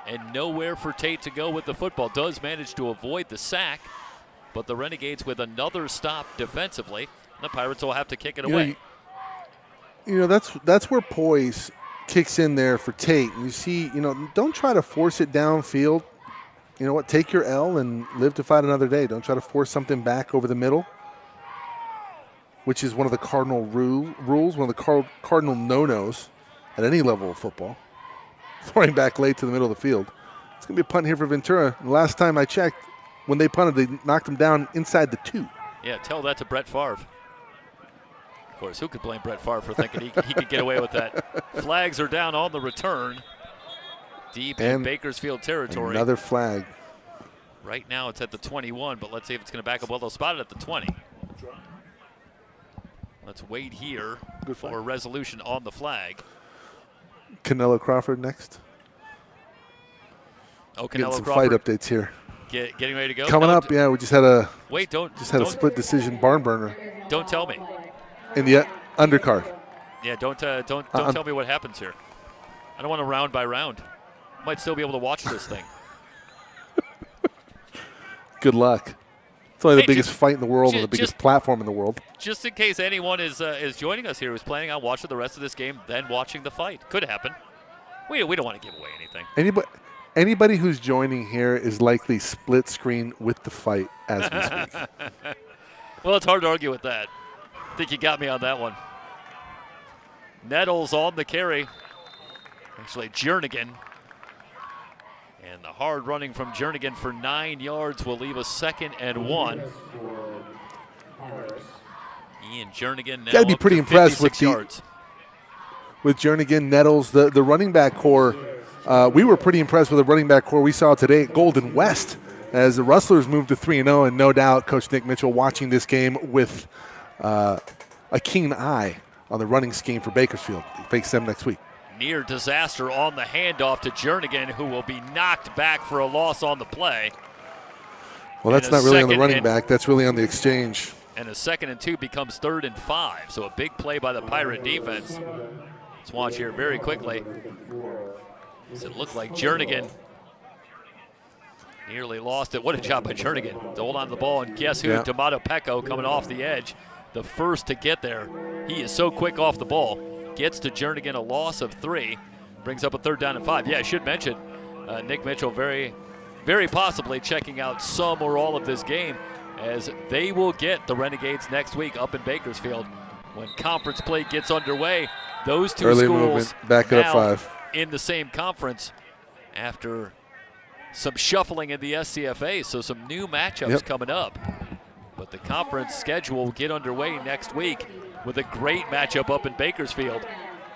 And nowhere for Tate to go with the football. Does manage to avoid the sack, but the Renegades with another stop defensively. The Pirates will have to kick it away. That's where poise kicks in there for Tate. You see, don't try to force it downfield. You know what? Take your L and live to fight another day. Don't try to force something back over the middle, which is one of the cardinal rules, one of the cardinal no-nos at any level of football. Throwing back late to the middle of the field. It's going to be a punt here for Ventura. And last time I checked, when they punted, they knocked him down inside the 2. Yeah, tell that to Brett Favre. Of course, who could blame Brett Favre for thinking he could get away with that? Flags are down on the return. Deep in Bakersfield territory. Another flag. Right now it's at the 21, but let's see if it's going to back up. Well, they'll spot it at the 20. Let's wait here for a resolution on the flag. Canelo Crawford next. Oh, Getting Canelo some Crawford. fight updates here. Getting ready to go? Coming up, yeah. We just had a don't split decision barn burner Don't tell me. in the undercard. Yeah, don't tell me what happens here. I don't want to round by round. Might still be able to watch this thing. Good luck. It's only the biggest fight in the world and the biggest platform in the world. Just in case anyone is joining us here who's planning on watching the rest of this game, then watching the fight. Could happen. We don't want to give away anything. Anybody who's joining here is likely split screen with the fight as we speak. Well, it's hard to argue with that. I think you got me on that one. Nettles on the carry. Actually, Jernigan. And the hard running from Jernigan for 9 yards will leave us 2nd and 1. Ian Jernigan now Got to be up pretty to impressed 56 yards. with Jernigan, Nettles, the running back core. We were pretty impressed with the running back core we saw today at Golden West as the Rustlers moved to 3-0, and no doubt Coach Nick Mitchell watching this game with a keen eye on the running scheme for Bakersfield. He fakes them next week. Near disaster on the handoff to Jernigan, who will be knocked back for a loss on the play. Well, that's not really on the running back. That's really on the exchange. And a 2nd and 2 becomes 3rd and 5. So a big play by the Pirate defense. Let's watch here very quickly. Does it look like Jernigan nearly lost it? What a job by Jernigan to hold on to the ball. And guess who? Yeah. D'Amato Pecco coming off the edge. The first to get there. He is so quick off the ball. Gets to Jernigan, a loss of 3. Brings up a 3rd down and 5. Yeah, I should mention Nick Mitchell very, very possibly checking out some or all of this game, as they will get the Renegades next week up in Bakersfield when conference play gets underway. Those two Early schools movement, back it up now 5. in the same conference after some shuffling in the SCFA, so some new matchups coming up. But the conference schedule will get underway next week with a great matchup up in Bakersfield.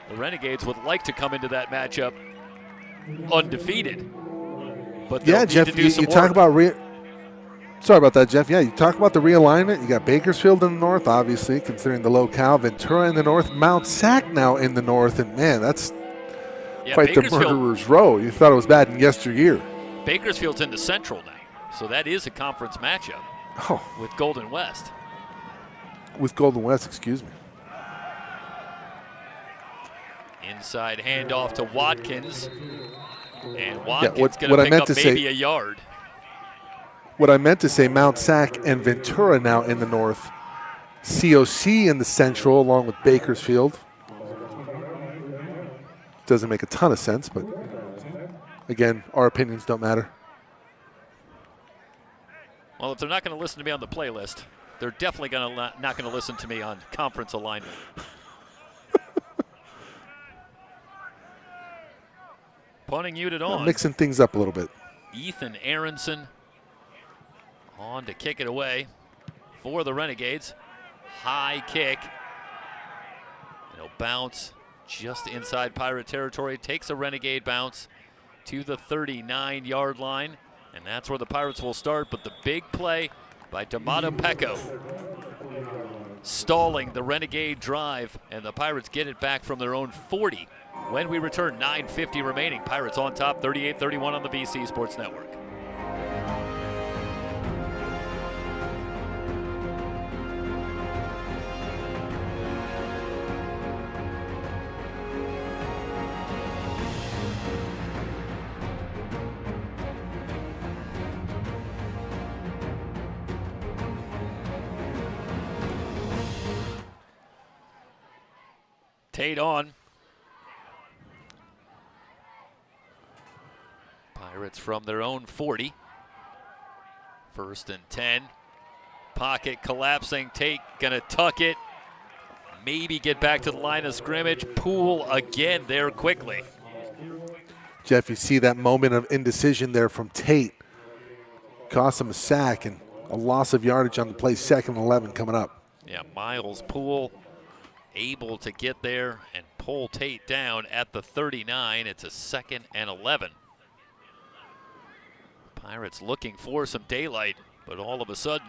The Renegades would like to come into that matchup undefeated. But they'll need Jeff, to do some you talk work. about sorry about that, Jeff. Yeah, you talk about the realignment. You got Bakersfield in the north, obviously, considering the locale. Ventura in the north, Mount Sac now in the north, and man, that's quite the murderer's row. You thought it was bad in yesteryear. Bakersfield's in the Central now, so that is a conference matchup with Golden West. With Golden West, excuse me. Inside handoff to Watkins, and Watkins going what to I pick meant up to say- maybe a yard. What I meant to say, Mount Sac and Ventura now in the north. COC in the central, along with Bakersfield. Doesn't make a ton of sense, but again, our opinions don't matter. Well, if they're not going to listen to me on the playlist, they're definitely not going to listen to me on conference alignment. Punting unit on. Mixing things up a little bit. Ethan Aronson on to kick it away for the Renegades. High kick. It'll bounce just inside Pirate territory. Takes a Renegade bounce to the 39-yard line. And that's where the Pirates will start. But the big play by D'Amato Pecco. stalling the Renegade drive, and the Pirates get it back from their own 40. When we return, 9:50 remaining. Pirates on top, 38-31 on the VC Sports Network. Tate on. Pirates from their own 40. 1st and 10. Pocket collapsing. Tate gonna tuck it. Maybe get back to the line of scrimmage. Poole again there quickly. Jeff, you see that moment of indecision there from Tate. Cost him a sack and a loss of yardage on the play. 2nd and 11 coming up. Yeah, Miles Poole able to get there and pull Tate down at the 39. It's a 2nd and 11. Pirates looking for some daylight, but all of a sudden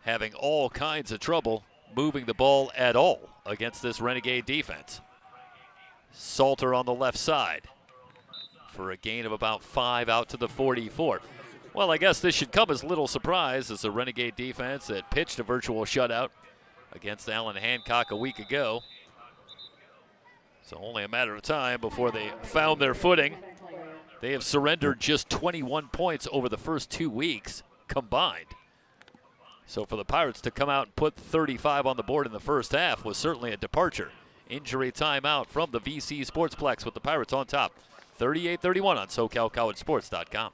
having all kinds of trouble moving the ball at all against this Renegade defense. Salter on the left side for a gain of about 5 out to the 44. Well, I guess this should come as little surprise as the Renegade defense that pitched a virtual shutout against Allen Hancock a week ago. It's only a matter of time before they found their footing. They have surrendered just 21 points over the first 2 weeks combined. So for the Pirates to come out and put 35 on the board in the first half was certainly a departure. Injury timeout from the VC Sportsplex with the Pirates on top. 38-31 on SoCalCollegeSports.com.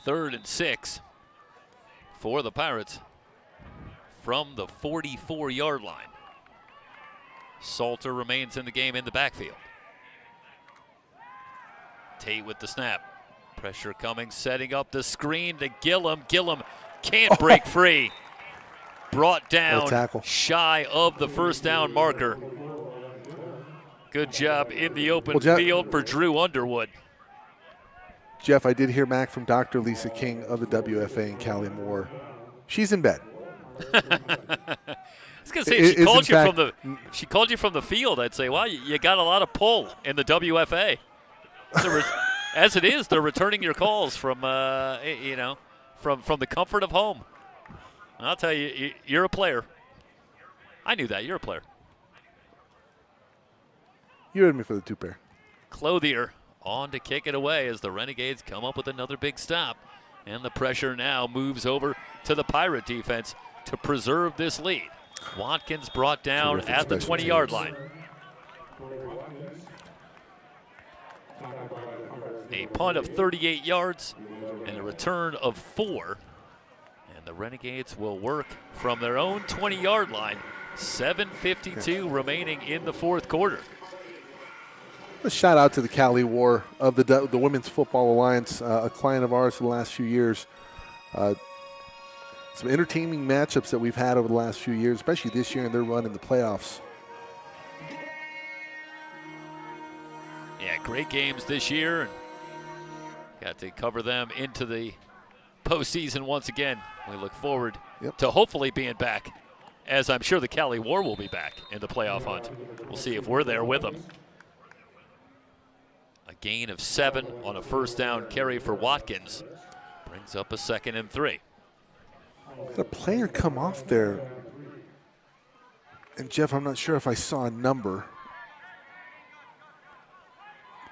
Third and 6 for the Pirates from the 44-yard line. Salter remains in the game in the backfield. Tate with the snap. Pressure coming, setting up the screen to Gillum. Gillum can't break free. Brought down shy of the first down marker. Good job in the open field for Drew Underwood. Jeff, I did hear back from Dr. Lisa King of the WFA in Callie Moore. She's in bed. I was going to say, if she called you from the field, I'd say, wow, you got a lot of pull in the WFA. As it is, they're returning your calls from, from the comfort of home. I'll tell you, you're a player. I knew that. You're a player. You heard me for the 2-pair. Clothier on to kick it away as the Renegades come up with another big stop. And the pressure now moves over to the Pirate defense to preserve this lead. Watkins brought down at the 20-yard line. A punt of 38 yards and a return of 4. And the Renegades will work from their own 20-yard line. 7:52 remaining in the fourth quarter. A shout out to the Cali War of the Women's Football Alliance, a client of ours for the last few years. Some entertaining matchups that we've had over the last few years, especially this year in their run in the playoffs. Yeah, great games this year. And got to cover them into the postseason once again. We look forward to hopefully being back, as I'm sure the Cali War will be back in the playoff hunt. We'll see if we're there with them. A gain of 7 on a first down carry for Watkins. Brings up a 2nd and 3. Had a player come off there. And Jeff, I'm not sure if I saw a number.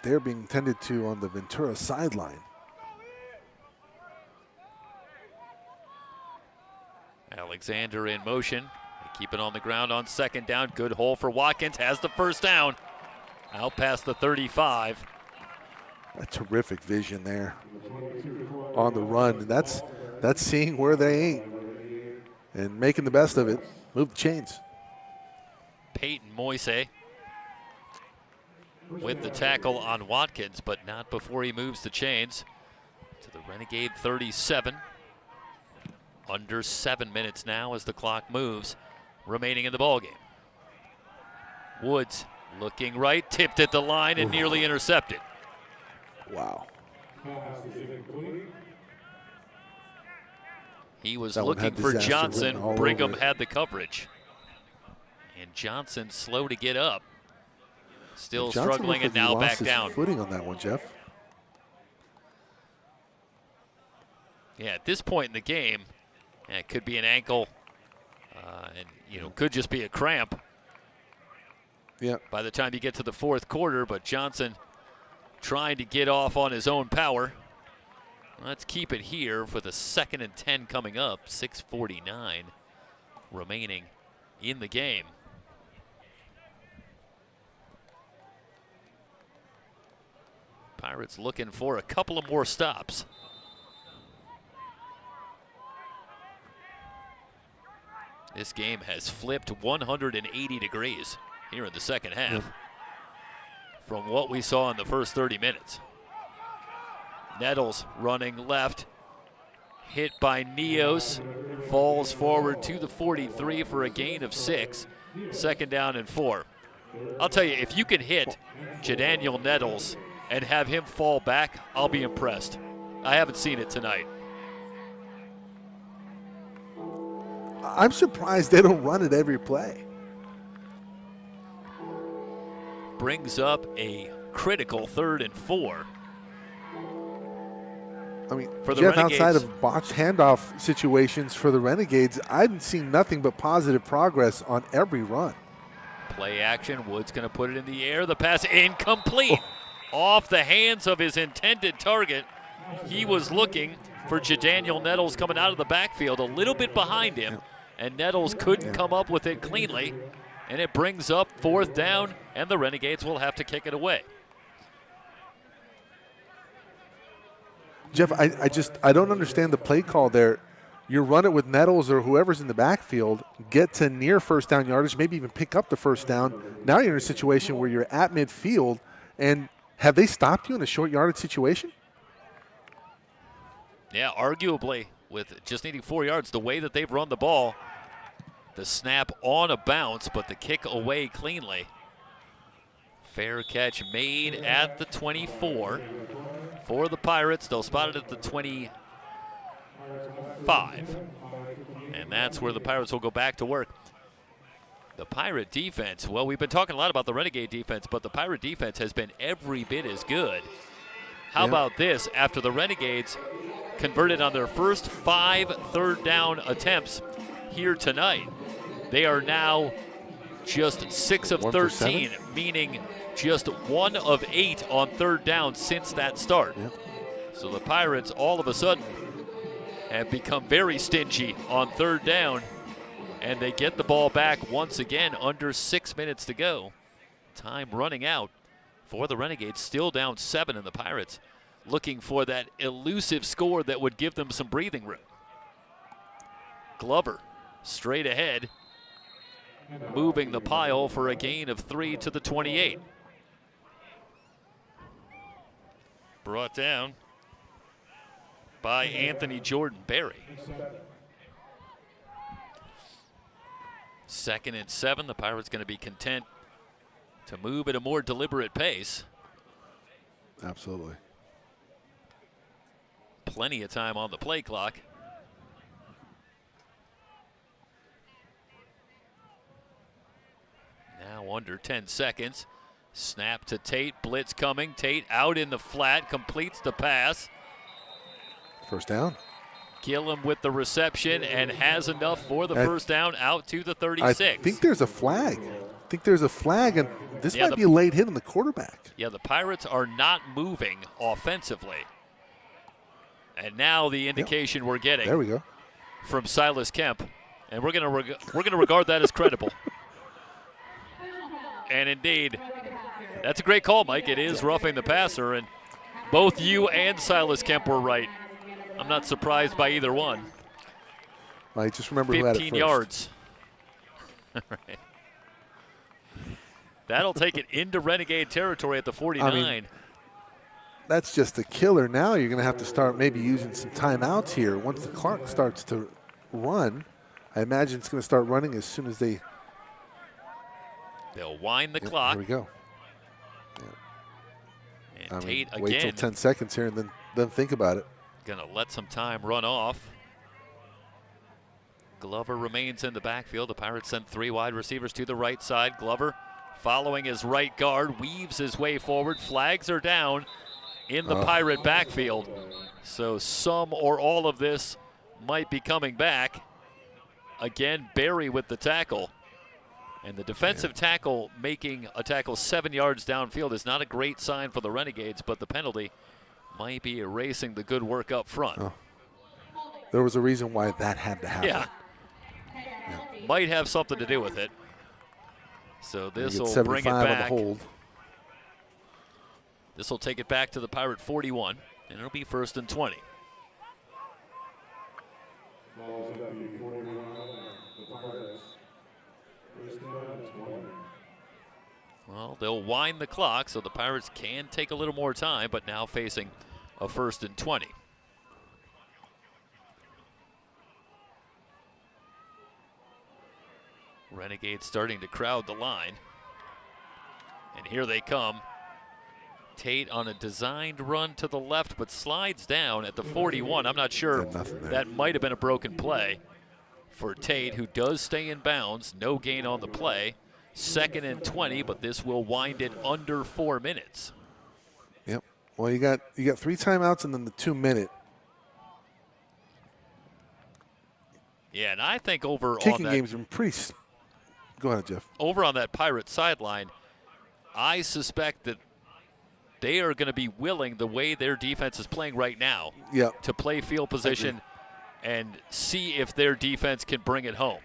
They're being tended to on the Ventura sideline. Alexander in motion. They keep it on the ground on 2nd down. Good hole for Watkins. Has the first down. Out past the 35. A terrific vision there. on the run. And that's seeing where they ain't and making the best of it. Move the chains. Peyton Moise with the tackle on Watkins, but not before he moves the chains to the Renegade 37. Under 7 minutes now as the clock moves, remaining in the ballgame. Woods looking right, tipped at the line and nearly intercepted. Wow. He was That one looking had for disaster Johnson. written all Brigham over it. had the coverage. And Johnson slow to get up. Still Johnson struggling looked and like he now lost back his down. footing on that one, Jeff. Yeah, at this point in the game, it could be an ankle, and could just be a cramp. Yeah. By the time you get to the fourth quarter, but Johnson trying to get off on his own power. Let's keep it here for the 2nd and 10 coming up. 6:49 remaining in the game. Pirates looking for a couple of more stops. This game has flipped 180 degrees here in the second half from what we saw in the first 30 minutes. Nettles running left, hit by Neos, falls forward to the 43 for a gain of 6. 2nd down and 4. I'll tell you, if you can hit Jadaniel Nettles and have him fall back, I'll be impressed. I haven't seen it tonight. I'm surprised they don't run it every play. Brings up a critical 3rd and 4. I mean, For the Jeff, Renegades, outside of botched handoff situations for the Renegades, I've seen nothing but positive progress on every run. play action. Woods going to put it in the air. The pass incomplete. Off the hands of his intended target. He was looking for Jadaniel Nettles coming out of the backfield, a little bit behind him, and Nettles couldn't come up with it cleanly, and it brings up 4th down, and the Renegades will have to kick it away. Jeff, I don't understand the play call there. You run it with Nettles or whoever's in the backfield, get to near 1st down yardage, maybe even pick up the 1st down. Now you're in a situation where you're at midfield, and have they stopped you in a short yardage situation? Yeah, arguably, with just needing 4 yards, the way that they've run the ball, the snap on a bounce, but the kick away cleanly. Fair catch made at the 24 for the Pirates. They'll spot it at the 25. And that's where the Pirates will go back to work. The Pirate defense, well, we've been talking a lot about the Renegade defense, but the Pirate defense has been every bit as good. How about this? After the Renegades converted on their first 5 third down attempts here tonight, they are now just 6 of 13, meaning just 1 of 8 on 3rd down since that start. So the Pirates all of a sudden have become very stingy on 3rd down, and they get the ball back once again under 6 minutes to go. Time running out for the Renegades, still down 7, and the Pirates looking for that elusive score that would give them some breathing room. Glover straight ahead, moving the pile for a gain of 3 to the 28. Brought down by Anthony Jordan Berry. 2nd and 7. The Pirates going to be content to move at a more deliberate pace. Absolutely. Plenty of time on the play clock. Now under 10 seconds. Snap to Tate, blitz coming. Tate out in the flat, completes the pass. 1st down. Gillum with the reception and has enough for the 1st down out to the 36. I think there's a flag. And this might be a late hit on the quarterback. Yeah, the Pirates are not moving offensively. And now the indication we're getting There we go. from Silas Kemp, and we're gonna regard that as credible. And indeed, that's a great call, Mike. It is roughing the passer, and both you and Silas Kemp were right. I'm not surprised by either one. I just remember who had it 15 first. yards. Right. That'll take it into Renegade territory at the 49. I mean, that's just a killer. Now you're going to have to start maybe using some timeouts here. Once the clock starts to run, I imagine it's going to start running as soon as they'll wind the clock. Here we go. And Tate wait till again 10 seconds here and then think about it. gonna let some time run off. Glover remains in the backfield. The Pirates send 3 wide receivers to the right side. Glover following his right guard, weaves his way forward. Flags are down in the Pirate backfield. So some or all of this might be coming back. Again, Barry with the tackle. And the defensive tackle making a tackle 7 yards downfield is not a great sign for the Renegades, but the penalty might be erasing the good work up front. Oh. There was a reason why that had to happen. Yeah. Might have something to do with it. So this will bring it back. This will take it back to the Pirate 41, and it'll be 1st and 20. Well, they'll wind the clock so the Pirates can take a little more time, but now facing a 1st and 20. Renegades starting to crowd the line. And here they come. Tate on a designed run to the left, but slides down at the 41. I'm not sure. That might have been a broken play for Tate, who does stay in bounds. No gain on the play. 2nd and 20, but this will wind it under 4 minutes. Yep. Well, you got 3 timeouts and then the 2-minute. Yeah, and I think over kicking on that game's been pretty. Go ahead, Jeff. Over on that Pirate sideline, I suspect that they are going to be willing, the way their defense is playing right now, to play field position and see if their defense can bring it home.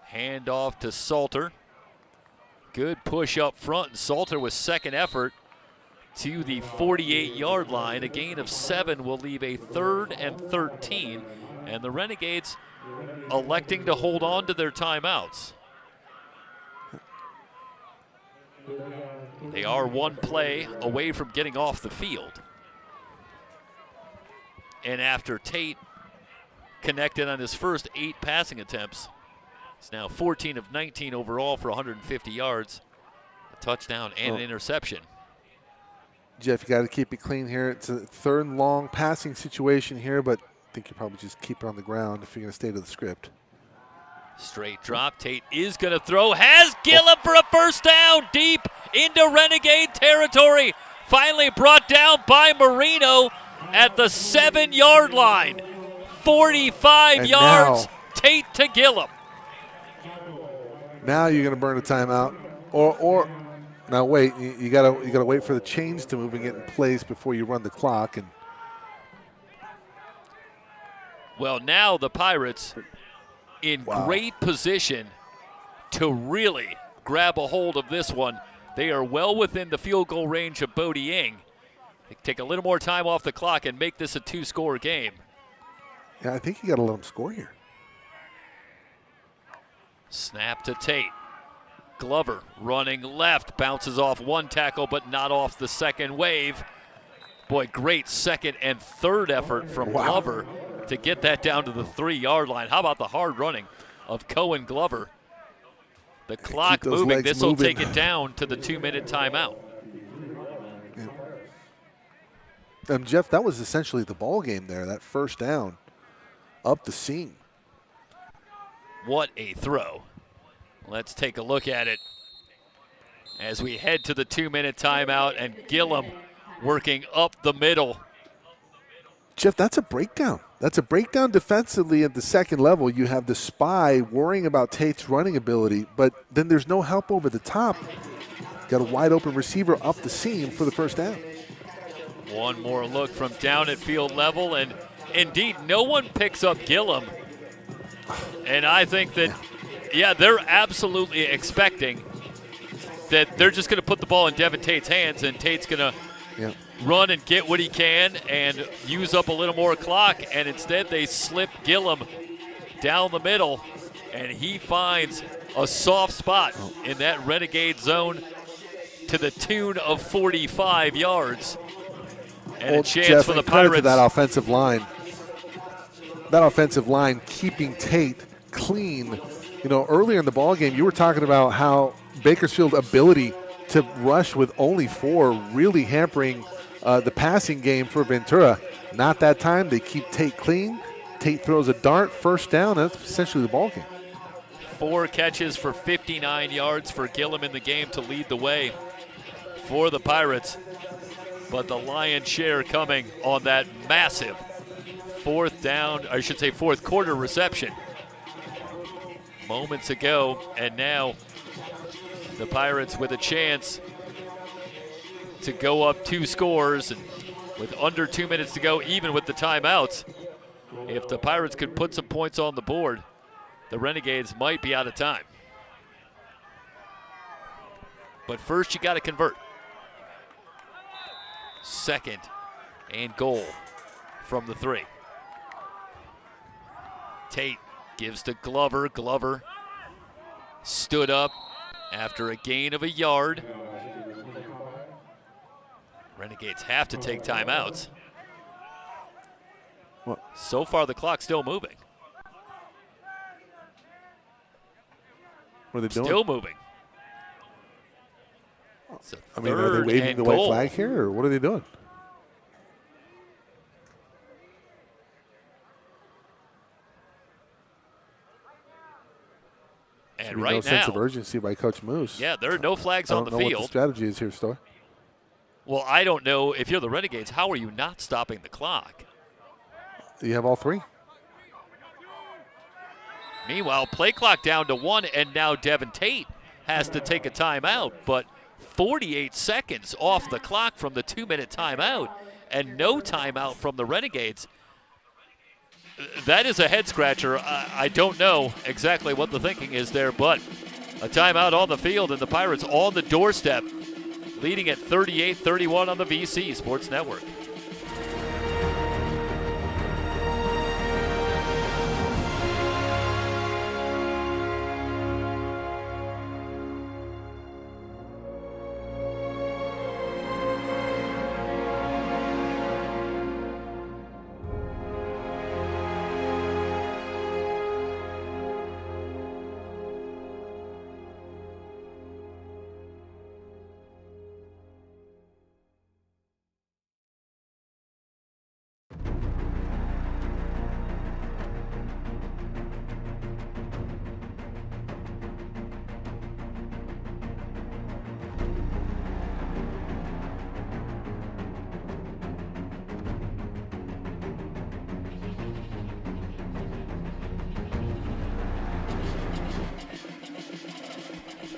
Hand off to Salter. Good push up front, and Salter with 2nd effort to the 48-yard line. A gain of 7 will leave a 3rd and 13, and the Renegades electing to hold on to their timeouts. They are 1 play away from getting off the field. And after Tate connected on his first 8 passing attempts, it's now 14 of 19 overall for 150 yards, a touchdown and an interception. Jeff, you got to keep it clean here. It's a 3rd and long passing situation here, but I think you probably just keep it on the ground if you're going to stay to the script. Straight drop. Tate is going to throw. Has Gillum for a 1st down deep into Renegade territory. Finally brought down by Marino at the 7-yard line. 45 yards. Tate to Gillum. Now you're going to burn a timeout, or now wait. You gotta wait for the chains to move and get in place before you run the clock. And well, now the Pirates in great position to really grab a hold of this one. They are well within the field goal range of Bodie Ing. They take a little more time off the clock and make this a 2-score game. Yeah, I think you got to let them score here. Snap to Tate. Glover running left, bounces off 1 tackle, but not off the 2nd wave. Boy, great 2nd and 3rd effort from Glover to get that down to the 3-yard line. How about the hard running of Cohen Glover? The clock moving. This will take it down to the 2-minute timeout. Jeff, that was essentially the ball game there, that 1st down up the seam. What a throw. Let's take a look at it as we head to the 2-minute timeout, and Gillum working up the middle. Jeff, that's a breakdown. That's a breakdown defensively at the 2nd level. You have the spy worrying about Tate's running ability, but then there's no help over the top. Got a wide open receiver up the seam for the 1st down. One more look from down at field level, and indeed, no one picks up Gillum. And I think that, they're absolutely expecting that they're just going to put the ball in Devin Tate's hands, and Tate's going to run and get what he can and use up a little more clock, and instead they slip Gillum down the middle, and he finds a soft spot in that Renegade zone to the tune of 45 yards. And a chance Jeff, for the credit Pirates. to that offensive line. That offensive line keeping Tate clean. You know, earlier in the ball game, you were talking about how Bakersfield's ability to rush with only 4 really hampering the passing game for Ventura. Not that time. They keep Tate clean. Tate throws a dart, first down. That's essentially the ball game. 4 catches for 59 yards for Gillum in the game to lead the way for the Pirates. But the lion's share coming on that massive fourth quarter reception moments ago. And now the Pirates with a chance to go up 2 scores, and with under 2 minutes to go, even with the timeouts, if the Pirates could put some points on the board, the Renegades might be out of time. But first you got to convert. Second and goal from the 3. Tate gives to Glover. Glover stood up after a gain of a yard. Renegades have to take timeouts. What? So far the clock's still moving. What are they doing? Still moving. I mean, are they waving the white flag here, or what are they doing? And no right sense now, of urgency by Coach Moose. yeah, there are no flags I on don't the know field. what the strategy is here, Story. Well, I don't know. If you're the Renegades, how are you not stopping the clock? You have all 3? Meanwhile, play clock down to 1, and now Devin Tate has to take a timeout, but 48 seconds off the clock from the 2-minute timeout, and no timeout from the Renegades. That is a head-scratcher. I don't know exactly what the thinking is there, but a timeout on the field, and the Pirates on the doorstep, leading at 38-31 on the VC Sports Network.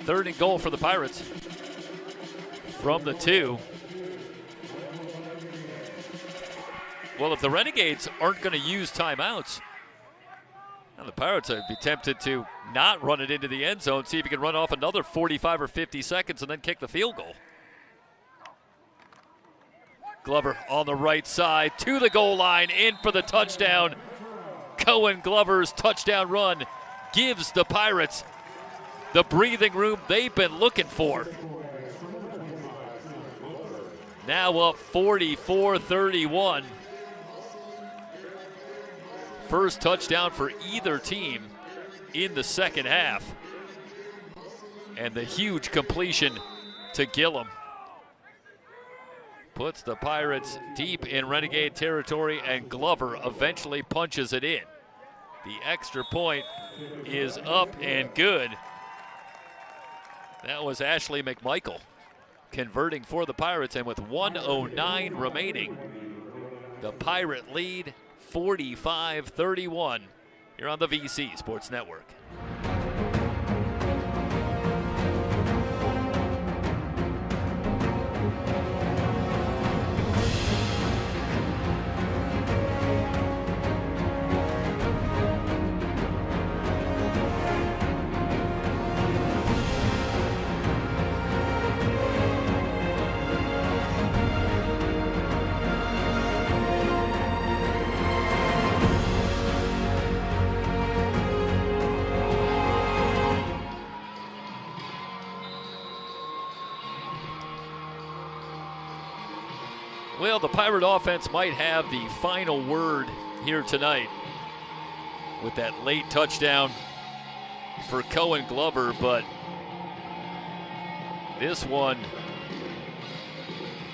Third and goal for the Pirates from the 2. Well, if the Renegades aren't going to use timeouts, now the Pirates would be tempted to not run it into the end zone, see if you can run off another 45 or 50 seconds and then kick the field goal. Glover on the right side to the goal line, in for the touchdown. Cohen Glover's touchdown run gives the Pirates the breathing room they've been looking for. Now up 44-31. First touchdown for either team in the second half. And the huge completion to Gillum puts the Pirates deep in Renegade territory, and Glover eventually punches it in. The extra point is up and good. That was Ashley McMichael converting for the Pirates, and with 1:09 remaining, the Pirate lead 45-31 here on the VC Sports Network. Well, the Pirate offense might have the final word here tonight with that late touchdown for Cohen Glover, but this one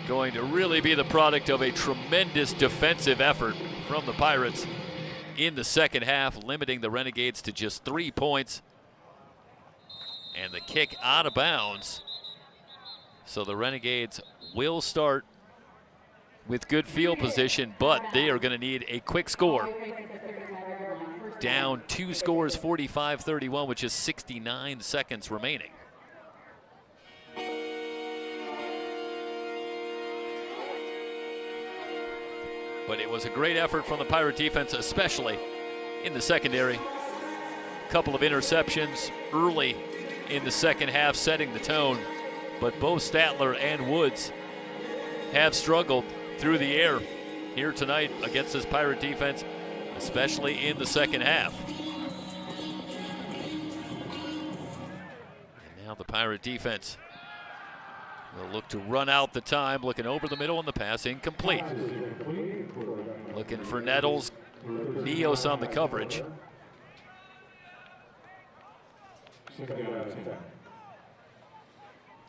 going to really be the product of a tremendous defensive effort from the Pirates in the second half, limiting the Renegades to just 3 points. And the kick out of bounds. So the Renegades will start with good field position, but they are going to need a quick score. Down 2 scores, 45-31, with just 69 seconds remaining. But it was a great effort from the Pirate defense, especially in the secondary. A couple of interceptions early in the second half, setting the tone. But both Statler and Woods have struggled through the air here tonight against this Pirate defense, especially in the second half. And now the Pirate defense will look to run out the time, looking over the middle, and the pass incomplete. Looking for Nettles. Neos on the coverage.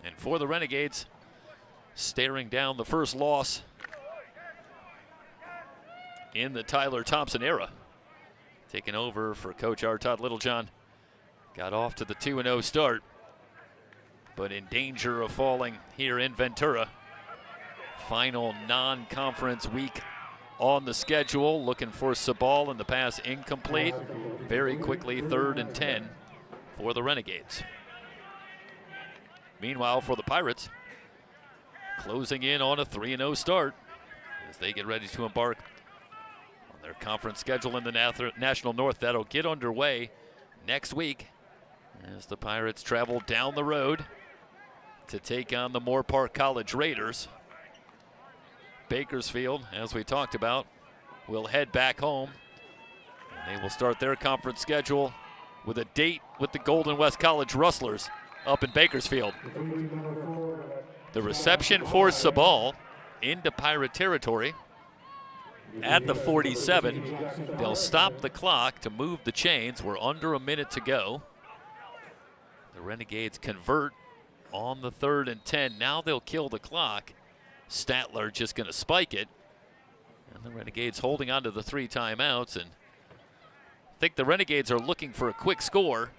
And for the Renegades, staring down the first loss in the Tyler Thompson era. Taking over for Coach R. Todd Littlejohn. Got off to the 2-0 start, but in danger of falling here in Ventura. Final non-conference week on the schedule. Looking for Sabal, and the pass incomplete. Very quickly, 3rd and 10 for the Renegades. Meanwhile, for the Pirates, closing in on a 3-0 start as they get ready to embark on their conference schedule in the National North. That'll get underway next week as the Pirates travel down the road to take on the Moore Park College Raiders. Bakersfield, as we talked about, will head back home. And they will start their conference schedule with a date with the Golden West College Rustlers up in Bakersfield. The reception for Sabal into Pirate territory at the 47. They'll stop the clock to move the chains. We're under a minute to go. The Renegades convert on the 3rd and 10. Now they'll kill the clock. Statler just going to spike it. And the Renegades holding on to the 3 timeouts. And I think the Renegades are looking for a quick score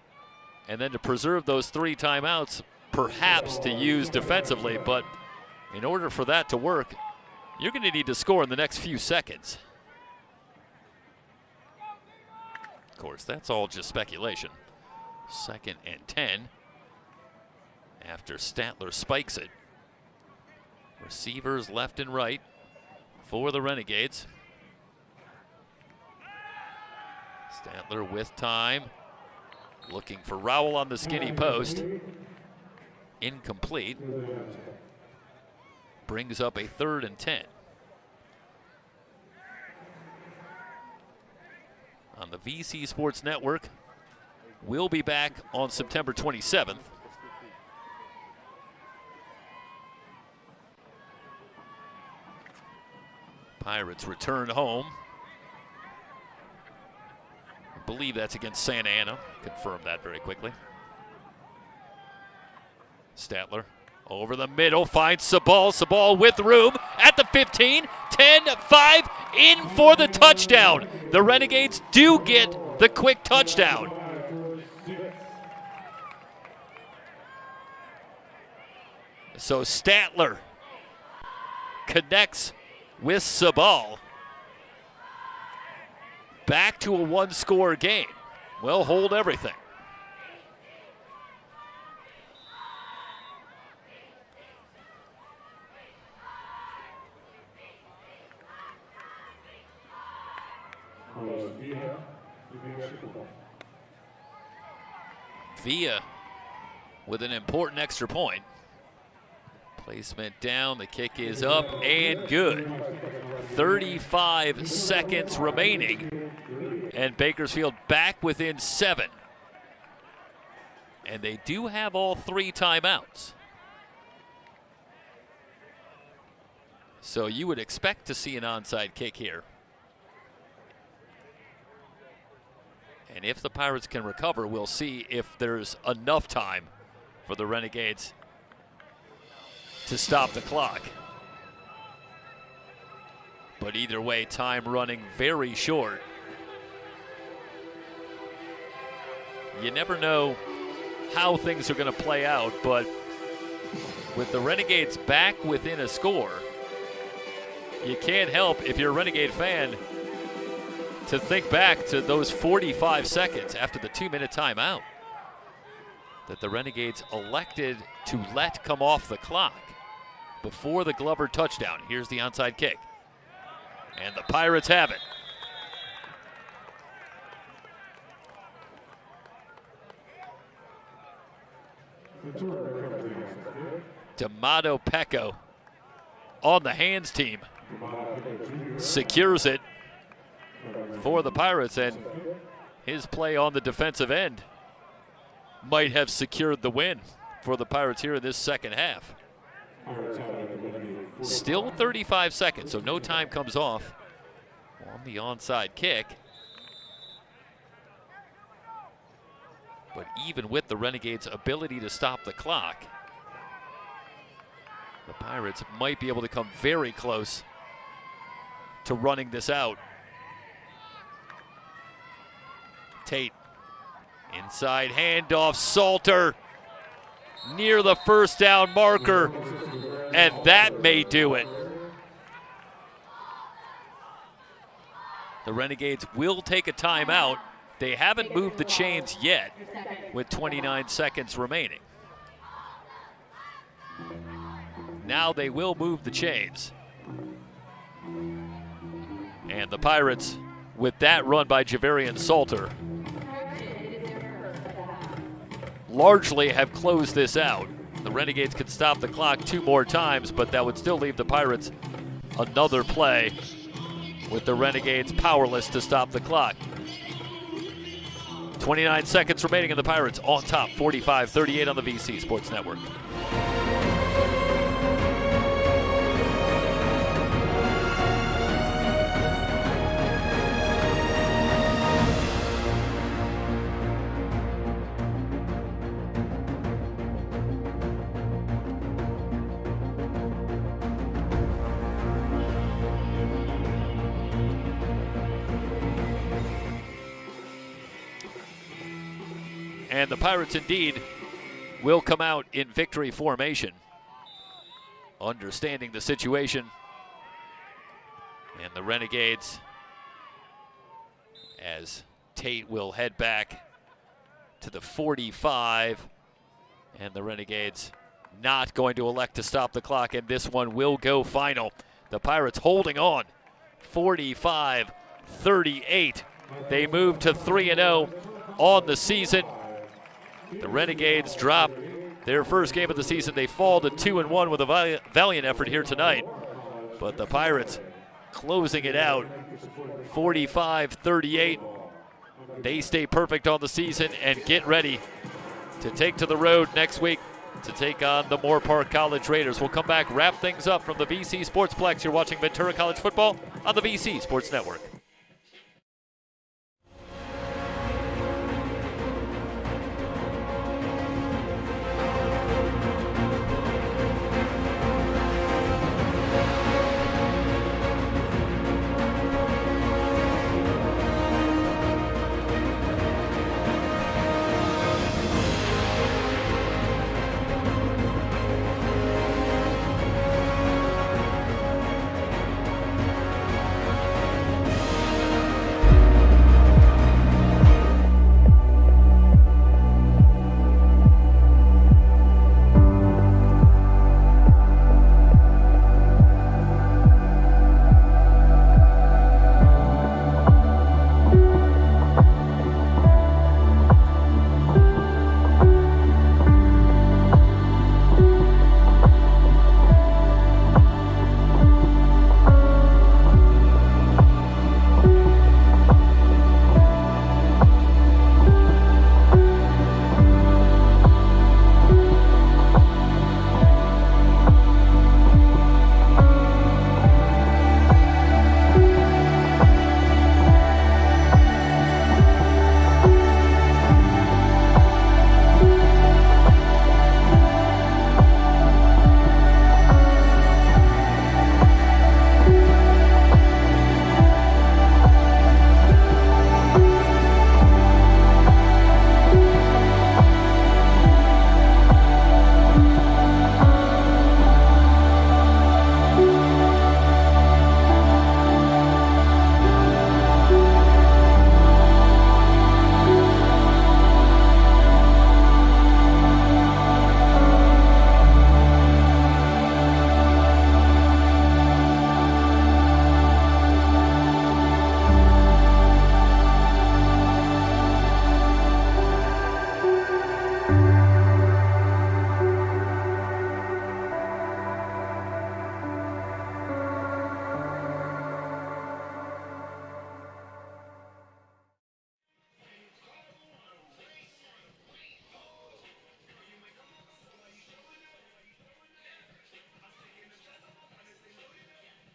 and then to preserve those 3 timeouts, perhaps to use defensively. But in order for that to work, you're going to need to score in the next few seconds. Of course, that's all just speculation. 2nd and 10 after Statler spikes it. Receivers left and right for the Renegades. Statler with time, looking for Rowell on the skinny post. Incomplete. Brings up a 3rd and 10. On the VC Sports Network, we'll be back on September 27th. Pirates return home. I believe that's against Santa Ana. Confirm that very quickly. Statler over the middle, finds Sabal. Sabal with room at the 15, 10-5, in for the touchdown. The Renegades do get the quick touchdown. So Statler connects with Sabal. Back to a 1-score game. We'll hold everything. Villa with an important extra point. Placement down, the kick is up and good. 35 seconds remaining, and Bakersfield back within 7. And they do have all 3 timeouts. So you would expect to see an onside kick here. And if the Pirates can recover, we'll see if there's enough time for the Renegades to stop the clock. But either way, time running very short. You never know how things are going to play out, but with the Renegades back within a score, you can't help, if you're a Renegade fan, to think back to those 45 seconds after the 2-minute timeout that the Renegades elected to let come off the clock before the Glover touchdown. Here's the onside kick. And the Pirates have it. D'Amato Pecco on the hands team secures it for the Pirates, and his play on the defensive end might have secured the win for the Pirates here in this second half. Still 35 seconds, so no time comes off on the onside kick. But even with the Renegades' ability to stop the clock, the Pirates might be able to come very close to running this out. Tate, inside handoff, Salter near the first down marker, and that may do it. The Renegades will take a timeout. They haven't moved the chains yet with 29 seconds remaining. Now they will move the chains. And the Pirates, with that run by Javarian Salter, largely have closed this out. The Renegades could stop the clock 2 more times, but that would still leave the Pirates another play with the Renegades powerless to stop the clock. 29 seconds remaining and the Pirates on top, 45-38 on the VC Sports Network. And the Pirates indeed will come out in victory formation, understanding the situation. And the Renegades, as Tate will head back to the 45, and the Renegades not going to elect to stop the clock, and this one will go final. The Pirates holding on, 45-38. They move to 3-0 on the season. The Renegades drop their first game of the season. They fall to 2-1 with a valiant effort here tonight. But the Pirates closing it out, 45-38. They stay perfect on the season and get ready to take to the road next week to take on the Moore Park College Raiders. We'll come back, wrap things up from the VC Sportsplex. You're watching Ventura College Football on the VC Sports Network.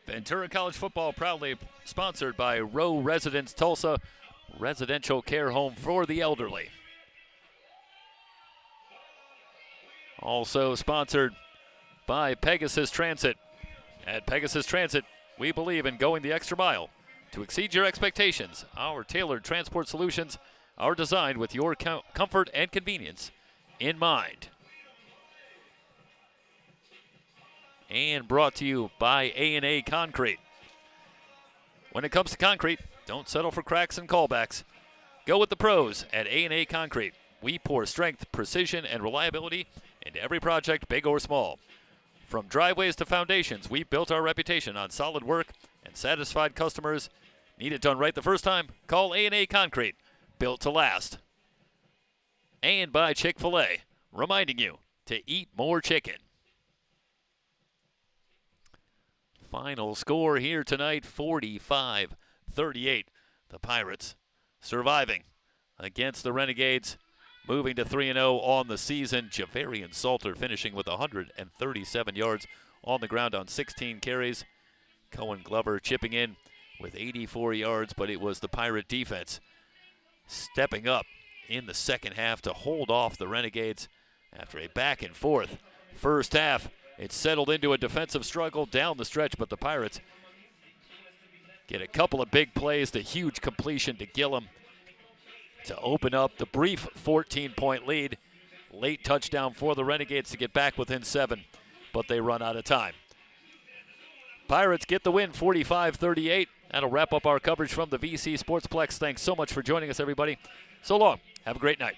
Ventura College football proudly sponsored by Row Residence Tulsa, residential care home for the elderly. Also sponsored by Pegasus Transit. At Pegasus Transit, we believe in going the extra mile to exceed your expectations. Our tailored transport solutions are designed with your comfort and convenience in mind. And brought to you by A&A Concrete. When it comes to concrete, don't settle for cracks and callbacks. Go with the pros at A&A Concrete. We pour strength, precision, and reliability into every project, big or small. From driveways to foundations, we built our reputation on solid work and satisfied customers. Need it done right the first time? Call A&A Concrete, built to last. And by Chick-fil-A, reminding you to eat more chicken. Final score here tonight, 45-38. The Pirates surviving against the Renegades, moving to 3-0 on the season. Javarian Salter finishing with 137 yards on the ground on 16 carries. Cohen Glover chipping in with 84 yards, but it was the Pirate defense stepping up in the second half to hold off the Renegades after a back and forth first half. It settled into a defensive struggle down the stretch, but the Pirates get a couple of big plays, the huge completion to Gillum to open up the brief 14-point lead. Late touchdown for the Renegades to get back within 7, but they run out of time. Pirates get the win, 45-38. That'll wrap up our coverage from the VC Sportsplex. Thanks so much for joining us, everybody. So long. Have a great night.